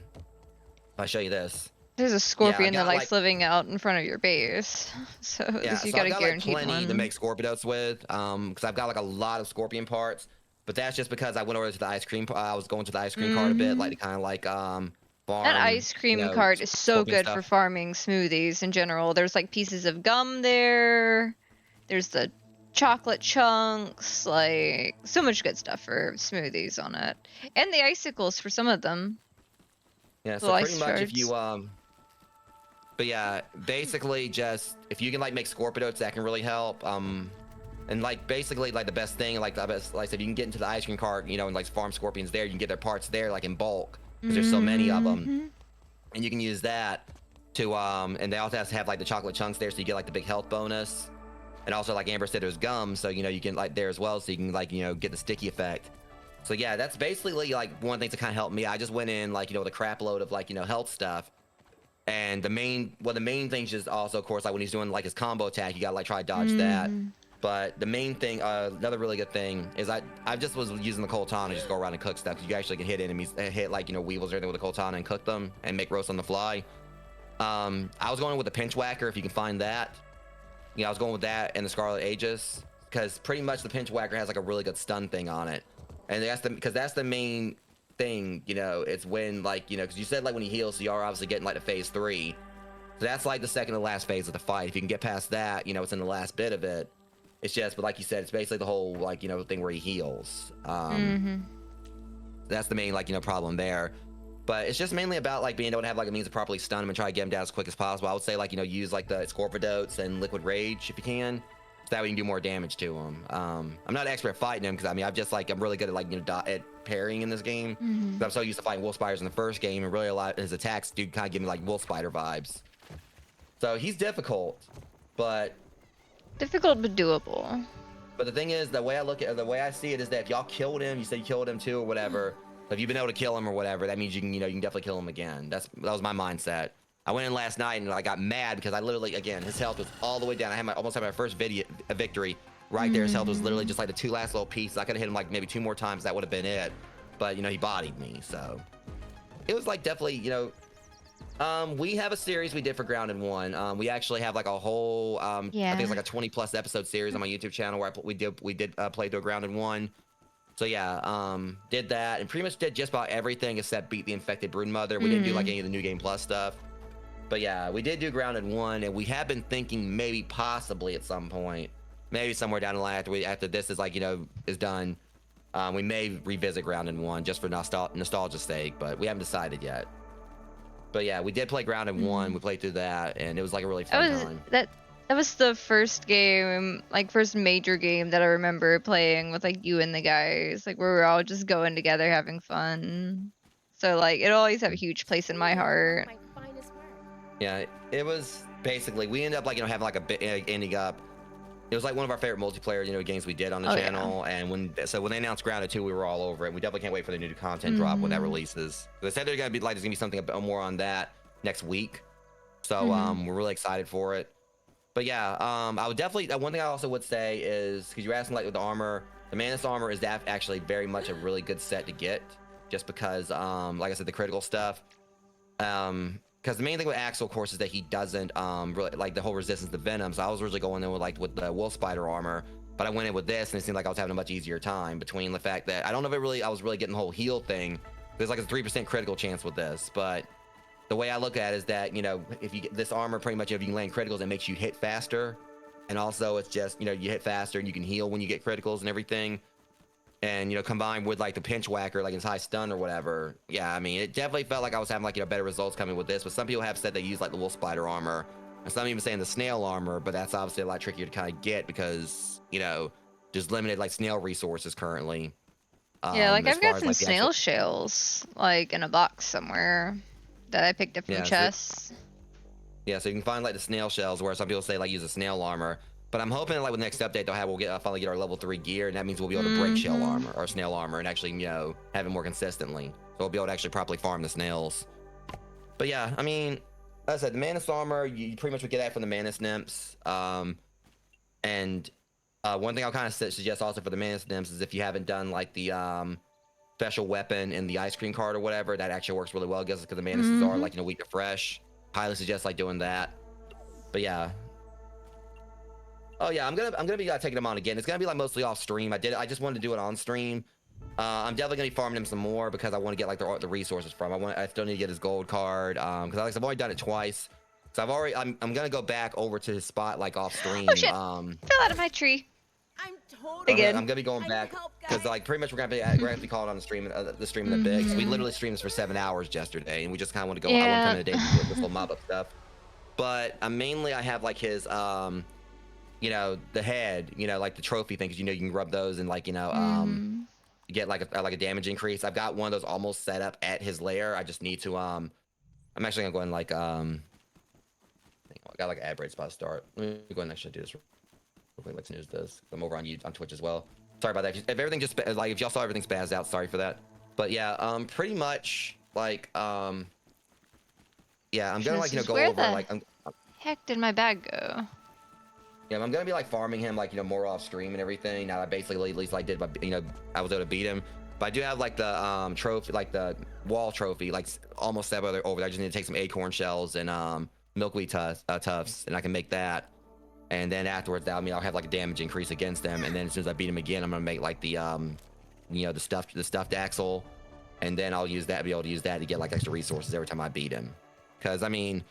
show you this. There's a scorpion that likes living out in front of your base, so yeah, you got a guaranteed like plenty one. to make Scorpidotes with, because I've got like a lot of scorpion parts, but that's just because I went over to the ice cream. I was going to the ice cream cart a bit, like to kind of like farm. That ice cream cart is so good for farming smoothies in general. There's like pieces of gum there. There's the chocolate chunks, like so much good stuff for smoothies on it, and the icicles for some of them. Yeah, so pretty much if you but yeah, basically just if you can like make Scorpidotes, that can really help. And like basically like the best thing, like I said, you can get into the ice cream cart, and like farm scorpions there. You can get their parts there, like in bulk, because there's so many of them, and you can use that to and they also have to have like the chocolate chunks there, so you get like the big health bonus. And also, like Amber said, there's gum, so you can like there as well, so you can like get the sticky effect. So yeah, that's basically like one thing to kind of help me. I just went in like with a crap load of like health stuff, and the main things is also, of course, like when he's doing like his combo attack, you gotta like try to dodge that. But the main thing, another really good thing is I just was using the Coltana to just go around and cook stuff, because you actually can hit enemies, hit like weevils or anything with the Coltana and cook them and make roast on the fly. I was going with the pinch whacker if you can find that. I was going with that and the Scarlet Aegis, because pretty much the pinch whacker has like a really good stun thing on it, and that's the main thing. It's when like because you said like when he heals, so you are obviously getting like to phase 3, so that's like the second to last phase of the fight. If you can get past that, it's in the last bit of it. It's just, but like you said, it's basically the whole like thing where he heals. That's the main like problem there. But it's just mainly about like being able to have like a means to properly stun him and try to get him down as quick as possible. I would say like use like the Scorpidotes and Liquid Rage if you can, so that way you can do more damage to him. I'm not an expert at fighting him, because I'm really good at like at parrying in this game. I'm so used to fighting wolf spiders in the first game, and really a lot of his attacks do kind of give me like wolf spider vibes. So he's difficult, but doable. But the thing is, the way I see it is that if y'all killed him, you said you killed him too or whatever. If you've been able to kill him or whatever, that means you can definitely kill him again. That was my mindset. I went in last night and I got mad because I literally, again, his health was all the way down. I almost had my first victory right there. His health was literally just like the 2 last little pieces. I could have hit him like maybe 2 more times. That would have been it. But he bodied me. So it was like definitely, we have a series we did for Grounded 1. We actually have like a whole, I think it's like a 20+ episode series on my YouTube channel where we did play through Grounded 1. So yeah, did that and pretty much did just about everything except beat the infected broodmother. We didn't do like any of the new game plus stuff. But yeah, we did do Grounded 1, and we have been thinking maybe possibly at some point, maybe somewhere down the line after this is like is done, we may revisit Grounded 1 just for nostalgia's sake, but we haven't decided yet. But yeah, we did play Grounded 1. We played through that, and it was like a really fun time. That was the first game, like first major game that I remember playing with like you and the guys, like where we were all just going together having fun. So like it'll always have a huge place in my heart. Yeah, it was basically, we ended up like having like ending up It was like one of our favorite multiplayer, games we did on the Oh, channel. And when they announced Grounded 2, we were all over it. We definitely can't wait for the new content drop when that releases. They said there's gonna be something a bit more on that next week. So we're really excited for it. But yeah, I would definitely. One thing I also would say is, because you're asking like with the armor, the Manus armor is actually very much a really good set to get, just because like I said, the critical stuff. Because the main thing with Axel, of course, is that he doesn't really like the whole resistance to venom. So I was originally going in with the wolf spider armor, but I went in with this, and it seemed like I was having a much easier time, between the fact that I don't know if I was really getting the whole heal thing. There's like a 3% critical chance with this, but the way I look at it is that, if you get this armor, pretty much if you can land criticals, it makes you hit faster, and also it's just, you hit faster and you can heal when you get criticals and everything. And combined with like the pinch whacker, like his high stun or whatever, yeah, I mean, it definitely felt like I was having like better results coming with this. But some people have said they use like the wolf spider armor, and some even saying the snail armor, but that's obviously a lot trickier to kind of get because there's limited like snail resources currently. Yeah, like As I've far got as some like the snail actual, shells like in a box somewhere that I picked up from yeah, chests. yeah, so you can find like the snail shells, where some people say like use a snail armor. But I'm hoping like with the next update we'll finally get our level 3 gear, and that means we'll be able to break shell armor or snail armor and actually have it more consistently. So we'll be able to actually properly farm the snails. But yeah, I mean, as I said, the Manus armor, you pretty much would get that from the Manus nymphs. And one thing I'll kind of suggest also for the Manus nymphs is if you haven't done like the special weapon in the ice cream cart or whatever, that actually works really well because the Manuses are like weak to fresh. Highly suggest like doing that. But yeah. Oh yeah, I'm gonna be taking them on again. It's gonna be like mostly off stream. I just wanted to do it on stream. I'm definitely gonna be farming him some more because I want to get like the resources from. I still need to get his gold card. Because I've already done it twice. So I'm gonna go back over to his spot like off stream. Oh shit! Fell out of my tree. I'm totally. Again. I'm gonna be going back because like pretty much we're gonna have to call it on the stream in a bit. Cause we literally streamed this for 7 hours yesterday, and we just kind of want to go. I want to come in a day to do this little mob up stuff. But mainly I have like his the head, like the trophy thing, because you can rub those and like get like a damage increase. I've got one of those almost set up at his lair. I just need to I'm actually gonna go and like I got like an ad break spot to start. Let me go and actually do this real quick. Let's snooze this. I'm over on Twitch as well. Sorry about that. If everything just like if y'all saw everything spaz out, sorry for that. But yeah, pretty much like yeah, I'm gonna like go over like heck did my bag go? Yeah, I'm gonna be like farming him like more off stream and everything. Now I basically at least like did, I was able to beat him. But I do have like the trophy, like the wall trophy, like almost set over there. I just need to take some acorn shells and milkweed tufts, and I can make that. And then afterwards, I'll have like a damage increase against them. And then as soon as I beat him again, I'm gonna make like the the stuffed axle, and then I'll use that, be able to use that to get like extra resources every time I beat him. Because I mean,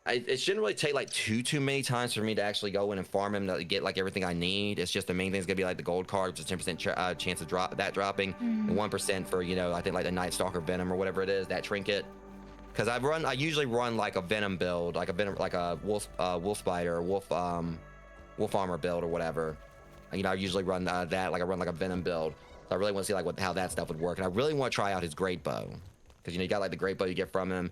it shouldn't really take like too many times for me to actually go in and farm him to get like everything I need. It's just the main thing is gonna be like the gold card, which is 10% chance of dropping, and 1% for I think like the Night Stalker Venom or whatever it is, that trinket. Because I usually run like a Venom build, like a wolf spider, wolf armor build or whatever. I usually run that, like I run like a Venom build. So I really want to see like how that stuff would work, and I really want to try out his great bow, because you got like the great bow you get from him.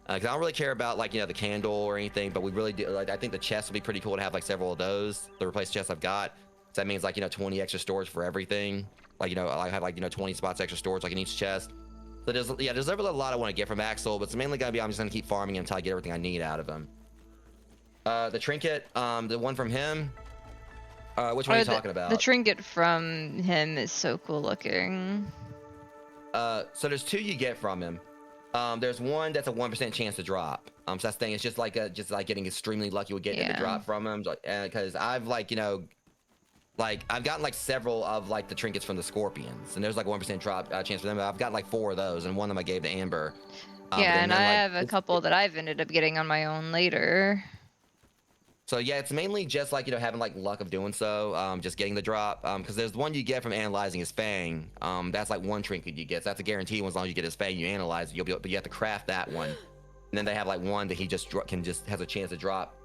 Because I don't really care about like the candle or anything, but we really do. Like, I think the chest would be pretty cool to have like several of those to replace chests I've got. So that means like 20 extra storage for everything. Like I have like 20 spots extra storage like in each chest. So there's a lot I want to get from Axel, but it's mainly gonna be I'm just gonna keep farming him until I get everything I need out of him. The trinket, the one from him. Which one are you talking about? The trinket from him is so cool looking. So there's 2 you get from him. There's one that's a 1% chance to drop. So that's the thing. It's just like getting extremely lucky with getting it to drop from him. Because I've I've gotten like several of like the trinkets from the scorpions, and there's like 1% drop chance for them. I've got like 4 of those, and one of them I gave to Amber. And I have a couple that I've ended up getting on my own later. So yeah, it's mainly just like having like luck of doing so, just getting the drop. Because there's one you get from analyzing his fang. That's like one trinket you get. So that's a guarantee. As long as you get his fang, you analyze it, but you have to craft that one. And then they have like one that he just has a chance to drop.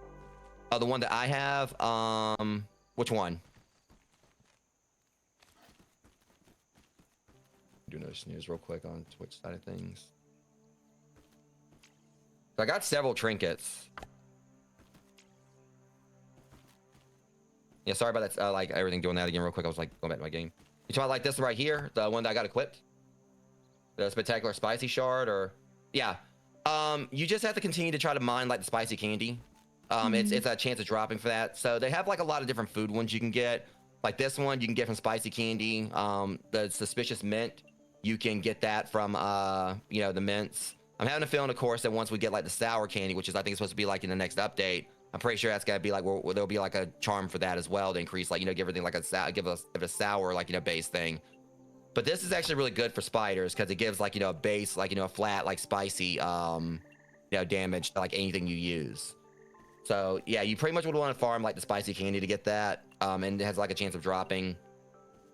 Oh, the one that I have. Which one? Do another snooze real quick on Twitch side of things. So I got several trinkets. Yeah, sorry about that. Like everything doing that again real quick. I was like going back to my game. You talking about like this one right here, the one that I got equipped, the spectacular spicy shard, or yeah. You just have to continue to try to mine like the spicy candy. It's a chance of dropping for that. So they have like a lot of different food ones you can get. Like this one you can get from spicy candy. The suspicious mint, you can get that from you know, the mints. I'm having a feeling, of course, that once we get like the sour candy, which is I think supposed to be like in the next update, I'm pretty sure that's gonna be like where there'll be like a charm for that as well to increase, like, you know, give everything like give us a sour, like, you know, base thing. But this is actually really good for spiders because it gives like, you know, a base, like, you know, a flat, like spicy, you know, damage to like anything you use. So yeah, you pretty much would want to farm like the spicy candy to get that, and it has like a chance of dropping,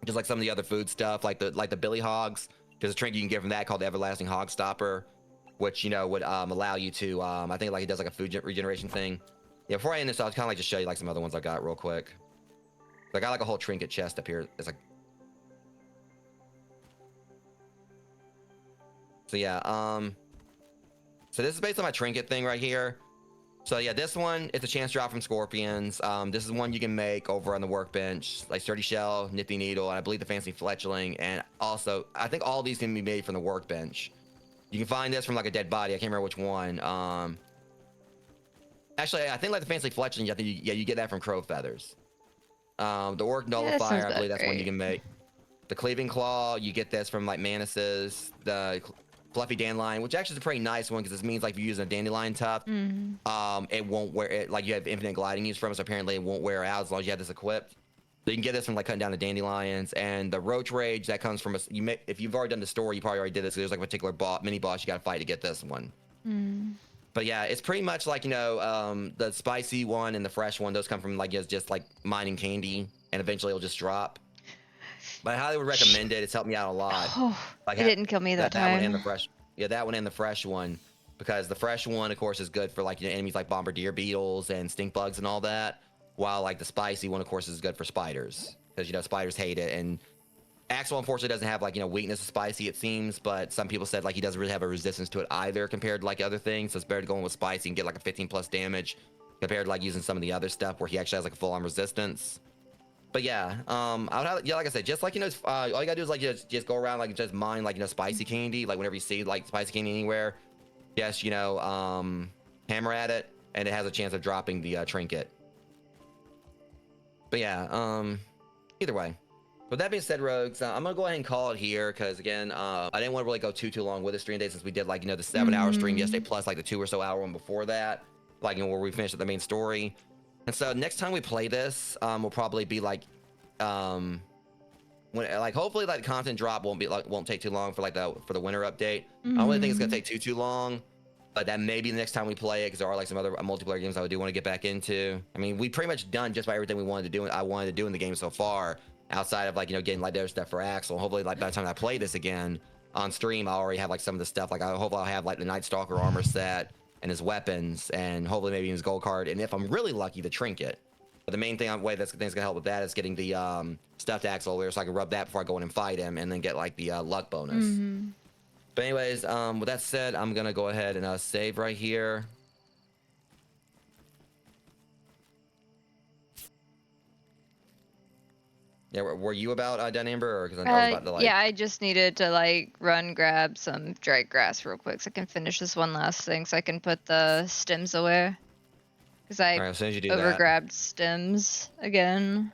just like some of the other food stuff, like the billy hogs. There's a trinket you can get from that called the everlasting hog stopper, which, you know, would allow you to, I think like it does like a food regeneration thing. Yeah, before I end this, I'll kind of like just show you like some other ones I got real quick. I got like a whole trinket chest up here. It's like, so yeah, so this is based on my trinket thing right here. So yeah, this one, it's a chance drop from scorpions. This is one you can make over on the workbench, like sturdy shell, nifty needle, and I believe the fancy fletchling. And also, I think all these can be made from the workbench. You can find this from like a dead body. I can't remember which one. Actually, I think like the fancy fletchling, I think you get that from crow feathers. The orc nullifier, I believe that's one you can make. The cleaving claw, you get this from like manises. The fluffy dandelion, which actually is a pretty nice one because this means like if you're using a dandelion tuft, it won't wear it, like you have infinite gliding use from it, so apparently it won't wear out as long as you have this equipped. So you can get this from like cutting down the dandelions. And the roach rage, that comes from if you've already done the story, you probably already did this. There's like a particular mini boss you got to fight to get this one. But yeah, it's pretty much like, you know, the spicy one and the fresh one, those come from like just like mining candy, and eventually it'll just drop. But I highly would recommend it. It's helped me out a lot. Oh, Like it didn't kill me that time. That one and the fresh, yeah, that one and the fresh one, because the fresh one, of course, is good for like, you know, enemies like bombardier beetles and stink bugs and all that. While like the spicy one, of course, is good for spiders because, you know, spiders hate it. And Axel unfortunately doesn't have like, you know, weakness to spicy, it seems, but some people said like he doesn't really have a resistance to it either compared to like other things. So it's better to go in with spicy and get like a 15 plus damage compared to like using some of the other stuff where he actually has like a full on resistance. But yeah, I would have, yeah, like I said, just like, you know, all you gotta do is like just go around, like just mine like, you know, spicy candy, like whenever you see like spicy candy anywhere, just, you know, hammer at it, and it has a chance of dropping the trinket. But yeah, either way. With that being said, rogues, I'm gonna go ahead and call it here because again, I didn't want to really go too long with the stream day since we did like, you know, the 7-hour stream yesterday plus like the 2 or so hour one before that, like, you know, where we finished the main story. And so next time we play this, will probably be like, when like hopefully like content drop won't take too long for like the winter update. I don't really think it's gonna take too long, but that may be the next time we play it because there are like some other multiplayer games I do want to get back into. I mean, we pretty much done just about everything we wanted to do. I wanted to do in the game so far, outside of like, you know, getting like their stuff for Axel. Hopefully like by the time I play this again on stream, I already have like some of the stuff. Like hopefully I'll have like the Night Stalker armor set and his weapons, and hopefully maybe his gold card, and if I'm really lucky, the trinket. But the main way that's gonna help with that is getting the stuffed Axel over, so I can rub that before I go in and fight him, and then get like the luck bonus. But anyways, with that said, I'm gonna go ahead and save right here. Yeah, were you about done, Amber? Or because I was about to like. Yeah, I just needed to like run grab some dried grass real quick so I can finish this one last thing so I can put the stems away. Because I as soon as you do overgrabbed stems again.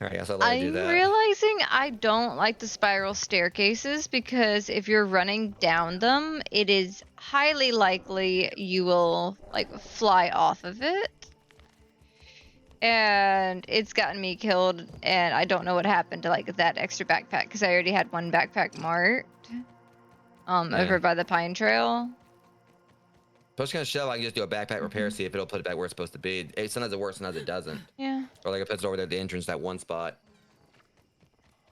Alright, so I'll let you do that. I'm realizing I don't like the spiral staircases because if you're running down them, it is highly likely you will like fly off of it. And it's gotten me killed, and I don't know what happened to like that extra backpack because I already had one backpack marked over by the pine trail. I was gonna show I can just do a backpack repair, see if it'll put it back where it's supposed to be. Sometimes it works, sometimes it doesn't. Yeah. Or like it puts it over there at the entrance, that one spot.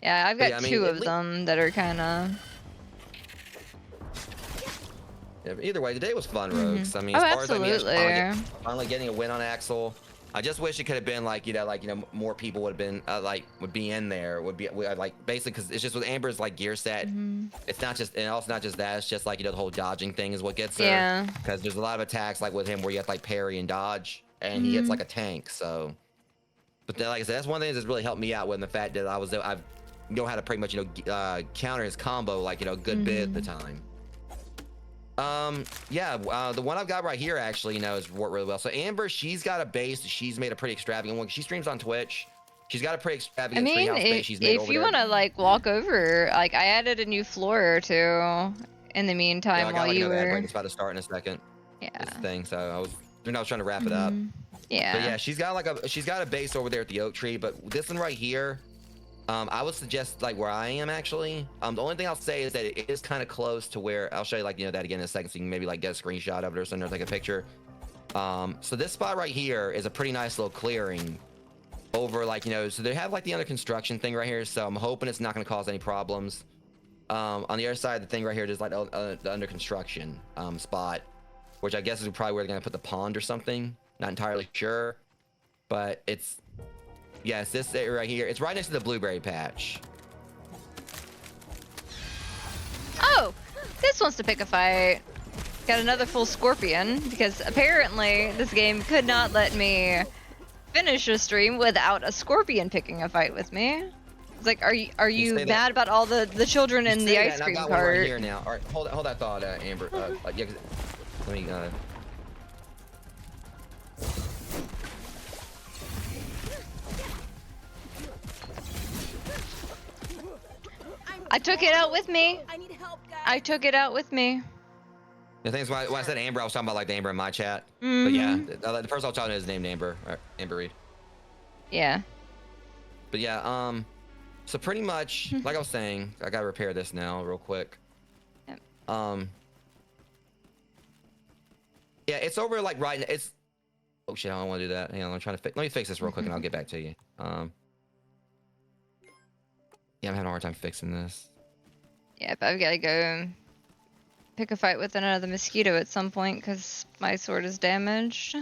Yeah, I've got two of them that are kind of. Yeah, either way, today was fun, Rogues. I mean, Oh, as far absolutely. as finally getting a win on Axel. I just wish it could have been like, more people would have been would be in there, like basically because it's just with Amber's like gear set. It's not just, and also not just that, it's just like, the whole dodging thing is what gets her. Yeah. Because there's a lot of attacks like with him where you have to like parry and dodge, and he hits like a tank. So But then, like I said, that's one of the things that's really helped me out with the fact that I've know how to pretty much counter his combo like a good bit at the time. Yeah, the one I've got right here actually has worked really well. So Amber, she's got a base. She's made a pretty extravagant one. She streams on Twitch. She's got a pretty extravagant treehouse base she's made if over you there. want to like walk over, like I added a new floor or two in the meantime Yeah, I got while like you another ad were. break that's about to start in a second. Yeah. This thing. So I was trying to wrap it up. Yeah. But yeah, she's got a base over there at the oak tree. But this one right here, I would suggest like where I am actually. The only thing I'll say is that it is kind of close to where I'll show you like that again in a second, so you can maybe like get a screenshot of it or something or take a picture. So this spot right here is a pretty nice little clearing over like so they have like the under construction thing right here. So I'm hoping it's not going to cause any problems. On the other side of the thing right here, there's like the under construction spot, which I guess is probably where they're going to put the pond or something. Not entirely sure, but it's this area right here. It's right next to the blueberry patch. Oh, this wants to pick a fight. Got another full scorpion because apparently this game could not let me finish a stream without a scorpion picking a fight with me. It's like, are you mad about all the children in the ice cream cart? One right here now. All right, hold that thought, Amber. Yeah, let me. I took it out with me. I need help, guys. I took it out with me. The thing is, when I said Amber, I was talking about like the Amber in my chat. Mm-hmm. But yeah, the person I was talking to is named Amber. Amber Reed. Yeah. But yeah, so pretty much, like I was saying, I gotta repair this now real quick. Yep. Yeah, it's over like right. It's. Oh shit! I don't want to do that. Hang on, I'm trying to let me fix this real quick, and I'll get back to you. Yeah, I'm having a hard time fixing this. Yeah, but I've got to go pick a fight with another mosquito at some point because my sword is damaged.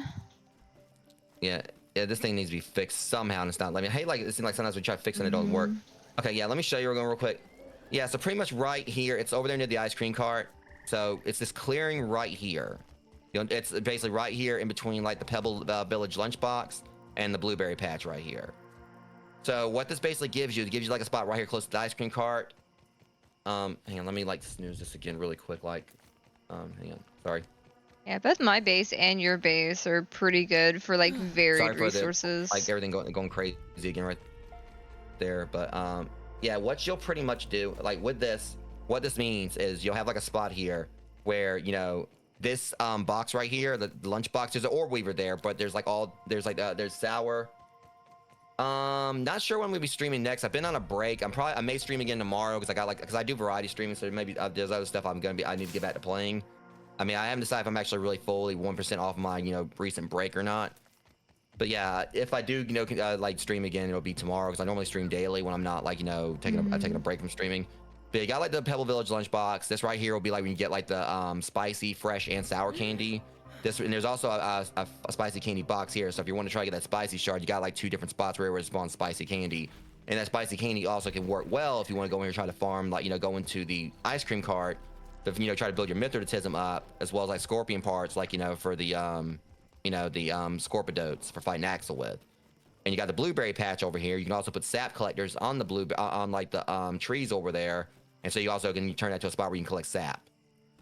Yeah, this thing needs to be fixed somehow, and it's not letting me. Hey, like it seems like sometimes we try fixing it, doesn't work. Okay, yeah, let me show you. We're going real quick. Yeah, so pretty much right here, it's over there near the ice cream cart. So it's this clearing right here. It's basically right here in between like the Pebble Village lunchbox and the blueberry patch right here. So what this basically gives you, it gives you like a spot right here close to the ice cream cart. Hang on, let me like snooze this again really quick. Like, hang on, sorry. Yeah, both my base and your base are pretty good for like varied resources. Like everything going crazy again right there. But yeah, what you'll pretty much do, like with this, what this means is you'll have like a spot here where this box right here, the lunch box. There's an orb weaver there, but there's there's sour. Not sure when we'll be streaming next. I've been on a break. I may stream again tomorrow because I do variety streaming, so maybe there's other stuff I need to get back to playing. I mean, I haven't decided if I'm actually really fully 1% off my recent break or not. But yeah, if I do like stream again, it'll be tomorrow because I normally stream daily when I'm not like taking a break from streaming. But you got like the Pebble Village lunchbox. This right here will be like when you get like the spicy, fresh, and sour candy. And there's also a spicy candy box here. So if you want to try to get that spicy shard, you got like 2 different spots where it spawns spicy candy. And that spicy candy also can work well if you want to go in here and try to farm, like go into the ice cream cart, to try to build your Mithridatism up, as well as like scorpion parts, like for the scorpidotes for fighting Axel with. And you got the blueberry patch over here. You can also put sap collectors on the on like the trees over there, and so you also can turn that to a spot where you can collect sap.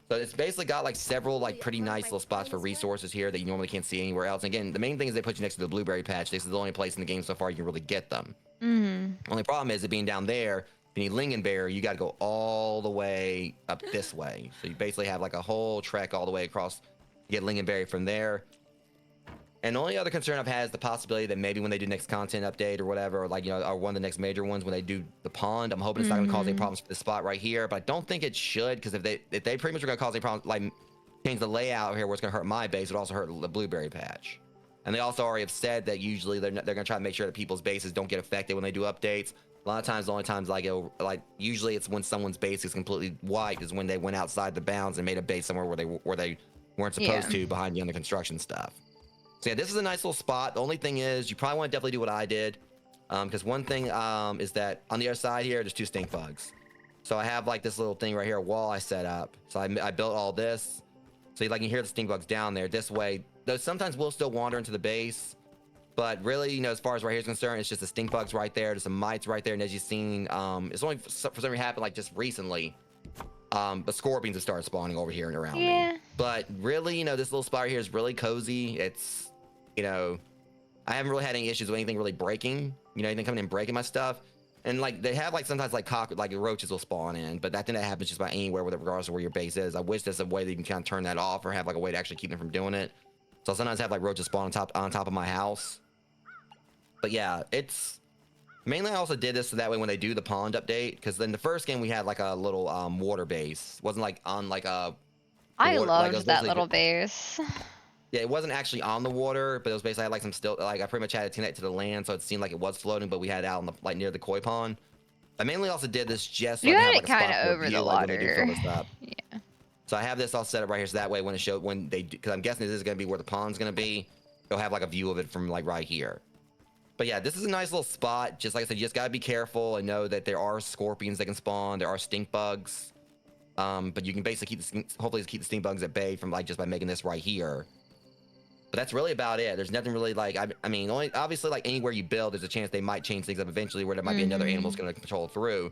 So it's basically got like several like pretty nice little spots for resources here that you normally can't see anywhere else. And again, the main thing is they put you next to the blueberry patch. This is the only place in the game so far you can really get them. Only problem is it being down there. If you need lingonberry, you got to go all the way up this way. So you basically have like a whole trek all the way across to get lingonberry from there. And the only other concern I've had is the possibility that maybe when they do next content update or whatever, or like, or one of the next major ones, when they do the pond, I'm hoping it's not going to cause any problems for this spot right here, but I don't think it should, because if they pretty much are going to cause any problems, like change the layout here where it's going to hurt my base, it would also hurt the blueberry patch. And they also already have said that usually they're going to try to make sure that people's bases don't get affected when they do updates. A lot of times, the only times usually it's when someone's base is completely wiped is when they went outside the bounds and made a base somewhere where they weren't supposed to behind the under construction stuff. So yeah, this is a nice little spot. The only thing is you probably want to definitely do what I did. Because one thing is that on the other side here, there's 2 stink bugs. So I have like this little thing right here, a wall I set up. So I built all this. So you hear the stink bugs down there. This way, those sometimes will still wander into the base. But really, you know, as far as right here is concerned, it's just the stink bugs right there. There's some mites right there, and as you've seen, it's only for some reason happened like just recently. But scorpions have started spawning over here and around me. Yeah. But really, you know, this little spot right here is really cozy. It's, you know, I haven't really had any issues with anything really breaking. You know, anything coming in breaking my stuff. And like they have like sometimes like roaches will spawn in, but that thing that happens just about anywhere, regardless of where your base is. I wish there's a way that you can kind of turn that off or have like a way to actually keep them from doing it. So I sometimes have like roaches spawn on top of my house. But yeah, it's mainly I also did this so that way when they do the pond update, because then the first game we had like a little water base. It wasn't like on like a I water, loved it was that basically little base. yeah, it wasn't actually on the water, but it was basically I had like some still like I pretty much had it connected to the land, so it seemed like it was floating, but we had it out on the like near the koi pond. I mainly also did this just so You I can had have it like a spot kind of for over view, the like when they do water. fill this up. Yeah. So I have this all set up right here, so that way when it showed when they, because I'm guessing this is gonna be where the pond's gonna be, you'll have like a view of it from like right here. But yeah, this is a nice little spot. Just like I said, you just gotta be careful and know that there are scorpions that can spawn. There are stink bugs, but you can basically hopefully keep the stink bugs at bay from like just by making this right here. But that's really about it. There's nothing really like I mean, only obviously like anywhere you build, there's a chance they might change things up eventually, where there might be another animal's gonna control through.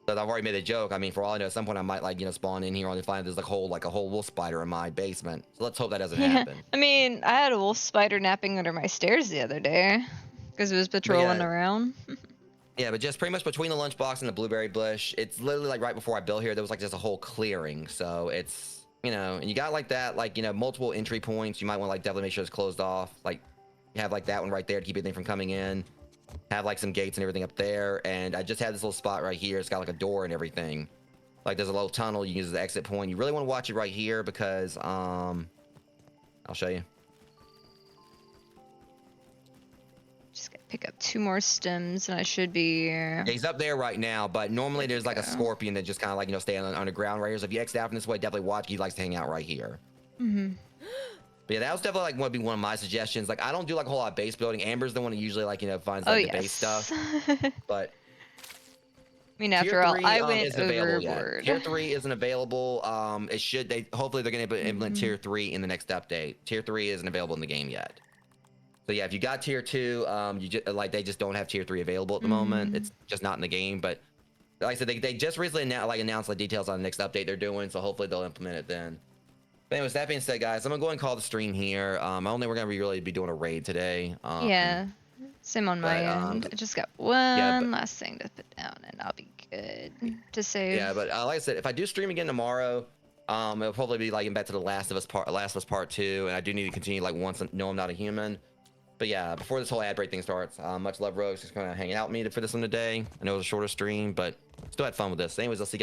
But I've already made a joke. I mean, for all I know, at some point I might like, you know, spawn in here only find there's like a whole wolf spider in my basement. So let's hope that doesn't Yeah. happen. I mean, I had a wolf spider napping under my stairs the other day because it was patrolling around. Yeah, but just pretty much between the lunchbox and the blueberry bush, it's literally like right before I built here, there was like just a whole clearing. So it's, you know, and you got like that, like, you know, multiple entry points. You might want to like definitely make sure it's closed off. Like you have like that one right there to keep anything from coming in. Have like some gates and everything up there, and I just had this little spot right here. It's got like a door and everything. Like there's a little tunnel you can use as the exit point. You really want to watch it right here because I'll show you. Just gotta pick up 2 more stems, and I should be. Yeah, he's up there right now, but normally there's like a scorpion that just kind of like, you know, stay on the underground right here. So if you exit out from this way, definitely watch. He likes to hang out right here. Mm-hmm. But yeah, that was definitely like would be one of my suggestions. Like I don't do like a whole lot of base building. Amber's the one that usually like, you know, finds like the base stuff. But I mean, after all, I went isn't available overboard. yet. Tier 3 isn't available. It should. They hopefully they're going to implement Tier 3 in the next update. Tier 3 isn't available in the game yet. So yeah, if you got Tier 2, you just like they just don't have Tier 3 available at the moment. It's just not in the game. But like I said, they just recently announced like details on the next update they're doing. So hopefully they'll implement it then. But anyways, that being said, guys, I'm gonna go ahead and call the stream here. I don't think we're gonna really be doing a raid today. Yeah, same on my end. I just got one last thing to put down, and I'll be good to save. Yeah, but like I said, if I do stream again tomorrow, it'll probably be like back to the Last of Us Part 2, and I do need to continue like once. No, I'm not a human. But yeah, before this whole ad break thing starts, much love, Rose. Just kind of hanging out with me for this one today. I know it was a shorter stream, but still had fun with this. Anyways, I'll see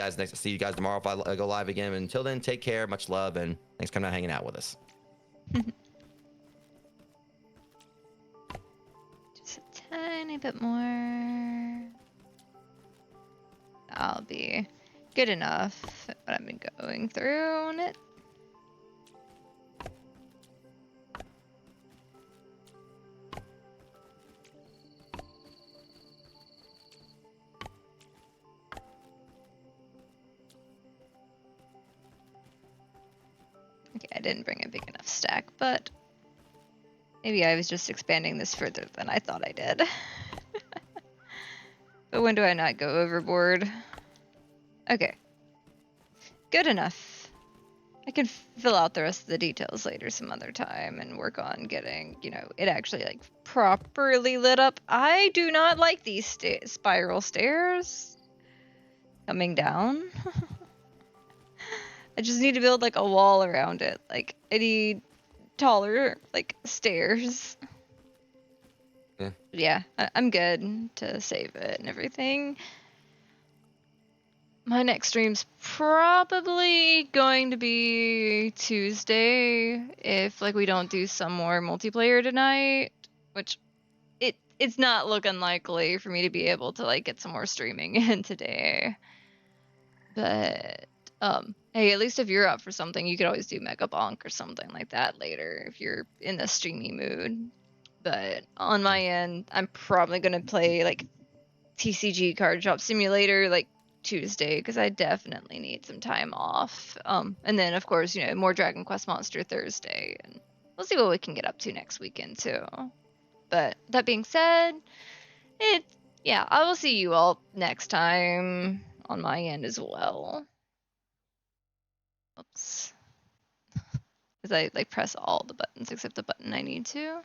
you guys tomorrow if I go live again. And until then, take care, much love, and thanks for coming out hanging out with us. Just a tiny bit more. I'll be good enough. What I've been going through on it. Okay, I didn't bring a big enough stack, but maybe I was just expanding this further than I thought I did. But when do I not go overboard? Okay. Good enough. I can fill out the rest of the details later some other time and work on getting, you know, it actually like properly lit up. I do not like these spiral stairs coming down. I just need to build like a wall around it. Like I need taller like stairs. Yeah, I'm good to save it and everything. My next stream's probably going to be Tuesday if like we don't do some more multiplayer tonight, which it's not looking likely for me to be able to like get some more streaming in today. But hey, at least if you're up for something, you could always do Mega Bonk or something like that later if you're in the streamy mood. But on my end, I'm probably gonna play like TCG Card Shop Simulator like Tuesday because I definitely need some time off. And then of course, you know, more Dragon Quest Monster Thursday, and we'll see what we can get up to next weekend too. But that being said, yeah, I will see you all next time on my end as well. Oops. As I like press all the buttons except the button I need to.